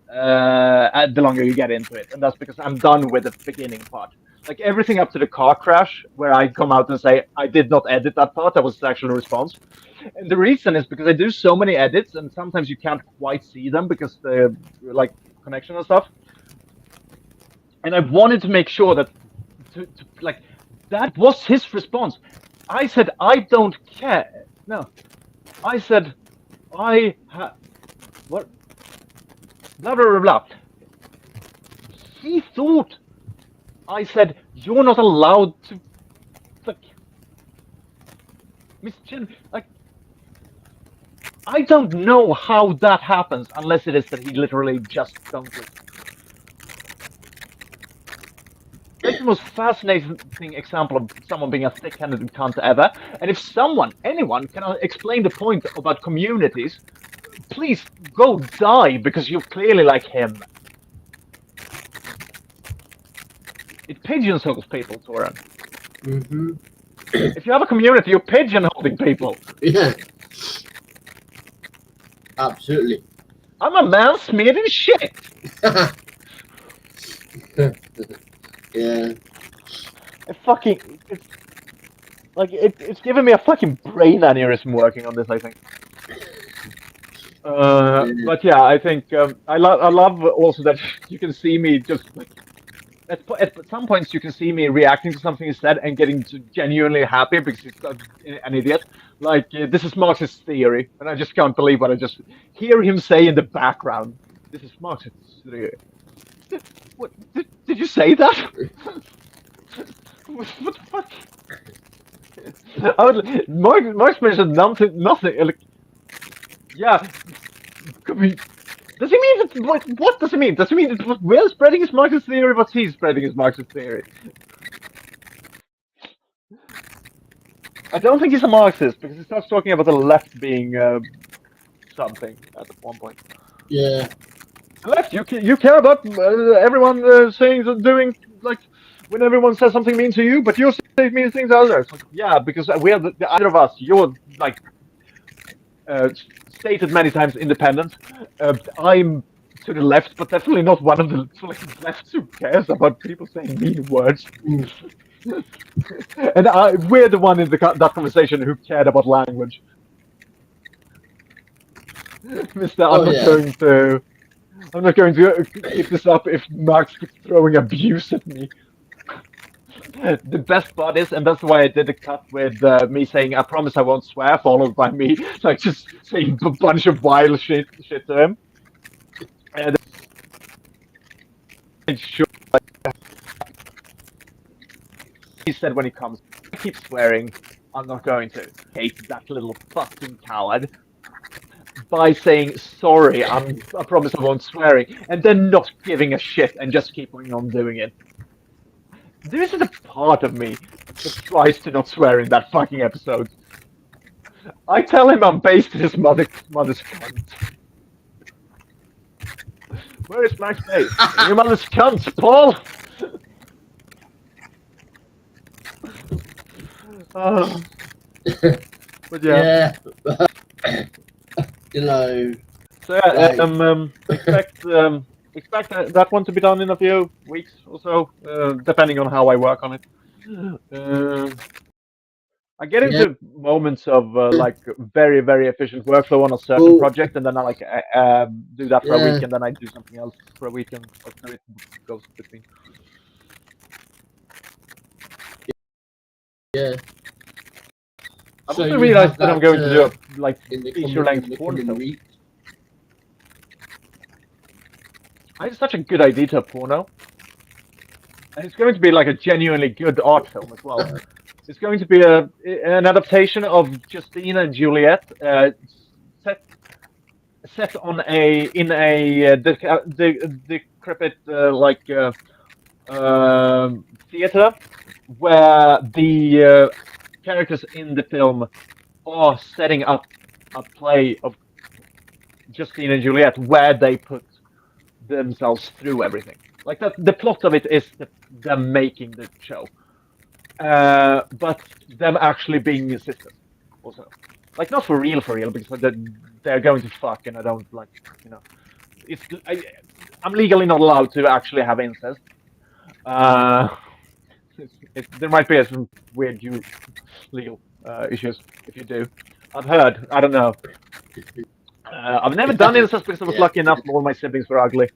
the longer you get into it, and that's because I'm done with the beginning part. Like everything up to the car crash, where I come out and say I did not edit that part, that was the actual response. And the reason is because I do so many edits, and sometimes you can't quite see them because the like connection and stuff. And I wanted to make sure that like that was his response. I said I don't care. No, I said what blah blah blah blah. He thought I said you're not allowed to like Miss Chen like I don't know how that happens unless it is that he literally just don't listen. That's the most fascinating example of someone being a thick-headed cunt ever. And if anyone can explain the point about communities, please go die because you're clearly like him. It pigeonholes people, Toran. Mm-hmm. If you have a community, you're pigeonholing people. Yeah. Absolutely. I'm a man smeared in shit. Yeah. It's giving me a fucking brain aneurysm working on this, I think. But yeah, I think I love also that you can see me just like at some points you can see me reacting to something he said and getting genuinely happy because he's an idiot. Like this is Marxist theory, and I just can't believe what I just hear him say in the background. This is Marxist theory. What did you say that? What the fuck? Marx mentioned nothing. Like, yeah. Does he mean that? What does he mean? Does he mean that what we're spreading is Marxist theory? What he's spreading is Marxist theory? I don't think he's a Marxist because he starts talking about the left being something at one point. Yeah. The left, you care about everyone saying and doing like when everyone says something mean to you, but you're saying mean things to others. Like, yeah, because we are the either of us. You're like stated many times independent. I'm to the left, but definitely not one of the left who cares about people saying mean words. And we're the one in that conversation who cared about language. Mister, I'm not going to keep this up if Marx keeps throwing abuse at me. The best part is, and that's why I did the cut with me saying, I promise I won't swear, followed by me, like, just saying a bunch of wild shit to him. And sure, he said when he comes, I keep swearing, I'm not going to hate that little fucking coward by saying, sorry, I promise I won't swearing, and then not giving a shit and just keeping on doing it. There isn't a part of me that tries to not swear in that fucking episode. I tell him I'm based in his mother's cunt. Where is Max based? Your mother's cunt, Paul! But yeah. You know. So yeah, expect that one to be done in a few weeks or so, depending on how I work on it. I get into moments of like very, very efficient workflow on a certain project, and then I like do that for a week, and then I do something else for a week, and so it goes between. Yeah. I've also realized that I'm going to do a like feature-length porn film. I have such a good idea to a porno, and it's going to be like a genuinely good art film as well. It's going to be an adaptation of Justine and Juliet, set on a decrepit theater, where the characters in the film are setting up a play of Justine and Juliet, where they put themselves through everything. Like that, the plot of it is them making the show, but them actually being sisters also. Like not for real, because they're going to fuck, and I don't like, you know. I'm legally not allowed to actually have incest. Uh, there might be some weird legal issues if you do. I've heard. I don't know. I've never done incest because I was lucky enough all my siblings were ugly.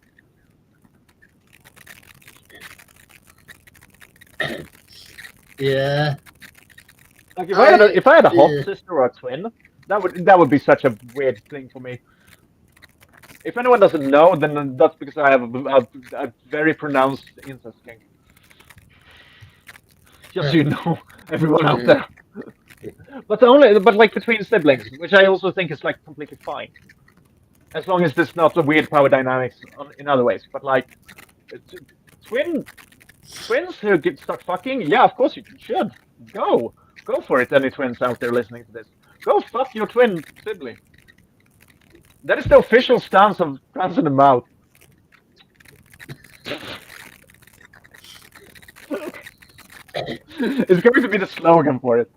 Yeah. Like if I had a hot sister or a twin, that would be such a weird thing for me. If anyone doesn't know, then that's because I have a very pronounced incest kink. Just so you know, everyone out there. But like between siblings, which I also think is like completely fine, as long as there's not a weird power dynamics in other ways. But like twins who start fucking, yeah, of course you should go for it. Any twins out there listening to this, go fuck your twin sibling. That is the official stance of Trans in the Mouth. It's going to be the slogan for it.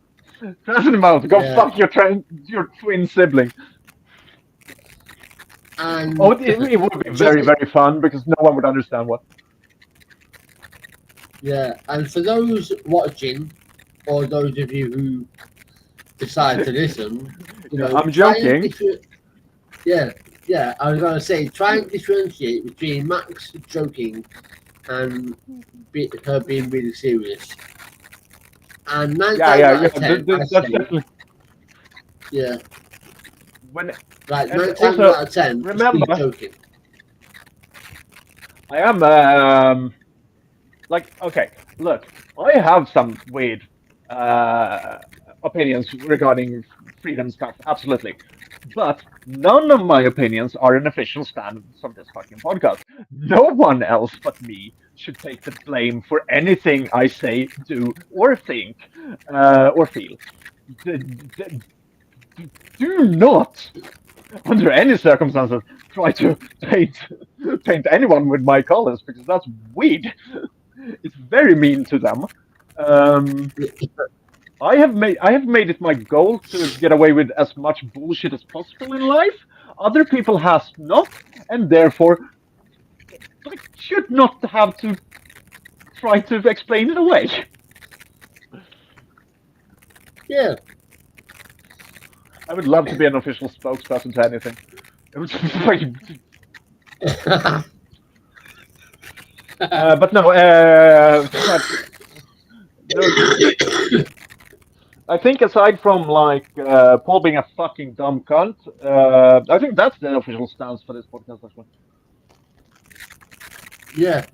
Trans in the Mouth, go fuck your twin sibling. And it would be very, very fun because no one would understand what. Yeah, and for those watching, or those of you who decide to listen, you know, I'm joking. Yeah, I was going to say, try and differentiate between Max joking and her being really serious. And 9 times out of 10, that's definitely. Yeah. When, like 9 times out of 10, remember, joking. I am, like, okay, look, I have some weird opinions regarding freedom stuff, absolutely. But none of my opinions are an official stand from this fucking podcast. No one else but me should take the blame for anything I say, do, or think, or feel. Do not, under any circumstances, try to paint anyone with my colors, because that's weird. It's very mean to them. I have made it my goal to get away with as much bullshit as possible in life. Other people has not, and therefore should not have to try to explain it away. Yeah. I would love to be an official spokesperson to anything. It was but no, I think aside from like Paul being a fucking dumb cunt, I think that's the official stance for this podcast as well. Yeah.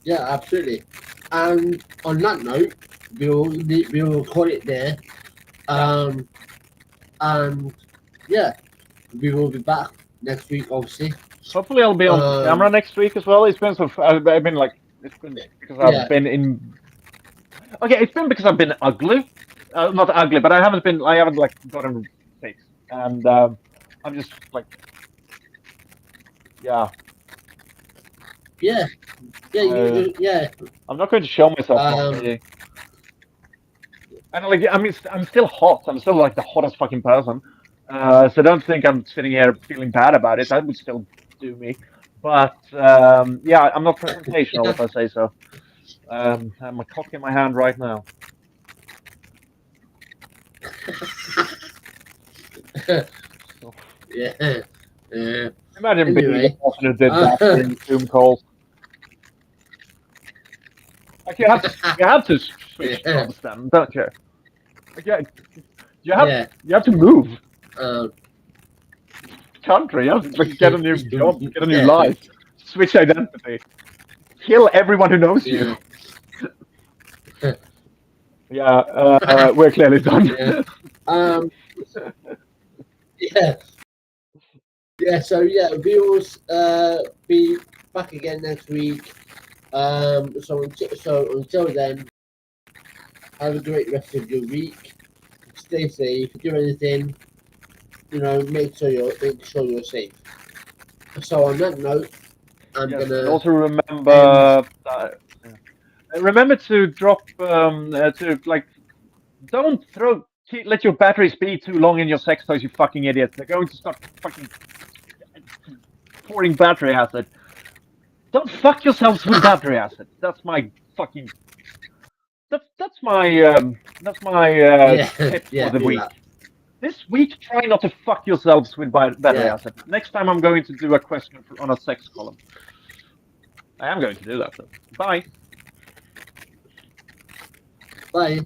Yeah, absolutely. And on that note, we'll call it there. And yeah, we will be back next week, obviously. Hopefully, I'll be on camera next week as well. It's been I've been like, it's been because I've been in. Okay, it's been because I've been ugly. Not ugly, but I haven't like gotten fixed, and I'm just like, yeah. Yeah. Yeah. I'm not going to show myself properly. And like, I mean, I'm still hot. I'm still like the hottest fucking person. So don't think I'm sitting here feeling bad about it. That would still do me. But yeah, I'm not presentational if I say so. I have my cock in my hand right now. Yeah. Imagine being the person who did that during Zoom calls. Like you have to switch jobs then, don't you? Like, you have to move. Country, you have to like, get a new job, get a new life, switch identity, kill everyone who knows you. Yeah, we're clearly done. Yeah. Yeah. Yeah. So yeah, we will be back again next week. So until then, have a great rest of your week. Stay safe. Do anything, make sure you're safe. So on that note, I'm Yes, and gonna also end. remember to drop to like don't let your batteries be too long in your sex toys, you fucking idiots. They're going to start fucking pouring battery acid. Don't fuck yourselves with battery acid. That's my fucking that's my Yeah, tip yeah, for the do week. that. This week, try not to fuck yourselves with battery Yeah. acid. Next time, I'm going to do a question on a sex column. I am going to do that, though. Bye. Bye.